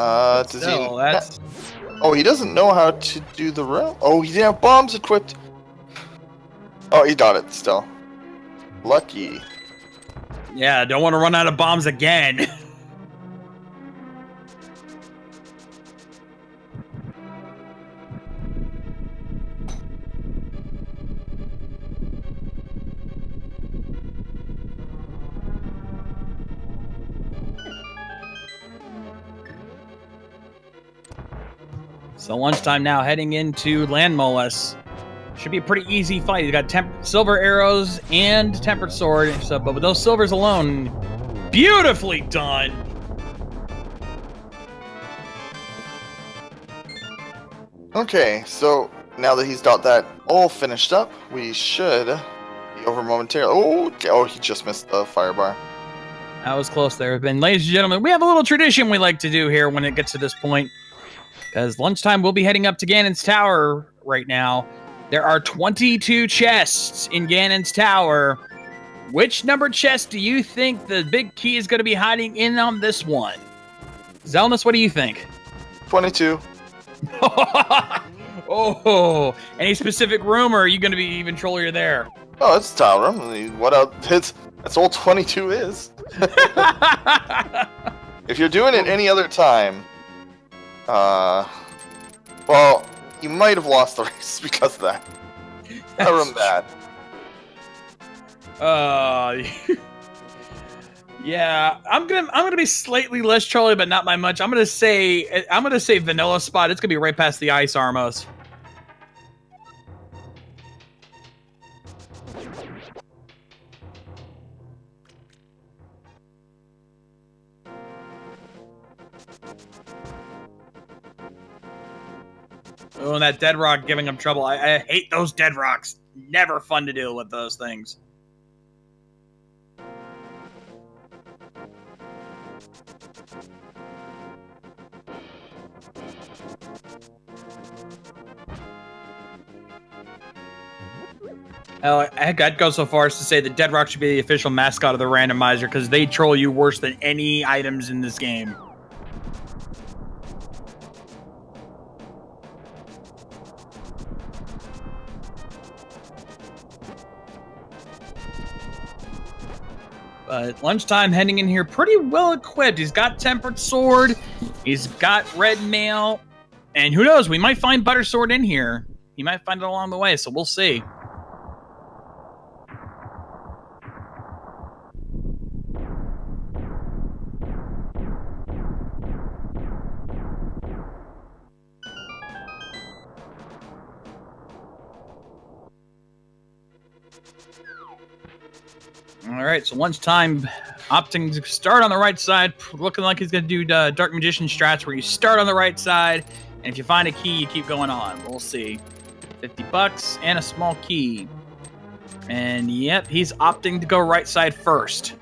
doesn't know how to do the realm. Oh, he didn't have bombs equipped. Oh, he got it still. Lucky. Yeah, don't want to run out of bombs again. So lunchtime now, heading into Land Molus. Should be a pretty easy fight. You got silver arrows and tempered sword. So, but with those silvers alone, beautifully done. Okay, so now that he's got that all finished up, we should be over momentarily. Oh, he just missed the firebar. That was close there. And ladies and gentlemen, we have a little tradition we like to do here when it gets to this point. Because lunchtime, we'll be heading up to Ganon's Tower right now. There are 22 chests in Ganon's Tower. Which numbered chest do you think the big key is going to be hiding in on this one? Zelnus, what do you think? 22. Oh, any specific room, or are you going to be even trollier there? Oh, it's tile room. I mean, what else? That's all 22 is. If you're doing it any other time, well, you might have lost the race because of that. I remember that. Yeah, I'm gonna be slightly less trolly, but not by much. I'm gonna say vanilla spot. It's gonna be right past the ice armos. Oh, and that dead rock giving him trouble. I hate those dead rocks. Never fun to deal with those things. I'd go so far as to say the dead rock should be the official mascot of the randomizer because they troll you worse than any items in this game. But lunchtime heading in here pretty well equipped. He's got tempered sword. He's got red mail. And who knows, we might find butter sword in here. He might find it along the way, so we'll see. All right, so lunchtime opting to start on the right side, looking like he's going to do Dark Magician strats where you start on the right side, and if you find a key, you keep going on. We'll see. $50 and a small key. And yep, he's opting to go right side first.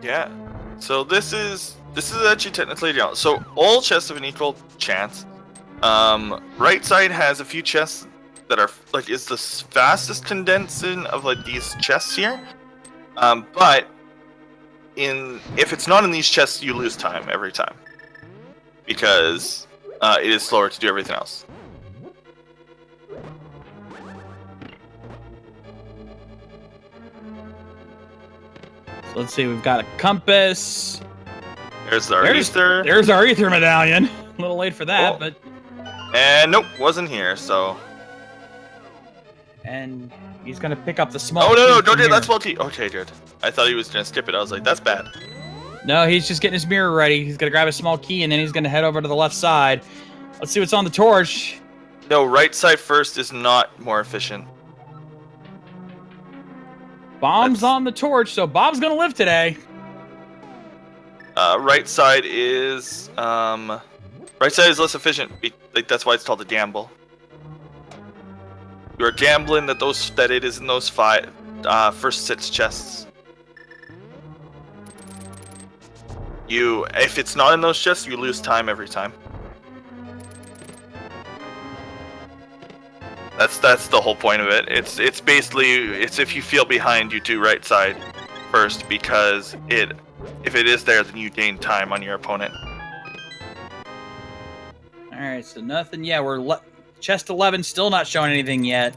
Yeah. So this is actually technically down. So all chests have an equal chance. Right side has a few chests that are like is the fastest condensing of like these chests here. But if it's not in these chests, you lose time every time because it is slower to do everything else. So let's see, we've got a compass. There's our ether. There's our ether medallion. A little late for that, but... And nope, wasn't here, so... And he's going to pick up the small Oh, no, key don't do from that here. small key. Okay, good. I thought he was going to skip it. I was like, that's bad. No, he's just getting his mirror ready. He's going to grab a small key, and then he's going to head over to the left side. Let's see what's on the torch. No, right side first is not more efficient. Bomb's on the torch, so Bob's going to live today. Right side is less efficient. Like that's why it's called a gamble. You're gambling that it is in those first 6 chests. If it's not in those chests, you lose time every time. That's the whole point of it. It's basically if you feel behind, you do right side first because if it is there, then you gain time on your opponent. All right, so nothing. Yeah, we're chest 11 still not showing anything yet.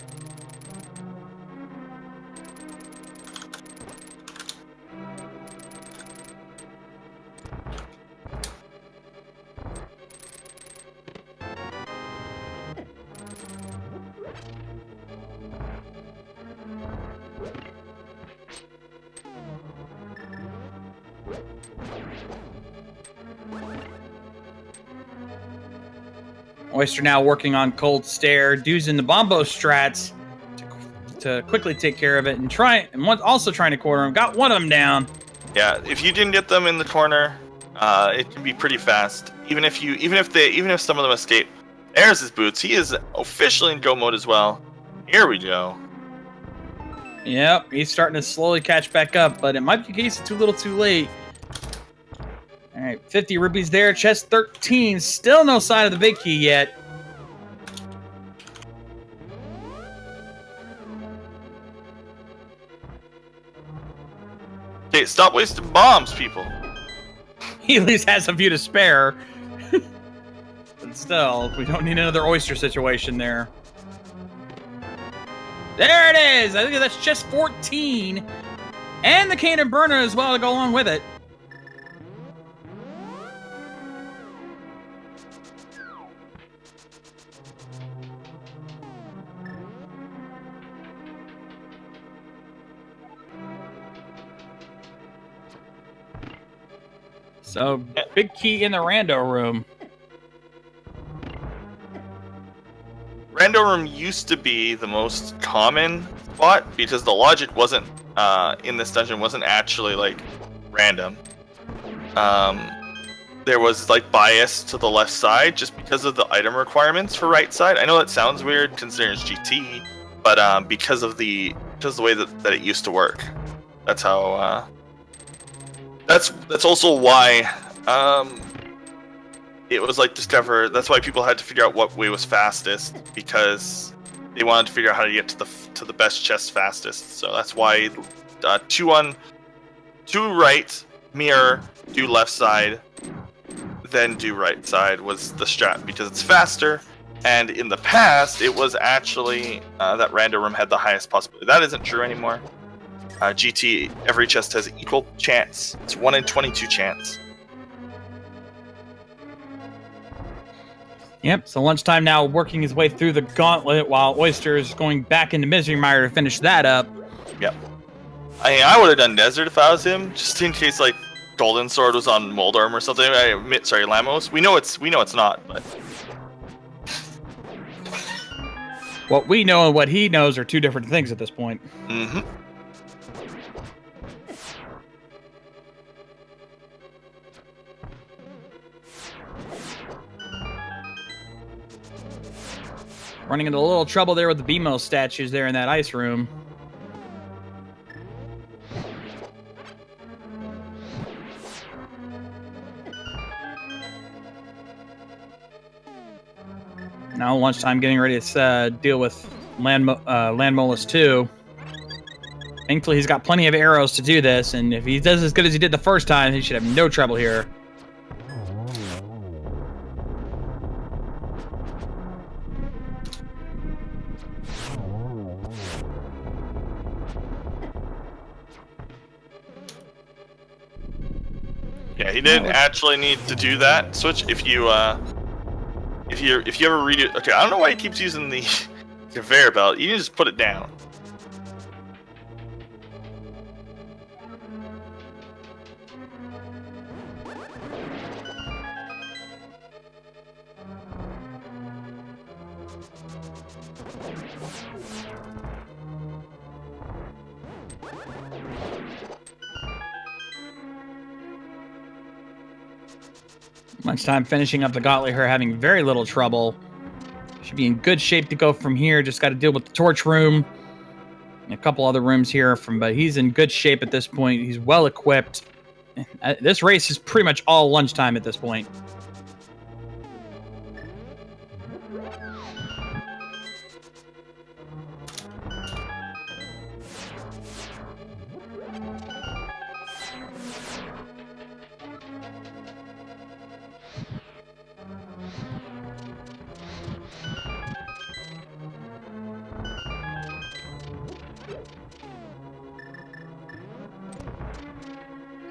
Oyster now working on Cold Stare, using the Bombo strats to quickly take care of it, and also trying to corner him. Got one of them down. Yeah, if you didn't get them in the corner, it can be pretty fast. Even if some of them escape. There's his boots. He is officially in go mode as well. Here we go. Yep, he's starting to slowly catch back up, but it might be a case of too little too late. All right, 50 rupees there, chest 13. Still no sign of the big key yet. Okay, stop wasting bombs, people. He at least has a few to spare. But still, we don't need another oyster situation there. There it is! I think that's chest 14. And the cannon burner as well to go along with it. So, big key in the rando room. Rando room used to be the most common spot because the logic wasn't in this dungeon wasn't actually like random. There was like bias to the left side just because of the item requirements for right side. I know that sounds weird considering it's GT, but because of the way that it used to work. That's how. That's also why it was like discover. That's why people had to figure out what way was fastest because they wanted to figure out how to get to the best chest fastest. So that's why 2 right, mirror, do left side, then do right side was the strat because it's faster. And in the past, it was actually that random room had the highest possibility. That isn't true anymore. GT, every chest has equal chance. It's 1 in 22 chance. Yep, so lunchtime now working his way through the gauntlet while Oyster is going back into Misery Mire to finish that up. Yep. I would have done Desert if I was him, just in case like Golden Sword was on Moldarm or something. Sorry, Lamos. We know it's not, but what we know and what he knows are two different things at this point. Mm-hmm. Running into a little trouble there with the BMO statues there in that ice room. Now lunchtime getting ready to deal with Land Molus 2. Thankfully he's got plenty of arrows to do this, and if he does as good as he did the first time, he should have no trouble here. Yeah, he didn't actually need to do that switch. If you ever read it, okay, I don't know why he keeps using the conveyor belt. You can just put it down. Lunchtime finishing up the gauntlet here, having very little trouble. Should be in good shape to go from here. Just got to deal with the torch room and a couple other rooms here. But he's in good shape at this point. He's well equipped. This race is pretty much all lunchtime at this point.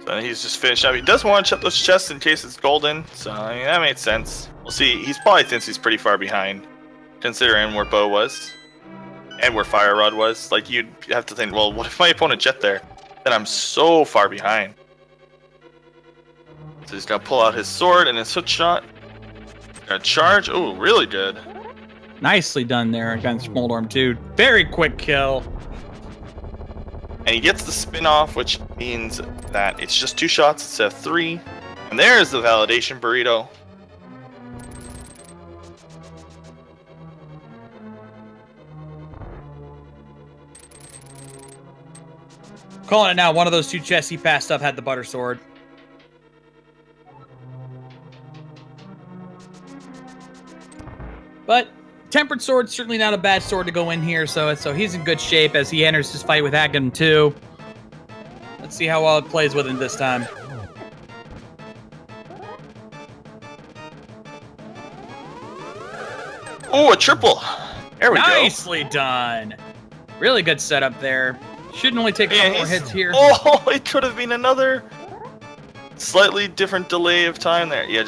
So he's just finished up. He does want to check those chests in case it's golden, so I mean, that made sense. We'll see. He's probably thinks he's pretty far behind, considering where Bo was and where Fire Rod was. Like, you'd have to think, well, what if my opponent jet there? Then I'm so far behind. So he's gonna pull out his sword and his hook shot. Gonna charge. Oh, really good. Nicely done there against Moldorm too. Very quick kill. And he gets the spin off, which means that it's just 2 shots instead of 3. And there's the validation burrito. Calling it now, one of those 2 chests he passed up had the butter sword. But Tempered Sword's certainly not a bad sword to go in here, so he's in good shape as he enters his fight with Aghanim 2. Let's see how well it plays with him this time. Oh, a triple! There we go. Nicely done. Really good setup there. Shouldn't only take a couple more hits here. Oh, it could have been another slightly different delay of time there. Yeah,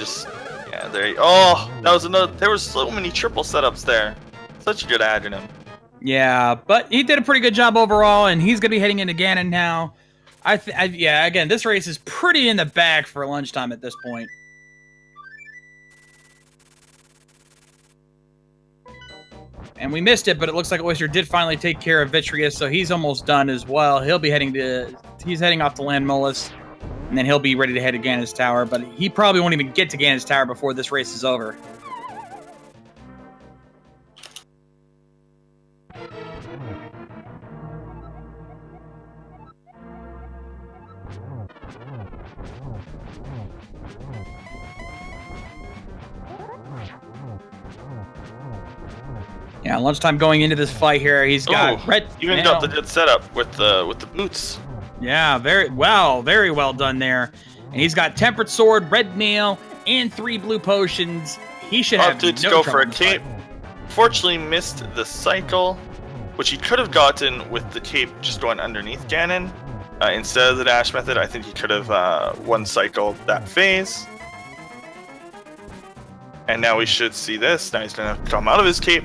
there you Oh, that was another. There were so many triple setups there. Such a good Aghanim. Yeah, but he did a pretty good job overall, and he's going to be heading into Ganon now. Yeah, again, this race is pretty in the bag for lunchtime at this point. And we missed it, but it looks like Oyster did finally take care of Vitreous, so he's almost done as well. He's heading off to Land Molus, and then he'll be ready to head to Ganon's Tower, but he probably won't even get to Ganon's Tower before this race is over. Yeah, lunchtime going into this fight here. He's got red. Even got the good setup with the boots. Yeah, very well done there. And he's got Tempered Sword, Red Nail, and 3 blue potions. He should have to no go trouble for a in this fight. cape. Fortunately, missed the cycle, which he could have gotten with the cape just going underneath Ganon. Instead of the dash method, I think he could have one-cycled that phase. And now we should see this. Now he's going to come out of his cape.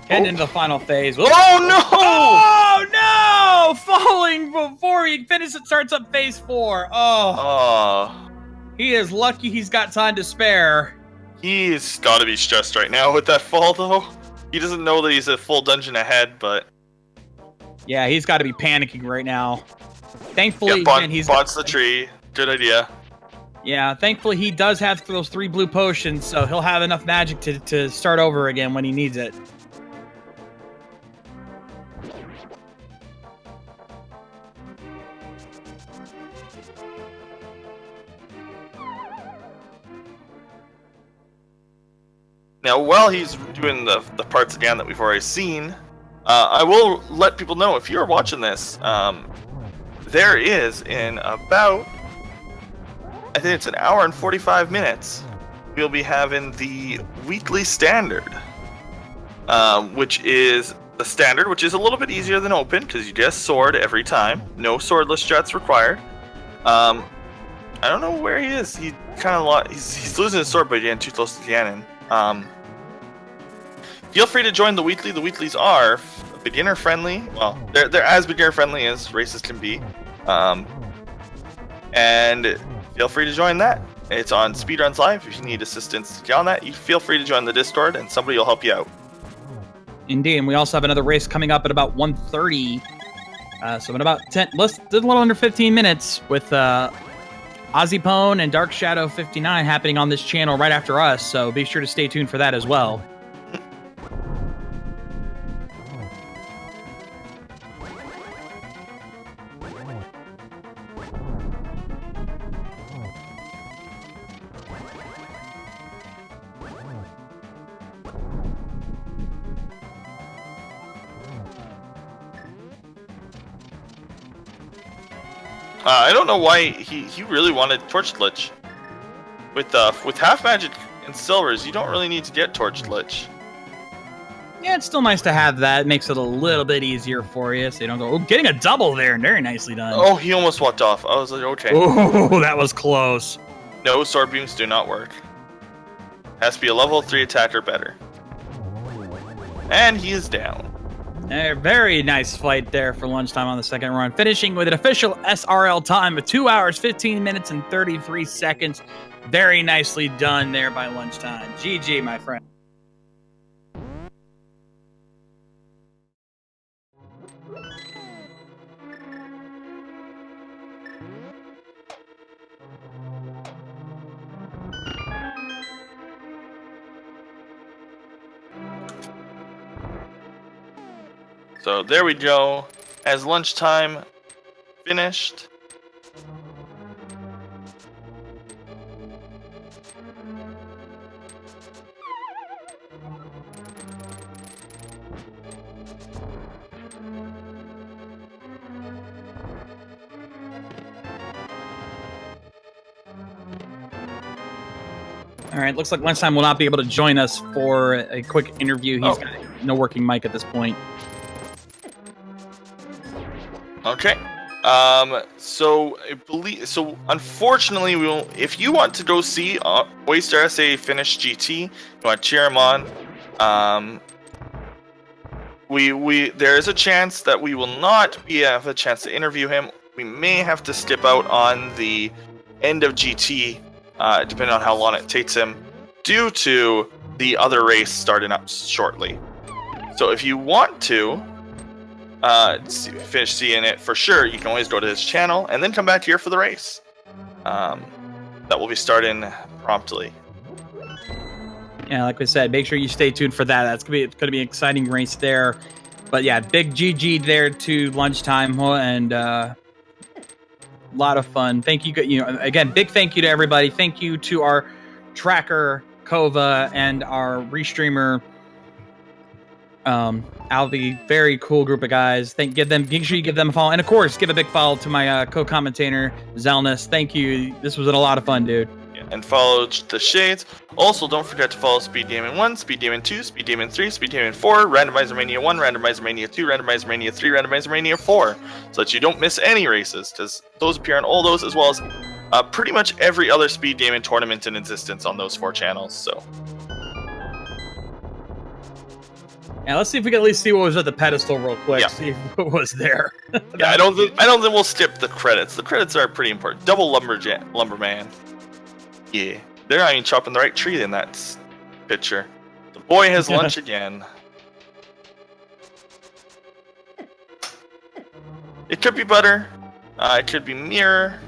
Heading into the final phase. Oh no! Oh no! Falling before he starts up phase 4. Oh. He is lucky he's got time to spare. He's got to be stressed right now with that fall, though. He doesn't know that he's a full dungeon ahead, but... Yeah, he's got to be panicking right now. Thankfully, he's bots the tree. Good idea. Yeah, thankfully he does have those 3 blue potions, so he'll have enough magic to start over again when he needs it. Now, while he's doing the parts again that we've already seen, I will let people know, if you're watching this, there is in about, I think it's an hour and 45 minutes, we'll be having the weekly standard, which is the standard, which is a little bit easier than open, because you get a sword every time. No swordless strats required. I don't know where he is. He kind of he's losing his sword by getting too close to Ganon. Feel free to join the weekly. The weeklies are beginner friendly. Well, they're as beginner friendly as races can be. And feel free to join that. It's on Speedruns Live. If you need assistance to get on that, you feel free to join the Discord, and somebody will help you out. Indeed, and we also have another race coming up at about 1:30. So in about 10, a little under 15 minutes, with Ozzypone and Dark Shadow 59 happening on this channel right after us. So be sure to stay tuned for that as well. I don't know why he really wanted Torch Lich. With half magic and silvers, you don't really need to get Torch Lich. Yeah, it's still nice to have that. It makes it a little bit easier for you, so you don't go, getting a double there. Very nicely done. Oh, he almost walked off. I was like, okay. Oh, that was close. No, sword beams do not work. Has to be a level 3 attacker better. And he is down. Very nice fight there for lunchtime on the second run, finishing with an official SRL time of 2 hours, 15 minutes, and 33 seconds. Very nicely done there by lunchtime. GG, my friend. So there we go. As lunchtime finished. All right, looks like lunchtime will not be able to join us for a quick interview. He's got no working mic at this point. Okay. So unfortunately, we will. If you want to go see OysterSA finish GT, you want to cheer him on. There is a chance that we will not have a chance to interview him. We may have to skip out on the end of GT, depending on how long it takes him, due to the other race starting up shortly. So if you want to finish seeing it for sure, you can always go to his channel and then come back here for the race. That will be starting promptly. Yeah, like we said, make sure you stay tuned for that. It's gonna be an exciting race there. But yeah, big GG there to lunchtime, and a lot of fun. Thank you. Again, big thank you to everybody. Thank you to our tracker Kova and our restreamer Alvi. Very cool group of guys. Make sure you give them a follow, and of course, give a big follow to my co-commentator Zelnus. Thank you. This was a lot of fun, dude. And follow the Shades. Also, don't forget to follow Speed Demon 1, Speed Demon 2, Speed Demon 3, Speed Demon 4, Randomizer Mania 1, Randomizer Mania 2, Randomizer Mania 3, Randomizer Mania 4, so that you don't miss any races, because those appear on all those, as well as pretty much every other Speed Demon tournament in existence on those 4 channels. So, yeah, let's see if we can at least see what was at the pedestal real quick. Yeah. See what was there. yeah, I don't think we'll skip the credits. The credits are pretty important. Double Lumberman. Yeah, they're not even chopping the right tree in that picture. The boy has lunch again. It could be butter. It could be mirror.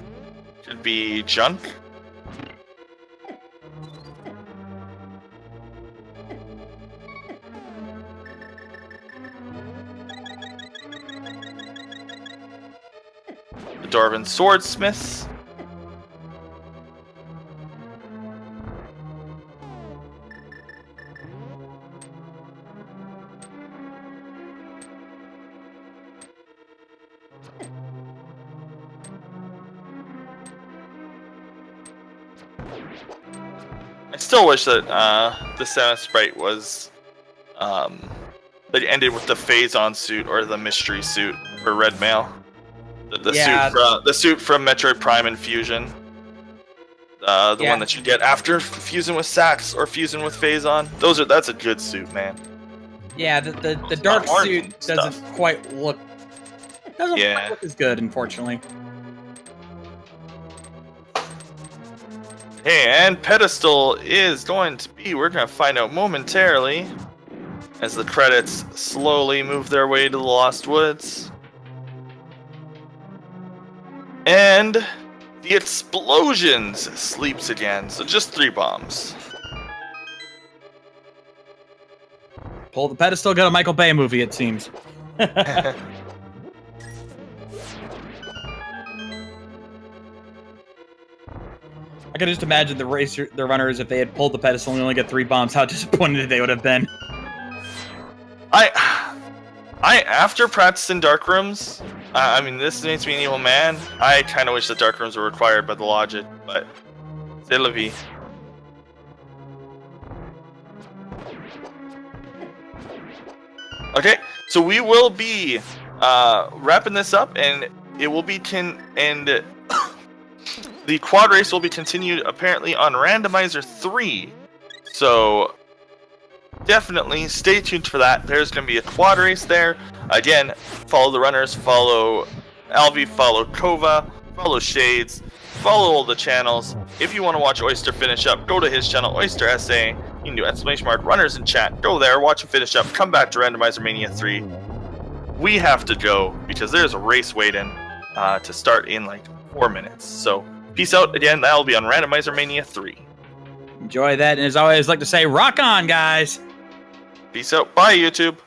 It could be junk. The Dwarven Swordsmiths. I still wish that the 7th sprite was that ended with the Phazon suit or the mystery suit for Red Mail. The suit from Metroid Prime Infusion. The one that you get after fusing with Sax or fusing with Phazon. That's a good suit, man. Yeah, the dark suit doesn't quite look as good, unfortunately. Hey, and pedestal is going to be, we're going to find out momentarily as the credits slowly move their way to the Lost Woods. And the explosions sleeps again, so just 3 bombs. Pull the pedestal, got a Michael Bay movie, it seems. I could just imagine the runners, if they had pulled the pedestal and only get 3 bombs, how disappointed they would have been. After practicing dark rooms, I mean, this makes me an evil man. I kind of wish the dark rooms were required by the logic, but c'est la vie. Okay, so we will be wrapping this up, and it will be the quad race will be continued apparently on Randomizer 3. So definitely stay tuned for that. There's going to be a quad race there. Again, follow the runners, follow Alvi, follow Kova, follow Shades, follow all the channels. If you want to watch Oyster finish up, go to his channel, OysterSA. You can do !runners in chat. Go there, watch him finish up, come back to Randomizer Mania 3. We have to go because there's a race waiting to start in like 4 minutes. So peace out. Again, that'll be on Randomizer Mania 3. Enjoy that. And as always, I'd like to say, rock on, guys. Peace out. Bye, YouTube.